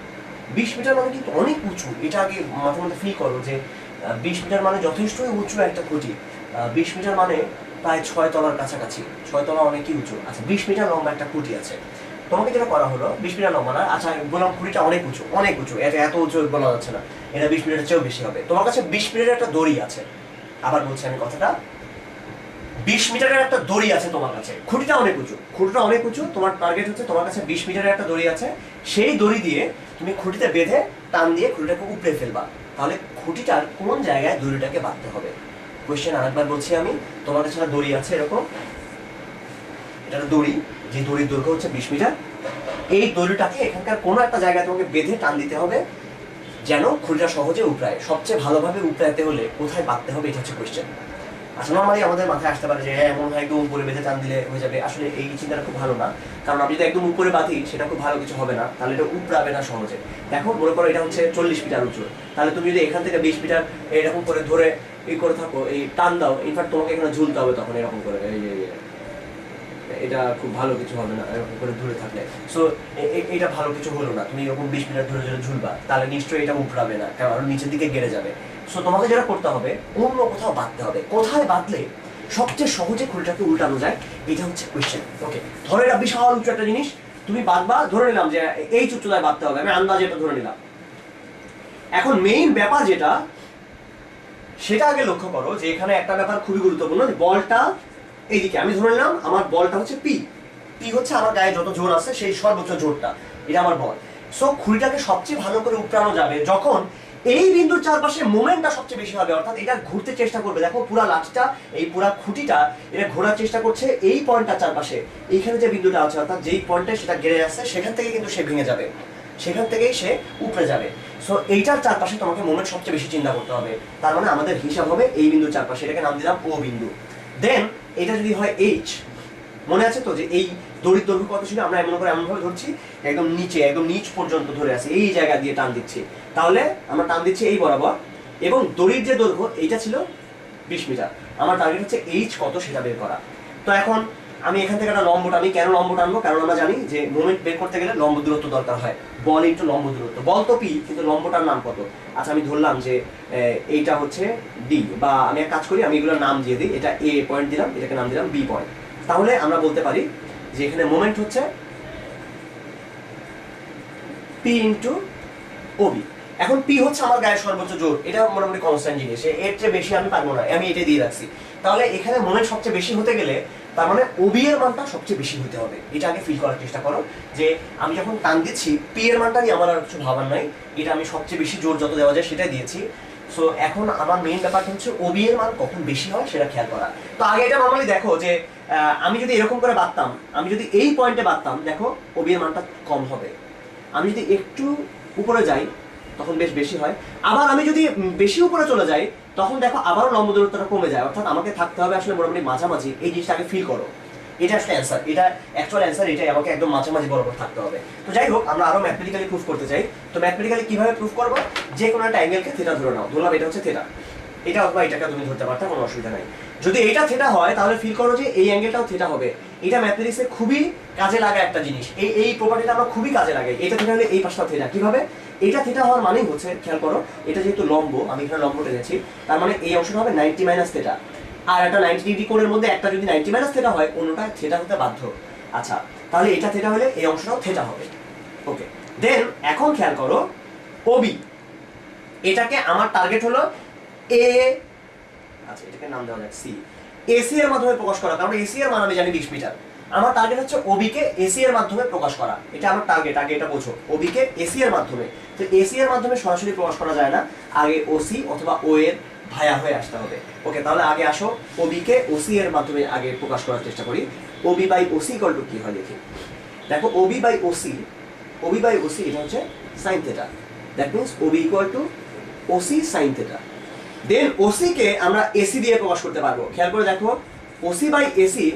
20 মিটার মানে কিন্তু অনেক উঁচু। এটা আগে মাঝে মধ্যে ফিল করো যে 20 মিটার মানে যথেষ্টই উঁচু একটা খুঁটি। 20 মিটার মানে প্রায় 6 তলার কাছাকাছি। 6 তলা অনেকই উঁচু। আচ্ছা, 20 মিটার লম্বা একটা খুঁটি আছে। তোমাকে যেটা করা হলো 20 মিটার লম্বা না, আচ্ছা বললাম খুঁটিটা অনেক উঁচু, অনেক উঁচু, এটা এত উঁচু বলা যাচ্ছে না, এটা 20 মিটারের চেয়েও বেশি হবে। তোমার কাছে 20 মিটারের একটা দড়ি আছে। আবার বলছি আমি কথাটা, 20 মিটারের একটা দড়ি আছে তোমার কাছে, খুঁটিটা অনেক উঁচু, খুঁটিটা অনেক উঁচু। তোমার টার্গেট হচ্ছে তোমার কাছে 20 মিটারের একটা দড়ি আছে, সেই দড়ি দিয়ে তুমি খুঁটিতে বেঁধে টান দিয়ে খুঁটিটাকে উপড়ে ফেলবা। তাহলে খুঁটিটার কোন জায়গায় দড়িটাকে বাঁধতে হবে? কোয়েশ্চেন আরেকবার বলছি আমি, তোমার কাছে একটা দড়ি আছে এরকম, এটা একটা দড়ি, যে দড়ির দৈর্ঘ্য হচ্ছে 20 মিটার। এই দড়িটাকে এখানকার কোনো একটা জায়গায় তোমাকে বেঁধে টান দিতে হবে যেন খুঁটিটা সহজে উপড়ায়। সবচেয়ে ভালোভাবে উপড়াতে হলে কোথায় বাঁধতে হবে, এটা হচ্ছে কোয়েশ্চেন। আচ্ছা, নর্মালি আমাদের মাথায় আসতে পারে যে এমন হয় একদম উপরে বেঁধে টান দিলে হয়ে যাবে। আসলে এই চিন্তাটা খুব ভালো না, কারণ আমি যদি একদম উপরে বাঁধি সেটা খুব ভালো কিছু হবে না, তাহলে এটা উপড়াবে না সহজে। দেখো, মনে করো এটা হচ্ছে 40 মিটার উঁচু, তাহলে তুমি যদি এখান থেকে 20 মিটার এরকম করে ধরে এই করে থাকো, এই টান দাও, ইনফ্যাক্ট তোমাকে এখানে ঝুলতে হবে তখন এরকম করে, এই যে এটা খুব ভালো কিছু হবে না এরকম করে ধরে থাকলে। সো এটা ভালো কিছু হলো না। তুমি এরকম 20 মিটার ধরে ধরে ঝুলবা, তাহলে নিশ্চয়ই এটা উপড়াবে না, কারণ নিচের দিকে গেড়ে যাবে। সো তোমাকে যেটা করতে হবে, অন্য কোথাও বাঁধতে হবে। কোথায় বাঁধলে সবচেয়ে সহজে খুঁটিটাকে উল্টানো যায়, এটা হচ্ছে কোয়েশ্চেন। ওকে, ধরো এটা বিশাল উঁচু একটা জিনিস, তুমি বাঁধবা, ধরে নিলাম যে এই উচ্চতায় বাঁধতে হবে, আমি আন্দাজে এটা ধরে নিলাম। এখন মেইন ব্যাপার যেটা, সেটা আগে লক্ষ্য করো যে এখানে একটা ব্যাপার খুবই গুরুত্বপূর্ণ, যে বলটা এইদিকে আমি ধরে নিলাম, আমার বলটা হচ্ছে পি। পি হচ্ছে আমার গায়ে যত জোর আছে সেই সর্বোচ্চ জোরটা, এটা আমার বল। সো খুঁটিটাকে সবচেয়ে ভালো করে উপড়ানো যাবে যখন এই বিন্দুর চারপাশে মোমেন্টটা সবচেয়ে বেশি হবে, অর্থাৎ এটা ঘুরতে চেষ্টা করবে। দেখো পুরা লাঠিটা, এই পুরা খুঁটিটা এটা ঘোরার চেষ্টা করছে এই পয়েন্টটার চারপাশে। এইখানে যে বিন্দুটা আছে, অর্থাৎ যেই পয়েন্টে সেটা গেড়ে আসছে, সেখান থেকে কিন্তু সে ভেঙে যাবে, সেখান থেকেই সে উপড়ে যাবে। সো এইটার চারপাশে তোমাকে মোমেন্ট সবচেয়ে বেশি চিন্তা করতে হবে। তার মানে আমাদের হিসাব হবে এই বিন্দুর চারপাশে, এটাকে নাম দিলাম ও বিন্দু। দেন এটা যদি হয় এইচ, মনে আছে তো যে এই দড়ির দৈর্ঘ্য কত ছিল, আমরা মনে করে এমনভাবে ধরছি একদম নিচে, একদম নিচ পর্যন্ত ধরে আছি, এই জায়গা দিয়ে টান দিচ্ছি, তাহলে আমরা টান দিচ্ছি এই বরাবর, এবং দড়ির যে দৈর্ঘ্য এইটা ছিল 20 মিটার। আমার টার্গেট হচ্ছে এইচ কত সেটা বের করা। তো এখন আমি এখান থেকে একটা লম্ব টানি। কেন লম্ব টানবো? কারণ আমরা জানি যে মোমেন্ট বের করতে গেলে লম্ব দূরত্ব দরকার হয়, বল ইন্টু লম্ব দূরত্ব। বল তো পি, কিন্তু লম্বটার নাম কত? আচ্ছা, আমি ধরলাম যে এইটা হচ্ছে ডি, বা আমি এক কাজ করি, আমি এগুলোর নাম দিয়ে দিই, এটা এ পয়েন্ট দিলাম, এটাকে নাম দিলাম বি পয়েন্ট। তাহলে আমরা বলতে পারি যে এখানে মোমেন্ট হচ্ছে পি ইন্টু ওবি। এখন পি হচ্ছে আমার গায়ের সর্বোচ্চ জোর, এটা মোটামুটি কনস্ট্যান্ট জিনিস, এর চেয়ে বেশি আমি পারবো না, আমি এটা দিয়ে রাখছি। তাহলে এখানে মোমেন্ট সবচেয়ে বেশি হতে গেলে তার মানে ওবি এর মানটা সবচেয়ে বেশি হতে হবে। এটা আগে ফিল করার চেষ্টা করো যে আমি যখন টান দিচ্ছি, পি এর মানটা নিয়ে আমার আর কিছু ভাবার নাই, এটা আমি সবচেয়ে বেশি জোর যত দেওয়া যায় সেটাই দিয়েছি। সো এখন আমার মেইন ব্যাপারটা হচ্ছে ওবি এর মান কখন বেশি হয় সেটা খেয়াল করা। তো আগে এটা নর্মালি দেখো যে আমি যদি এরকম করে বাঁধতাম, আমি যদি এই পয়েন্টে বাঁধতাম, দেখো ওবি এর মানটা কম হবে। আমি যদি একটু উপরে যাই তখন বেশ বেশি হয়, আবার আমি যদি বেশি উপরে চলে যাই তখন দেখো আবারও লম্ব দূরত্বটা কমে যায়। অর্থাৎ আমাকে থাকতে হবে আসলে মোটামুটি মাঝামাঝি। এই জিনিসটা আগে ফিল করো, এটা আসলে অ্যান্সার, এটা অ্যাকচুয়াল অ্যান্সার, এটাই আমাকে একদম মাঝামাঝি বরাবর থাকতে হবে। তো যাই হোক, আমরা আরো ম্যাথমেটিক্যালি প্রুফ করতে চাই। তো ম্যাথমেটিক্যালি কিভাবে প্রুফ করবো? যে কোনো একটা অ্যাঙ্গেলকে থিটা ধরে নাও, ধরলাম এটা হচ্ছে থিটা, এটা অথবা এটাকে তুমি ধরতে পারতে, কোনো অসুবিধা নাই। যদি এটা থিটা হয় তাহলে ফিল করো যে এই অ্যাঙ্গেলটাও থিটা হবে। এটা ম্যাথমেটিক্সে খুবই কাজে লাগা একটা জিনিস, এই প্রপার্টিটা আমরা খুবই কাজে লাগাই। এটা থিটা হলে এই পাশটাও থিটা। কিভাবে? এটা থিটা হওয়ার মানেই হচ্ছে, খেয়াল করো, এটা যেহেতু লম্ব, আমি এখানে লম্ব টেনেছি, তার মানে এই অংশটা হবে 90 মাইনাস থিটা। আর একটা 90 ডিগ্রি কোণের মধ্যে একটা যদি 90 মাইনাস থিটা হয়, অন্যটা থিটা হতে বাধ্য। আচ্ছা, তাহলে এটা থিটা হলে এই অংশটাও থিটা হবে। ওকে, দেন এখন খেয়াল করো ওবি, এটাকে আমার টার্গেট হলো এ, আচ্ছা এটাকে নাম দেওয়া যাক সি, এসি এর মাধ্যমে প্রকাশ করা, কারণ এসি এর মান আমি জানি 20 মিটার। আমার টার্গেট হচ্ছে ওবি কে এসি এর মাধ্যমে প্রকাশ করা, এটা আমার টার্গেট। আগে এটা বোঝো, ওবি কে এসি এর মাধ্যমে। তো এসি এর মাধ্যমে সরাসরি প্রকাশ করা যায় না, আগে ওসি অথবা ও এর ভায়া হয়ে আসতে হবে। ওকে, তাহলে আগে আসো ওবি কে ওসি এর মাধ্যমে আগে প্রকাশ করার চেষ্টা করি। OB by OC equal to কি হয় দেখি। দেখো OB by OC, OB by OC এটা হচ্ছে sine theta. That means OB equal to OC sine theta. Then OC কে আমরা এসি দিয়ে প্রকাশ করতে পারবো। খেয়াল করে দেখো, ওসি বাই এসি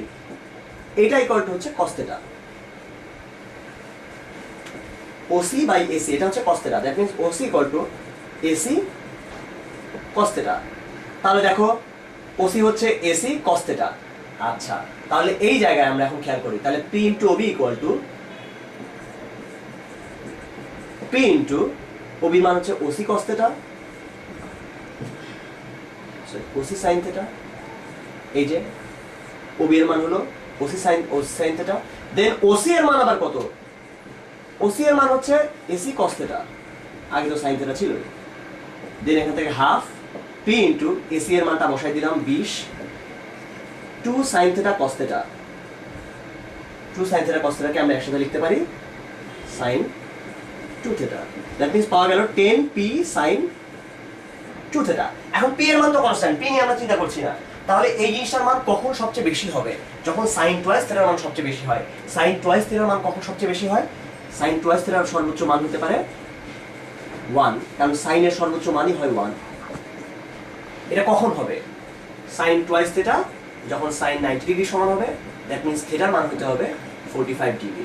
এটা ইকুয়াল টু হচ্ছে cos theta. OC by AC এটা হচ্ছে cos theta, that means OC equal to AC cos theta. তাহলে দেখো ওসি হচ্ছে এসি কস থেটা। আচ্ছা, তাহলে এই জায়গায় আমরা এখন খেয়াল করি, তাহলে P into OB equal to P into OB মান হচ্ছে OC cos theta, OC sine theta. এই যে ওবি এর মান হলো OC sine theta. Then OC এর মান আবার কত? ওসি এর মান হচ্ছে এসি কস থেটা, আগে তো সাইন থেটা ছিল। দেন এখান থেকে হাফ পি ইন্টু এসি এর মানটা বসাই দিলাম 20 two sine theta cos theta. Two sine theta cos থেটাকে আমরা একসাথে লিখতে পারি সাইন 2 থেটা। দ্যাট মিন্স পাওয়া গেল 10 পি সাইন 2 থেটা। এখন পি এর মান তো কনস্ট্যান্ট, পি নিয়ে আমরা চিন্তা করছি না। তাহলে এই জিনিসটার মান কখন সবচেয়ে বেশি হবে? যখন সাইন টুয়াইস থেটার মান সবচেয়ে বেশি হয়। সাইন টুয়াইস থেটার মান কখন সবচেয়ে বেশি হয়? সাইন টুয়াইস থেটার সর্বোচ্চ মান হতে পারে 1, কারণ সাইনের সর্বোচ্চ মানই হয় 1। এটা কখন হবে? সাইন টুয়াইস থেটা যখন সাইন 90 ডিগ্রি সমান হবে, দ্যাট মিন্স থেটার মান হতে হবে 45 ডিগ্রি।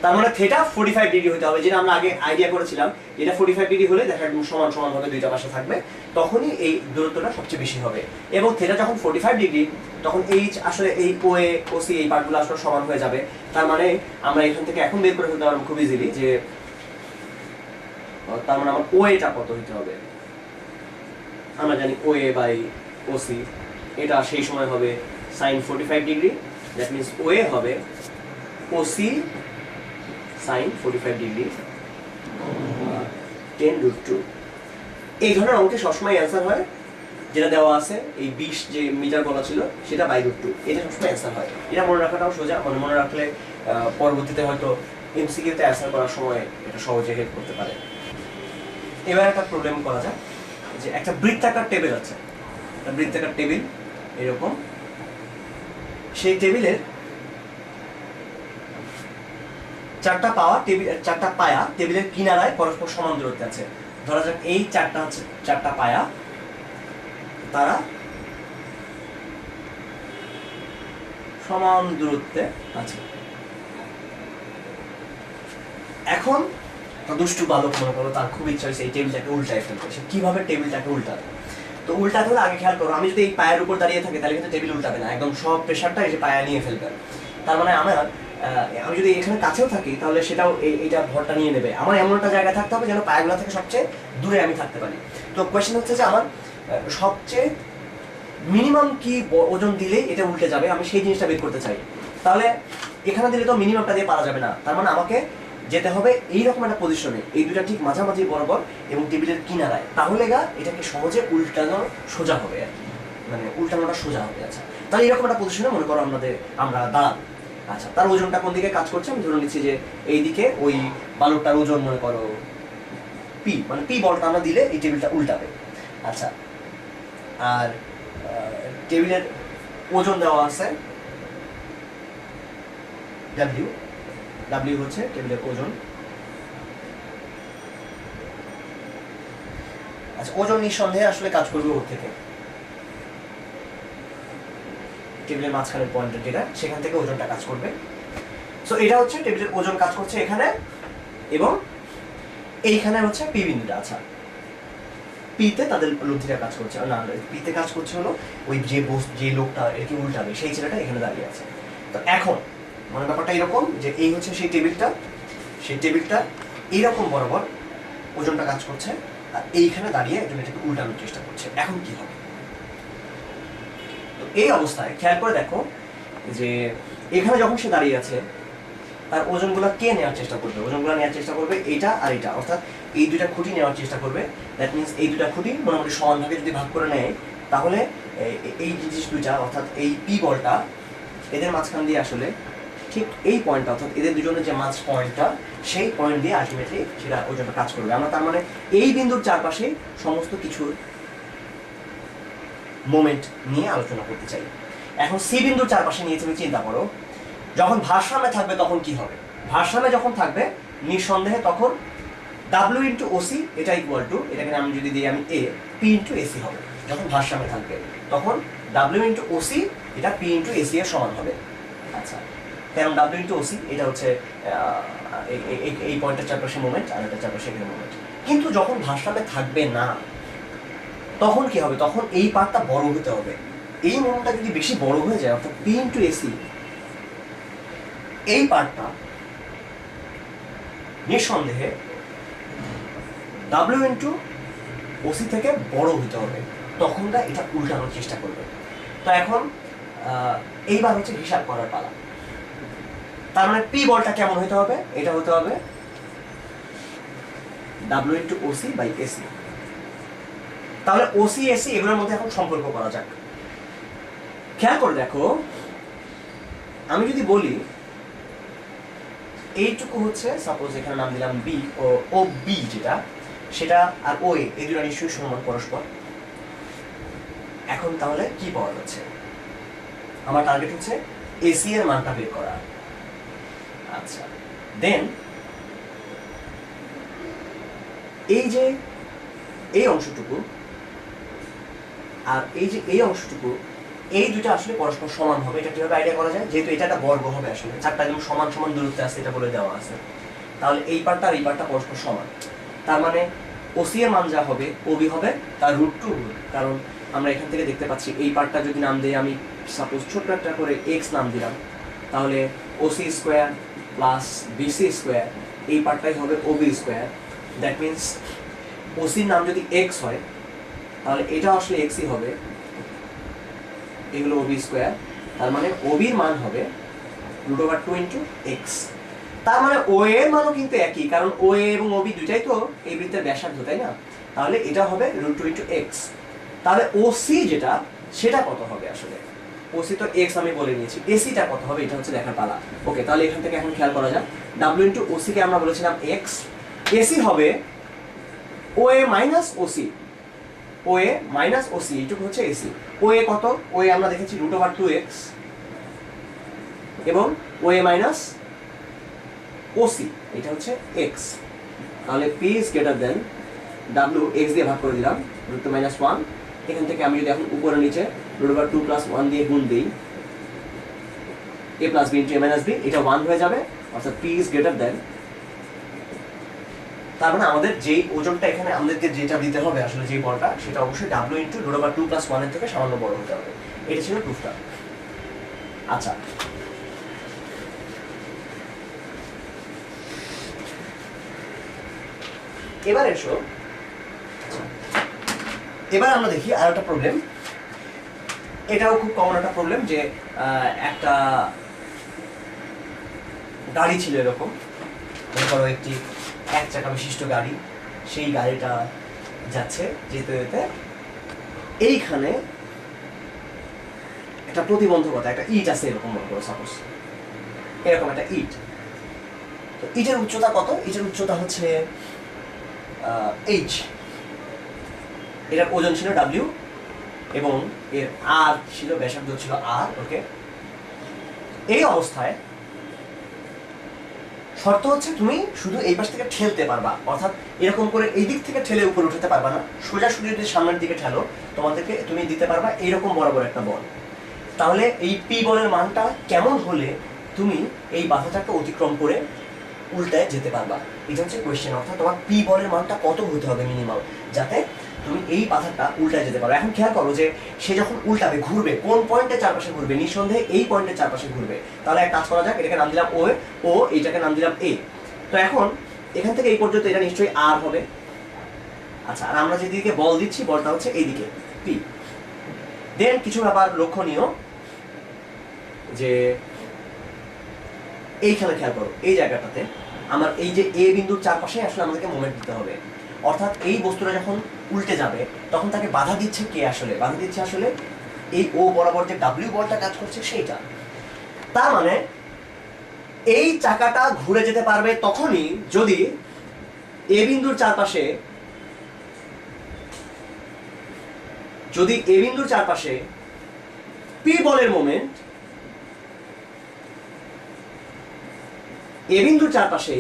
তার মানে থেটা 45 ডিগ্রি হতে হবে, যেটা আমরা আগে আইডিয়া করেছিলাম। এটা 45 ডিগ্রি হলে দেখা সমান সমান ভাবে দুইটা পাশে থাকবে, তখনই এই দূরত্বটা সবচেয়ে বেশি হবে। এবং থেটা যখন 45 ডিগ্রি, তখন এইচ আসলে এই ওএ ওসি এই পার্টগুলো আসলে সমান হয়ে যাবে। তার মানে আমরা এখান থেকে এখন বের করে ফেলতে পারবো খুব ইজিলি যে তার মানে আমার ওএটা কত হতে হবে। আমরা জানি ওএ বাই ওসি, এটা সেই সময় হবে sine 45 degree. That means OA হবে ওসি সাইন 45 ডিগ্রি 10√2। এই ধরনের অঙ্কে সবসময় অ্যান্সার হয় যেটা দেওয়া আছে, এই 20 যে মিটার বলা ছিল সেটা বাই √2, এটা সবসময় অ্যান্সার হয়। এটা মনে রাখাটাও সোজা, মনে রাখলে পরবর্তীতে হয়তো এমসিকিউতে অ্যান্সার করার সময় এটা সহজে হেল্প করতে পারে। এবার একটা প্রবলেম করা যায় যে একটা বৃত্তাকার টেবিল আছে, একটা বৃত্তাকার টেবিল এরকম। সেই টেবিলের চারটা পায়া টেবিলের কিনারায় পরস্পর সমান দূরত্বে আছে। ধরা যাক এই চারটা পায়া তারা সমান দূরত্বে আছে। এখন দুষ্টু বালক মনে করো, তার খুব ইচ্ছা হয়েছে এই টেবিলটাকে উল্টায় ফেলতে। সে কিভাবে টেবিলটাকে উল্টাবে? তো উল্টাতে হলে আগে খেয়াল করো, আমি যদি এই পায়ের উপর দাঁড়িয়ে থাকি তাহলে কিন্তু টেবিল উল্টাবে না, একদম সব প্রেশারটা এসে পায়া নিয়ে ফেলবে। তার মানে আমি যদি এখানে কাছেও থাকি তাহলে সেটাও এইটা ভরটা নিয়ে নেবে। আমার এমন একটা জায়গায় থাকতে হবে যেন পায়াগুলো থেকে সবচেয়ে দূরে আমি থাকতে পারি। তো কোয়েশ্চেন হচ্ছে যে আমার সবচেয়ে মিনিমাম কি ওজন দিলে এটা উল্টে যাবে, আমি সেই জিনিসটা বের করতে চাই। তাহলে এখানে দিলে তো মিনিমামটা দিয়ে পারা যাবে না, তার মানে আমাকে যেতে হবে এইরকম একটা পজিশনে, এই দুটা ঠিক মাঝামাঝি বরাবর এবং টেবিলের কিনারায়। তাহলে এটাকে সহজে উল্টানো সোজা হবে আর কি, মানে উল্টানোটা সোজা হবে। আচ্ছা, তাহলে এরকম একটা পজিশনে মনে করো আমরা দাঁড়াবো। আচ্ছা, তার ওজনটা কোন দিকে কাজ করছে? আমি ধরে নিচ্ছি যে এই দিকে ওই বালুটার ওজন মনে করো পি, মানে পি বলটা আমরা দিলে এই টেবিলটা উল্টাবে। আচ্ছা, আর টেবিলের ওজন দেওয়া আছে ডাব্লিউ, ডাব্লিউ হচ্ছে টেবিলের ওজন। আচ্ছা, ওজন নিঃসন্দেহে আসলে কাজ করবে ওর থেকে, টেবিলের মাঝখানের পয়েন্টের যেটা, সেখান থেকে ওজনটা কাজ করবে। সো এটা হচ্ছে টেবিলের ওজন কাজ করছে এখানে, এবং এইখানে হচ্ছে পি বিন্দুটা। আচ্ছা, পিতে তাদের লব্ধিটা কাজ করছে না, পিতে কাজ করছে হলো ওই যে লোকটা একে উল্টাবে সেই ছেলেটা এখানে দাঁড়িয়ে আছে। তো এখন মানে ব্যাপারটা এরকম যে এই হচ্ছে সেই টেবিলটা এইরকম বরাবর ওজনটা কাজ করছে, আর এইখানে দাঁড়িয়ে একজন এটাকে উল্টানোর চেষ্টা করছে। এখন কি হবে? তো এই অবস্থায় খেয়াল করে দেখো যে এখানে যখন সে দাঁড়িয়ে আছে তার ওজনগুলো কে নেওয়ার চেষ্টা করবে? ওজনগুলো নেওয়ার চেষ্টা করবে এইটা আর এটা, অর্থাৎ এই দুইটা খুঁটি নেওয়ার চেষ্টা করবে। দ্যাট মিনস এই দুইটা খুঁটি মোটামুটি সমান ভাগে যদি ভাগ করে নেয়, তাহলে এই জিনিস দুইটা অর্থাৎ এই পি বলটা এদের মাঝখান দিয়ে আসলে ঠিক এই পয়েন্টটা, অর্থাৎ এদের দুজনের যে মাঝ পয়েন্টটা, সেই পয়েন্ট দিয়ে আলটিমেটলি সেটা ওজনটা কাজ করবে। আমরা তার মানে এই বিন্দুর চারপাশে সমস্ত কিছুর মোমেন্ট নিয়ে আলোচনা করতে চাই। এখন সি বিন্দুর চারপাশে নিয়ে তুমি চিন্তা করো, যখন ভারসাম্যে থাকবে তখন কি হবে? ভারসাম্যে যখন থাকবে নিঃসন্দেহে তখন ডাব্লিউ ইন্টু ওসি এটা ইকুয়াল টু, এটাকে আমি যদি দিই আমি এ, পি ইন্টু এসি হবে যখন ভারসাম্যে থাকবে, তখন ডাব্লিউ ইন্টু ওসি এটা পি ইন্টু এসি এর সমান হবে। আচ্ছা, কারণ ডাব্লিউ ইন্টু ওসি এটা হচ্ছে এই পয়েন্টের চারপাশে মোমেন্ট আর এটা চারপাশে এখানে মোমেন্ট। কিন্তু যখন ভারসাম্যে থাকবে না তখন কি হবে, তখন এই পার্টটা বড় হতে হবে। এই মোমেন্টটা যদি বেশি বড় হয়ে যায়, অর্থাৎ পি ইন্টু এসি এই পার্টটা নিঃসন্দেহে ডাব্লিউ ইন্টু ওসি থেকে বড় হতে হবে, তখনটা এটা উল্টানোর চেষ্টা করবে। তো এখন এইবার হচ্ছে হিসাব করার পালা। তার মানে পি বলটা কেমন হতে হবে, এটা হতে হবে W into OC by AC. তাহলে ওসি এসি এগুলোর মধ্যে এখন সম্পর্ক করা যাক। খেয়াল করে দেখো, আমি যদি বলি এইটুকু হচ্ছে, সাপোজ এখানে নাম দিলাম বি, ও বি যেটা সেটা আর ও এ, এই দুটো নিশ্চয়ই সমান পরস্পর। এখন তাহলে কি পাওয়া যাচ্ছে, আমার টার্গেট হচ্ছে এসি এর মানটা বের করা। আচ্ছা, দেন এই যে এই অংশটুকু আর এই যে এই অংশটুকু, এই দুইটা আসলে পরস্পর সমান হবে। এটা কিভাবে আইডিয়া করা যায়, যেহেতু এটা একটা বর্গ হবে, আসলে চারটা যেমন সমান সমান দূরত্বে আছে এটা বলে দেওয়া আছে, তাহলে এই পার্টটা আর এই পার্টটা পরস্পর সমান। তার মানে ওসি এর মান যা হবে ওবি হবে তার রুট টু, কারণ আমরা এখান থেকে দেখতে পাচ্ছি এই পার্টটা যদি নাম দিই আমি, সাপোজ ছোট্ট একটা করে এক্স নাম দিলাম, তাহলে OC square plus BC square, এই পার্টটাই হবে ওবি স্কোয়ার। দ্যাট মিনস ওসির নাম যদি এক্স হয় তাহলে এটা আসলে এক্সই হবে, এগুলো ওবি স্কোয়ার। তার মানে ওবির মান হবে root over two into X. তার মানে ও এর মানও কিন্তু একই, কারণ ও এ এবং ওবি দুইটাই তো এই বৃত্তের ব্যাসার্ধ, তাই না? তাহলে এটা হবে রুট টু ইন্টু এক্স। তাহলে ওসি যেটা সেটা কত হবে আসলে, ওসি তো এক্স আমি বলে নিয়েছি, এসিটা কত হবে এটা হচ্ছে দেখার পালা। ওকে, তাহলে এখান থেকে এখন খেয়াল করা যাক, ডাব্লিউ ইন্টু ওসি কে আমরা বলেছিলাম এক্স, এসি হবে ও এ মাইনাস ওসি, ও এ মাইনাস ওসি, এইটুকু হচ্ছে এসি। ও এ কত, ও এ আমরা দেখেছি রুট ওভার টু এক্স, এবং ও এ মাইনাস ওসি এটা হচ্ছে এক্স। তাহলে P is greater than W, x দিয়ে ভাগ করে দিলাম রুট টু মাইনাস ওয়ান। এখান থেকে আমি যদি এখন উপরে নিচে root over two plus one দিয়ে গুণ দিই, A plus B into A minus B, এটা ওয়ান হয়ে যাবে, অর্থাৎ পি ইজ গ্রেটার দেন। তার মানে আমাদের যেই ওজনটা এখানে আমাদেরকে যেটা দিতে হবে আসলে যে বলটা, সেটা অবশ্যই W into root over two plus ওয়ানের থেকে সামান্য বড় হতে হবে। এটা ছিল প্রুফটা। আচ্ছা, এবার এসো, এবার আমরা দেখি আর একটা প্রবলেম। এটাও খুব কমন একটা প্রবলেম, যে একটা গাড়ি ছিল এরকম, মনে করো একটি এক চাকা বিশিষ্ট গাড়ি, সেই গাড়িটা যাচ্ছে, যেতে যেতে এইখানে একটা প্রতিবন্ধকতা, একটা ইট আছে এরকম মনে করো, সাপোজ এরকম একটা ইট। তো ইটের উচ্চতা কত, ইটের উচ্চতা হচ্ছে এইচ, এটার ওজন ছিল ডাব্লিউ, এবং এর আর ছিল, ব্যাসার্ধ ছিল আর। ওকে, এই অবস্থায় শর্ত হচ্ছে তুমি শুধু এই পাশ থেকে ঠেলতে পারবা, অর্থাৎ এরকম করে এই দিক থেকে ঠেলে উপরে উঠাতে পারবা না, সোজাসুজি যদি সামনের দিকে ঠেলো তোমাদেরকে তুমি দিতে পারবা এইরকম বরাবর একটা বল। তাহলে এই পি বলের মানটা কেমন হলে তুমি এই বাধাটাকে অতিক্রম করে উল্টায় যেতে পারবা, এটা হচ্ছে কোয়েশ্চেন। অর্থাৎ তোমার পি বলের মানটা কত হতে হবে মিনিমাম, যাতে তুমি এই বাধাটা উল্টায় যেতে পারো। এখন খেয়াল করো যে সে যখন উল্টাবে, ঘুরবে, কোন পয়েন্টের চারপাশে ঘুরবে, নিঃসন্দেহে এই পয়েন্টের চারপাশে ঘুরবে। তাহলে এক কাজ করা যাক, এটাকে নাম দিলাম ও, ও এইটাকে নাম দিলাম এ। তো এখন এখান থেকে এই পর্যন্ত এটা নিশ্চয়ই আর হবে। আচ্ছা, আর আমরা যেদিকে বল দিচ্ছি বলটা হচ্ছে এইদিকে পি। দেন কিছু ব্যাপার লক্ষণীয়, যে এইখানে খেয়াল করো, এই জায়গাটাতে আমার এই যে এ বিন্দুর চারপাশে আসলে আমাদেরকে মোমেন্ট দিতে হবে। অর্থাৎ এই বস্তুটা যখন উল্টে যাবে তখন তাকে বাধা দিচ্ছে কে, আসলে বাধা দিচ্ছে আসলে এই ও বরাবর যে ডাব্লিউ বলটা কাজ করছে সেইটা। তার মানে এই চাকাটা ঘুরে যেতে পারবে তখনই যদি এ বিন্দুর চারপাশে, যদি এ বিন্দুর চারপাশে পি বলের মোমেন্ট, এ বিন্দুর চারপাশে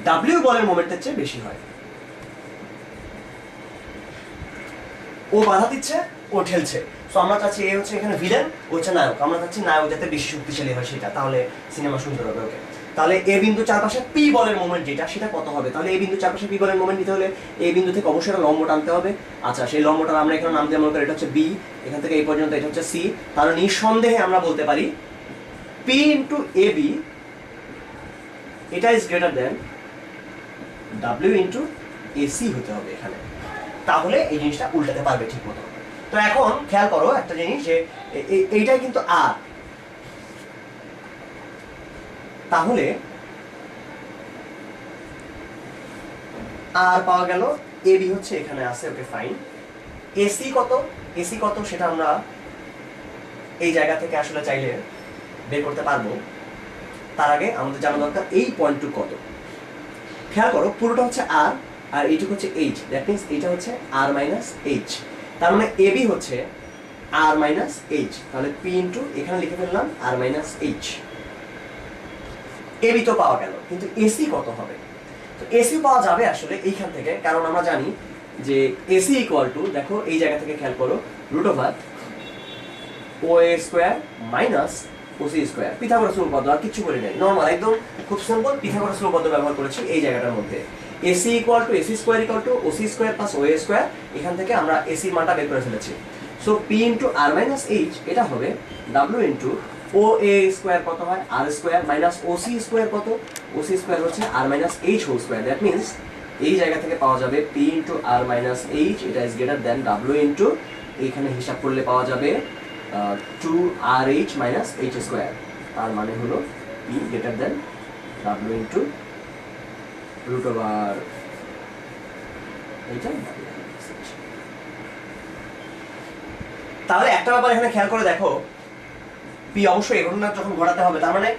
ডাব্লিউ বলের মোমেন্টের চেয়ে বেশি হয়। ও বাধা দিচ্ছে, ও ঠেলছে। সো আমরা চাচ্ছি এ হচ্ছে এখানে ভিলেন, ও হচ্ছে নায়ক। আমরা চাচ্ছি নায়ক যাতে বেশি শক্তিশালী হয় সেটা, তাহলে সিনেমা সুন্দর হবে। ওকে, তাহলে এ বিন্দু চারপাশে পি বলের মোমেন্ট যেটা, সেটা কত হবে? তাহলে এ বিন্দু চারপাশে পি বলের মোমেন্ট নিতে হলে এই বিন্দু থেকে অবশ্যই একটা লম্ব টানতে হবে। আচ্ছা, সেই লম্বটা আমরা এখানে নাম দিয়ে মনে করি এটা হচ্ছে বি, এখান থেকে এই পর্যন্ত এটা হচ্ছে সি। তাহলে নিঃসন্দেহে আমরা বলতে পারি পি ইন্টু এ বি এটা is greater than W into AC হতে হবে এখানে। তাহলে এই জিনিসটা উল্টাতে পারবে ঠিক মতো। তো এখন খেয়াল করো একটা জিনিস, যে এইটাই কিন্তু আর, তাহলে আর পাওয়া গেল, এ বি হচ্ছে এখানে আছে। Okay fine. এসি কত, এসি কত সেটা আমরা এই জায়গা থেকে আসলে চাইলে বের করতে পারবো। তার আগে আমাদের জানা দরকার এই পয়েন্টটুকু কত। খেয়াল করো পুরোটা হচ্ছে আর, আর এইটুকু হচ্ছে এইচ, দ্যাট মিনস এইটা হচ্ছে আর মাইনাস এইচ। তার মানে এ বি হচ্ছে আর মাইনাস এইচ। তাহলে পি ইন্টু এখানে লিখে ফেললাম আর মাইনাস এইচ। এবি তো পাওয়া গেল, কিন্তু এসি কত হবে? তো এসি পাওয়া যাবে আসলে এইখান থেকে, কারণ আমরা জানি যে এসি ইকুয়াল টু, দেখো এই জায়গা থেকে খেয়াল করো, root over O A square minus OC square. Pythagoras উপপাদ্য, আর কিছু বলি নাই, নর্মাল একদম খুব সিম্পল পিথাগোরাস উপপাদ্য ব্যবহার করেছি এই জায়গাটার মধ্যে। AC equal to AC square equal to OC square plus O A square. এখান থেকে আমরা এসি মানটা বের করে ফেলেছি। So P into R minus H এটা হবে W into O A square কত হয় R square minus OC square কত, ওসি স্কোয়ার হচ্ছে R minus H whole square. That means এই জায়গা থেকে পাওয়া যাবে P into R minus H এটা is greater than W into, এইখানে হিসাব করলে পাওয়া যাবে 2rh মাইনাস এইচ স্কোয়ার। তার মানে হলো P greater than W into root over এইটা। তাহলে একটা ব্যাপার এখানে খেয়াল করে দেখো, পি অবশ্যই এই ঘটনা যখন ঘটাতে হবে, তার মানে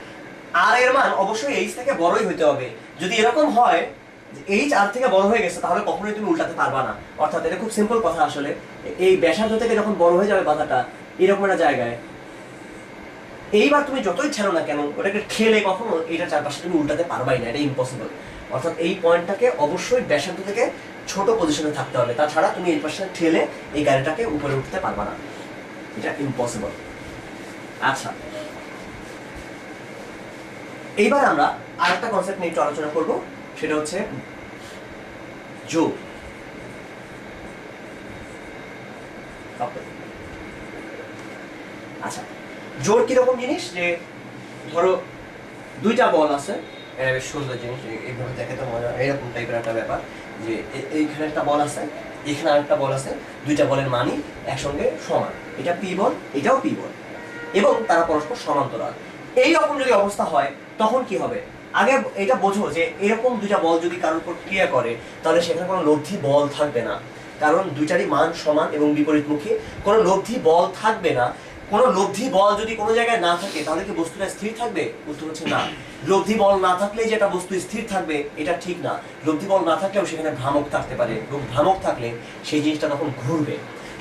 আর এর মান অবশ্যই এইচ থেকে বড়ই হইতে হবে। যদি এরকম হয় এইচ আর থেকে বড় হয়ে গেছে, তাহলে কখনোই তুমি উল্টাতে পারবা না। অর্থাৎ এটা খুব সিম্পল কথা আসলে, এই ব্যাসার্ধ থেকে যখন বড় হয়ে যাবে বাধাটা এরকম একটা জায়গায়, এইবার তুমি যতই ছেড়ো না কেন ওটাকে ঠেলে কখনো এটা চারপাশে তুমি উল্টাতে পারবাই না, এটা ইম্পসিবল। অর্থাৎ এই পয়েন্টটাকে অবশ্যই ব্যাসার্ধ থেকে ছোট পজিশনে থাকতে হবে, তাছাড়া তুমি এই পাশে ঠেলে এই গাড়িটাকে উপরে উঠতে পারবা না, এটা ইম্পসিবল। আচ্ছা, এইবার আমরা আরেকটা কনসেপ্ট নিয়ে একটু আলোচনা করব, সেটা হচ্ছে যোগ। আচ্ছা, জোর কিরকম জিনিস, যে ধরো দুইটা বল আছে, এটা বেশ সুন্দর জিনিস, এইভাবে দেখে তো মজা, এরকম টাইপের একটা ব্যাপার, যে এইখানে একটা বল আছে, এখানে আরেকটা বল আছে, দুইটা বলের মানই একসঙ্গে সমান, এটা পি বল এটাও পি বল, এবং তারা পরস্পর সমান্তরাল। এই রকম যদি অবস্থা হয় তখন কি হবে? আগে এটা বোঝো যে এরকম দুইটা বল যদি কারোর উপর ক্রিয়া করে তাহলে সেখানে কোনো লব্ধি বল থাকবে না, কারণ দুইটারই মান সমান এবং বিপরীতমুখী, কোনো লব্ধি বল থাকবে না। কোনো লব্ধি বল যদি কোনো জায়গায় না থাকে তাহলে কি বস্তুটা স্থির থাকবে? উত্তর হচ্ছে না। লব্ধি বল না থাকলে যে একটা বস্তু স্থির থাকবে এটা ঠিক না। লব্ধি বল না থাকলেও সেখানে ভ্রামক থাকতে পারে, এবং ভ্রামক থাকলে সেই জিনিসটা তখন ঘুরবে,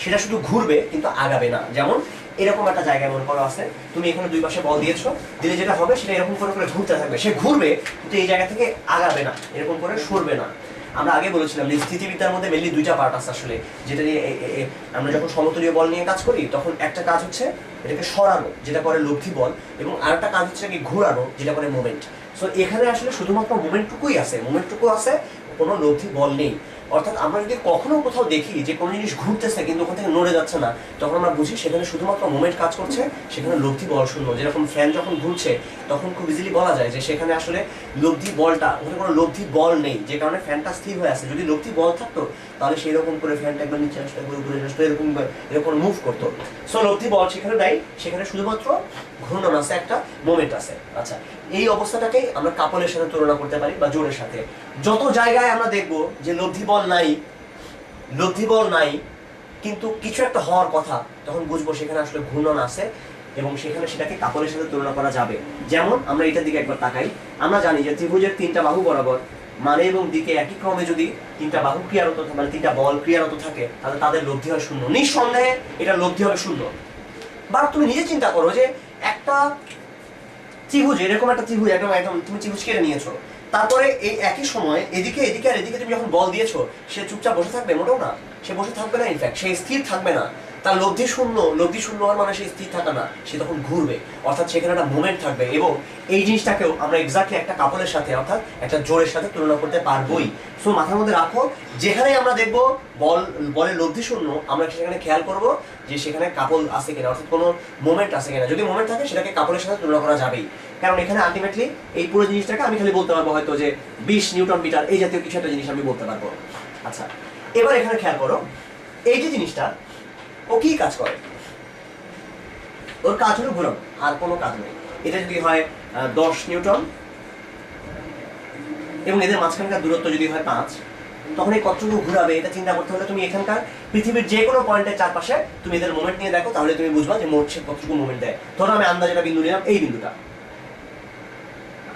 সেটা শুধু ঘুরবে কিন্তু আগাবে না। যেমন এরকম একটা জায়গায় মনে করো আছে, তুমি এখানে দুই পাশে বল দিয়েছো, দিলে যেটা হবে সেটা এরকম করে করে ঘুরতে থাকবে, সে ঘুরবে কিন্তু এই জায়গা থেকে আগাবে না, এরকম করে সরবে না। আমরা আগে বলেছিলাম যে স্থিতিবিদ্যার মধ্যে মেনলি দুইটা পার্ট আছে আসলে, যেটা নিয়ে আমরা যখন সমতলীয় বল নিয়ে কাজ করি তখন একটা কাজ হচ্ছে এটাকে সরানো, যেটা করে লব্ধি বল, এবং আরেকটা কাজ হচ্ছে কি ঘোরানো, যেটা করে মোমেন্ট। সো এখানে আসলে শুধুমাত্র মোমেন্টটুকুই আছে, মোমেন্টটুকু আছে, কোনো লব্ধি বল নেই। অর্থাৎ আমরা যদি কখনো কোথাও দেখি যে কোনো জিনিস ঘুরতেছে কিন্তু ওখান থেকে নড়ে যাচ্ছে না, তখন আমরা বুঝি সেখানে শুধুমাত্র মোমেন্ট কাজ করছে, সেখানে লব্ধি বল শূন্য। যেরকম ফ্যান যখন ঘুরছে তখন খুব ইজিলি বলা যায় যে সেখানে আসলে লব্ধি বলটা, ওখানে কোনো লব্ধি বল নেই, যে কারণে ফ্যানটা স্থির হয়ে আছে। যদি লব্ধি বল থাকতো তাহলে সেই রকম করে ফ্যানটা একবার নিচে আসতো, একবার উপরে আসতো, এরকম মুভ করতো। সো লব্ধি বল সেখানে নাই, সেখানে শুধুমাত্র ঘূর্ণন আছে, একটা মোমেন্ট আছে। আচ্ছা, এই অবস্থাটাকেই আমরা কাপলের সাথে তুলনা করতে পারি বা জোরের সাথে। যত জায়গায় আমরা দেখবো যে লব্ধি বল নাই, লব্ধি বল নাই কিন্তু কিছু একটা হওয়ার কথা, তখন বুঝবো সেখানে আসলে ঘূর্ণন আছে, এবং সেখানে সেটাকে কাপলের সাথে তুলনা করা যাবে। যেমন আমরা এটার দিকে একবার তাকাই, আমরা জানি যে ত্রিভুজের তিনটা বাহু বরাবর মানে এবং দিকে একই ক্রমে যদি তিনটা বাহু ক্রিয়ারত, মানে তিনটা বল ক্রিয়ারত থাকে, তাহলে তাদের লব্ধি হয় শূন্য। নিঃসন্দেহে এটা লব্ধি হবে শূন্য। বা তুমি নিজে চিন্তা করো যে একটা ত্রিভুজ, এরকম একটা ত্রিভুজ, একদম তুমি ত্রিভুজ কেটে নিয়েছো, তারপরে এই একই সময় এদিকে এদিকে আর এদিকে তুমি যখন বল দিয়েছো, সে চুপচাপ বসে থাকবে? মোটেও না, সে বসে থাকবে না, ইনফ্যাক্ট সে স্থির থাকবে না। তার লব্ধি শূন্য হওয়ার মানে সে স্থির থাকা না, সে তখন ঘুরবে, অর্থাৎ সেখানে একটা মোমেন্ট থাকবে। এবং এই জিনিসটাকেও আমরা এক্স্যাক্টলি একটা কাপলের সাথে অর্থাৎ একটা জোরের সাথে তুলনা করতে পারবোই। সো মাথার মধ্যে রাখো, যেখানে আমরা দেখবো বলের লব্ধি শূন্য, আমরা সেখানে খেয়াল করব যে সেখানে কাপল আছে কিনা, অর্থাৎ কোনো মোমেন্ট আছে কিনা। যদি মোমেন্ট থাকে সেটাকে কাপলের সাথে তুলনা করা যাবেই, কারণ এখানে আলটিমেটলি এই পুরো জিনিসটাকে আমি খালি বলতে পারবো হয়তো যে 20 নিউটন মিটার, এই জাতীয় কিছু একটা জিনিস আমি বলতে পারবো। আচ্ছা, এবার এখানে খেয়াল করো, এই যে জিনিসটা ও কি কাজ করে, ওর কাজ হলো ঘুরানো, আর কোনো কাজ নেই। এটা যদি হয় 10 নিউটন এবং এদের মাঝখানকার দূরত্ব যদি হয় 5, তখন এই কতটুকু ঘুরাবে এটা চিন্তা করতে হলে তুমি এখানকার পৃথিবীর যে কোনো পয়েন্টের চারপাশে তুমি এদের মোমেন্ট নিয়ে দেখো, তাহলে তুমি বুঝবা যে মোট সে কতটুকু মোমেন্ট দেয়। ধরো আমি আন্দাজে একটা বিন্দু নিলাম, এই বিন্দুটা,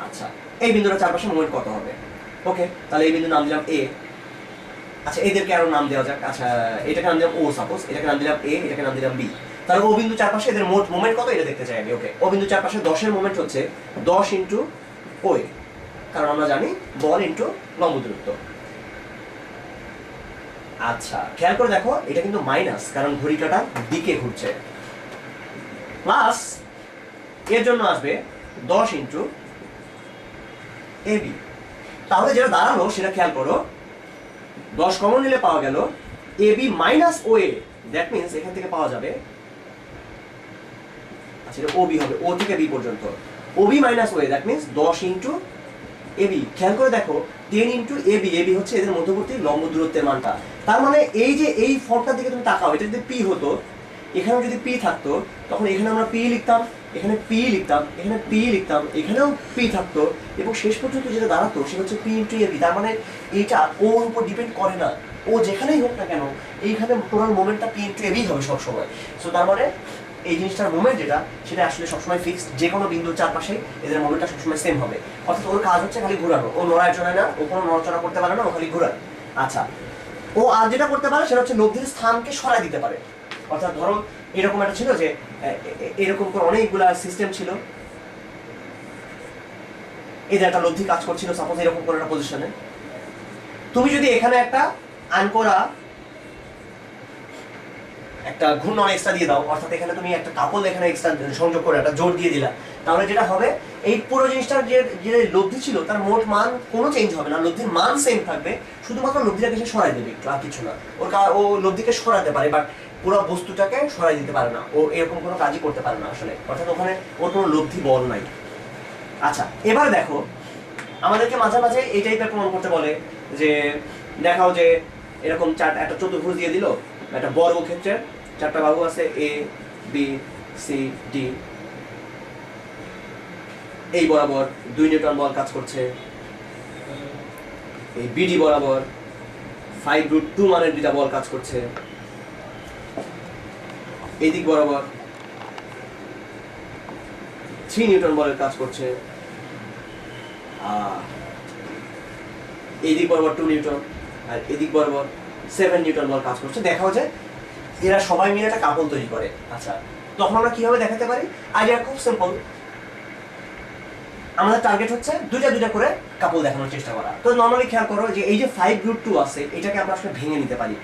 আচ্ছা এই বিন্দুটার চারপাশে মোমেন্ট কত হবে? ওকে, তাহলে এই বিন্দুর নাম দিলাম এ। আচ্ছা এদেরকে আরো নাম দেওয়া যাক। আচ্ছা এটাকে নাম দিলাম ও, সাপোজ এটাকে নাম দিলাম এ, এটাকে নাম দিলাম বি। তাহলে ও বিন্দু চারপাশে এদের মোট মোমেন্ট কত এটা দেখতে চাই আমি। ওকে, ও বিন্দু চারপাশে 10 এর মোমেন্ট হচ্ছে 10 ইন্টু ও এ, কারণ আমরা জানি বল ইন্টু লম্ব দূরত্ব। আচ্ছা খেয়াল করে দেখো, এটা কিন্তু মাইনাস, কারণ ঘড়িটাটা দিকে ঘুরছে, প্লাস এর জন্য আসবে 10 ইন্টু এ বি। তাহলে যেটা দাঁড়ালো সেটা খেয়াল করো, 10 কমন নিলে পাওয়া গেল A B minus O A. That means এখান থেকে পাওয়া যাবে, আচ্ছা এটা ও বি হবে, ও থেকে বি পর্যন্ত, O B minus O A, that means 10 into A B. খেয়াল করে দেখো 10 into A B, A B হচ্ছে এদের মধ্যবর্তী লম্ব দূরত্বের মানটা। তার মানে এই যে এই ফর্মটার দিকে তুমি তাকাও, এটা যদি পি হতো, এখানেও যদি পি থাকতো, তখন এখানে আমরা পি লিখতাম, এখানে পি লিখতাম, এখানে পি লিখতাম, এখানেও পি থাকতো, এবং শেষ পর্যন্ত যেটা দাঁড়াতো সেটা হচ্ছে পি ইন্টু এ বি। তার মানে এটা ওর উপর ডিপেন্ড করে না, ও যেখানেই হোক না কেন এইখানে total মোমেন্টটা P into A B হবে সবসময়। সো তার মানে এই জিনিসটার মোমেন্ট যেটা, সেটা আসলে সবসময় ফিক্সড, যে কোনো বিন্দুর চারপাশে এদের মোমেন্টটা সবসময় সেম হবে। অর্থাৎ ওর কাজ হচ্ছে খালি ঘোরানো, ও নড়ায় চড়ায় না, ও কোনো নড়াচড়া করতে পারে না, ও খালি ঘোরায়। আচ্ছা, ও আর যেটা করতে পারে সেটা হচ্ছে লব্ধির স্থানকে সরাই দিতে পারে। অর্থাৎ ধরো এরকম একটা ছিল যে এরকম করে অনেকগুলা সিস্টেম ছিল, এই যে একটা লব্ধি কাজ করছিল, সাপোজ এরকম করে একটা পজিশনে, তুমি যদি এখানে একটা আনকোরা একটা ঘূর্ণন এক্সট্রা দিয়ে দাও, অর্থাৎ এখানে তুমি একটা কাপল এখানে এক্সট্রা সংযোগ করে একটা জোর দিয়ে দিলা, তাহলে যেটা হবে এই পুরো জিনিসটার যে লব্ধি ছিল তার মোট মান কোনো চেঞ্জ হবে না, লব্ধির মান সেম থাকবে, শুধুমাত্র লব্ধিটাকে সে সরাই দেবে একটু, আর কিছু না। ও লব্ধিকে সরাতে পারে, বাট পুরো বস্তুটাকে সরাই দিতে পারে না, ও এরকম কোনো কাজই করতে পারে না আসলে, অর্থাৎ ওখানে ওর কোনো লব্ধি বল নাই। আচ্ছা এবার দেখো, আমাদেরকে মাঝে মাঝে এই টাইপের প্রমাণ করতে বলে যে দেখাও যে এরকম একটা চতুর্ভুজ দিয়ে দিল, একটা বর্গক্ষেত্রের 4টা বাহু আছে, এ বি সি ডি, এই বরাবর 2 নিউটন বল কাজ করছে, এই বিডি বরাবর 5√2 মানের 2টা বল কাজ করছে, এই দিক বরাবর 3 নিউটন বলের কাজ করছে, এই দিক বরাবর 2 নিউটন, আর এদিক বরাবর 7 নিউটন বল কাজ করছে। দেখাও যায় এরা সবাই মিলে একটা কাপল তৈরি করে। আচ্ছা তখন আমরা কিভাবে দেখাতে পারি? আইডিয়া খুব সিম্পল, আমাদের টার্গেট হচ্ছে দুইটা করে কাপল দেখানোর চেষ্টা করা। তো নর্মালি খেয়াল করো যে এই যে 5√2 আছে, এটাকে আমরা আসলে ভেঙে নিতে পারি।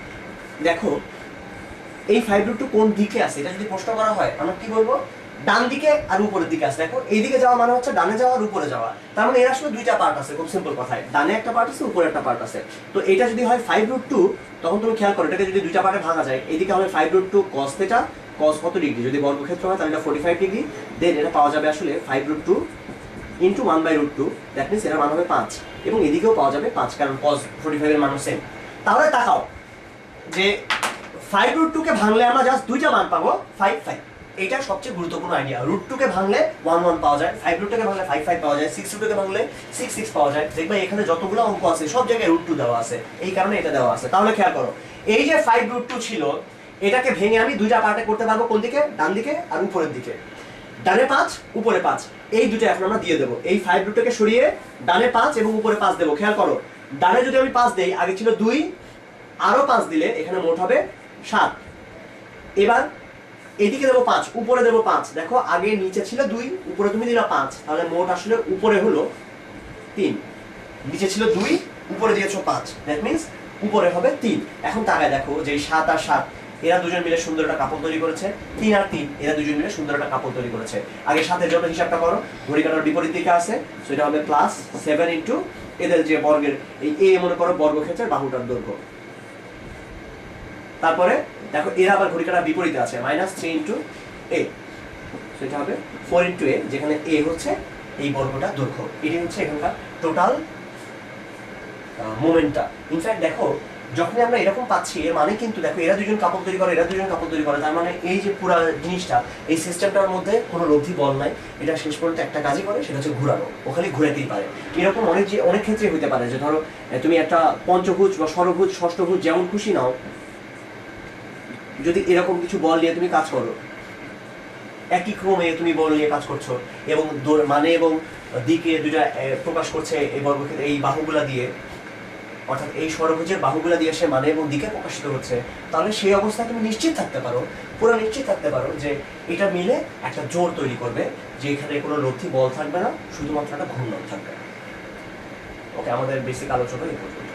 দেখো এই 5√2 কোন দিকে আছে, এটা যদি প্রশ্ন করা হয় আমরা কি বলবো? ডান দিকে আর উপরের দিকে আছে। দেখো এইদিকে যাওয়া মানে হচ্ছে ডানে যাওয়া আর উপরে যাওয়া, তার মানে এর আসলে দুইটা পার্ট আছে, খুব সিম্পল কথায়, ডানে একটা পার্ট আছে, উপরে একটা পার্ট আছে। তো এটা যদি হয় 5√2, তখন তুমি খেয়াল করো এটাকে যদি দুইটা পার্টে ভাঙা যায়, এইদিকে হবে 5√2 cos θ, cos কত ডিগ্রি, যদি বর্গক্ষেত্র হয় তাহলে এটা 45 ডিগ্রি, দেন এটা পাওয়া যাবে আসলে 5√2 ইন্টু 1/√2, দ্যাট মিনস এর মান হবে 5, এবং এদিকেও পাওয়া যাবে 5, কারণ cos 45 এর মানও সেম। তাহলে তাকাও যে 5√2 কে ভাঙলে আমরা জাস্ট দুইটা মান পাবো 5, 5। এটা সবচেয়ে গুরুত্বপূর্ণ আইডিয়া। √2 কে ভাঙলে 1, 1 পাওয়া যায়, 5√2 কে ভাঙলে 5, 5 পাওয়া যায়, 6√2 কে ভাঙলে 6, 6 পাওয়া যায়। দেখবে এখানে যতগুলো অঙ্ক আছে সব জায়গায় √2 দেওয়া আছে, এই কারণে এটা দেওয়া আছে। তাহলে খেয়াল করো এই যে 5√2 ছিল, এটাকে ভেঙে আমি দুইটা পার্টে করতে পারবো, কোন দিকে? ডান দিকে আর উপরের দিকে। ডানে 5 উপরে 5, এই দুটো এখন আমরা দিয়ে দেবো। এই 5√2 কে সরিয়ে ডানে 5 এবং উপরে 5 দেবো। খেয়াল করো ডানে যদি আমি 5 দেই, আগে ছিল 2, আরো 5 দিলে এখানে মোট হবে 7। এবার এদিকে দেবো 5, উপরে দেবো 5। দেখো আগে নিচে ছিল 2, উপরে তুমি দিলা 5, তাহলে মোট আসলে উপরে হলো 3। নিচে ছিল 2, উপরে দিয়েছো 5, দ্যাট মিন্স উপরে হবে 3। এখন তাকায় দেখো যে 7 আর 7 এরা দুজন মিলে সুন্দর একটা কাপড় তৈরি করেছে, 3 আর 3 এরা দুজন মিলে সুন্দর একটা কাপড় তৈরি করেছে। আগে 7 জন্য হিসাবটা করো, ঘড়ি কাঁটার বিপরীত দিকে আছে, সো এটা হবে +7 ইনটু এদের যে বর্গের এই এ মনে করো বর্গক্ষেত্রের বাহুটার দৈর্ঘ্য। তারপরে দেখো এরা আবার ঘড়ি কাঁটার বিপরীতে আছে, -3 ইনটু এ, সো এটা হবে 4 ইনটু এ, যেখানে এ হচ্ছে এই বর্গটা দৈর্ঘ্য। এটি হচ্ছে এখানকার টোটাল মোমেন্টটা। ইনফ্যাক্ট দেখো যখন আমরা এরকম পাচ্ছি এর মানে কিন্তু দেখো এরা দুজন কাপড় তৈরি করে, এরা দুজন কাপড় তৈরি করে, তার মানে এই যে পুরো জিনিসটা এই সিস্টেমটার মধ্যে কোনো লব্ধি বল নাই, এটা শেষ পর্যন্ত একটা কাজই করে, সেটা হচ্ছে ঘোরানো, ওখানে ঘুরাতেই পারে। এরকম অনেক ক্ষেত্রে হতে পারে যে ধরো তুমি একটা পঞ্চভুজ বা ষড়ভুজ ষষ্ঠভুজ যেমন খুশি নাও, যদি এরকম কিছু বল নিয়ে তুমি কাজ করো, একই ক্রমে তুমি বল নিয়ে কাজ করছো এবং মানে এবং দিকে দুইটা প্রকাশ করছে এই বর্গক্ষেত্রে এই বাহুগুলা দিয়ে, অর্থাৎ এই ষড়ভুজের বাহুগুলা দিয়ে সে মানে এবং দিকে প্রকাশিত হচ্ছে, তাহলে সেই অবস্থায় তুমি নিশ্চিত থাকতে পারো, পুরো নিশ্চিত থাকতে পারো যে এটা মিলে একটা জোর তৈরি করবে, যে এখানে কোনো লব্ধি বল থাকবে না, শুধুমাত্র একটা ঘূর্ণন থাকবে। ওকে, আমাদের বেসিক আলোচনা এই পর্যন্ত।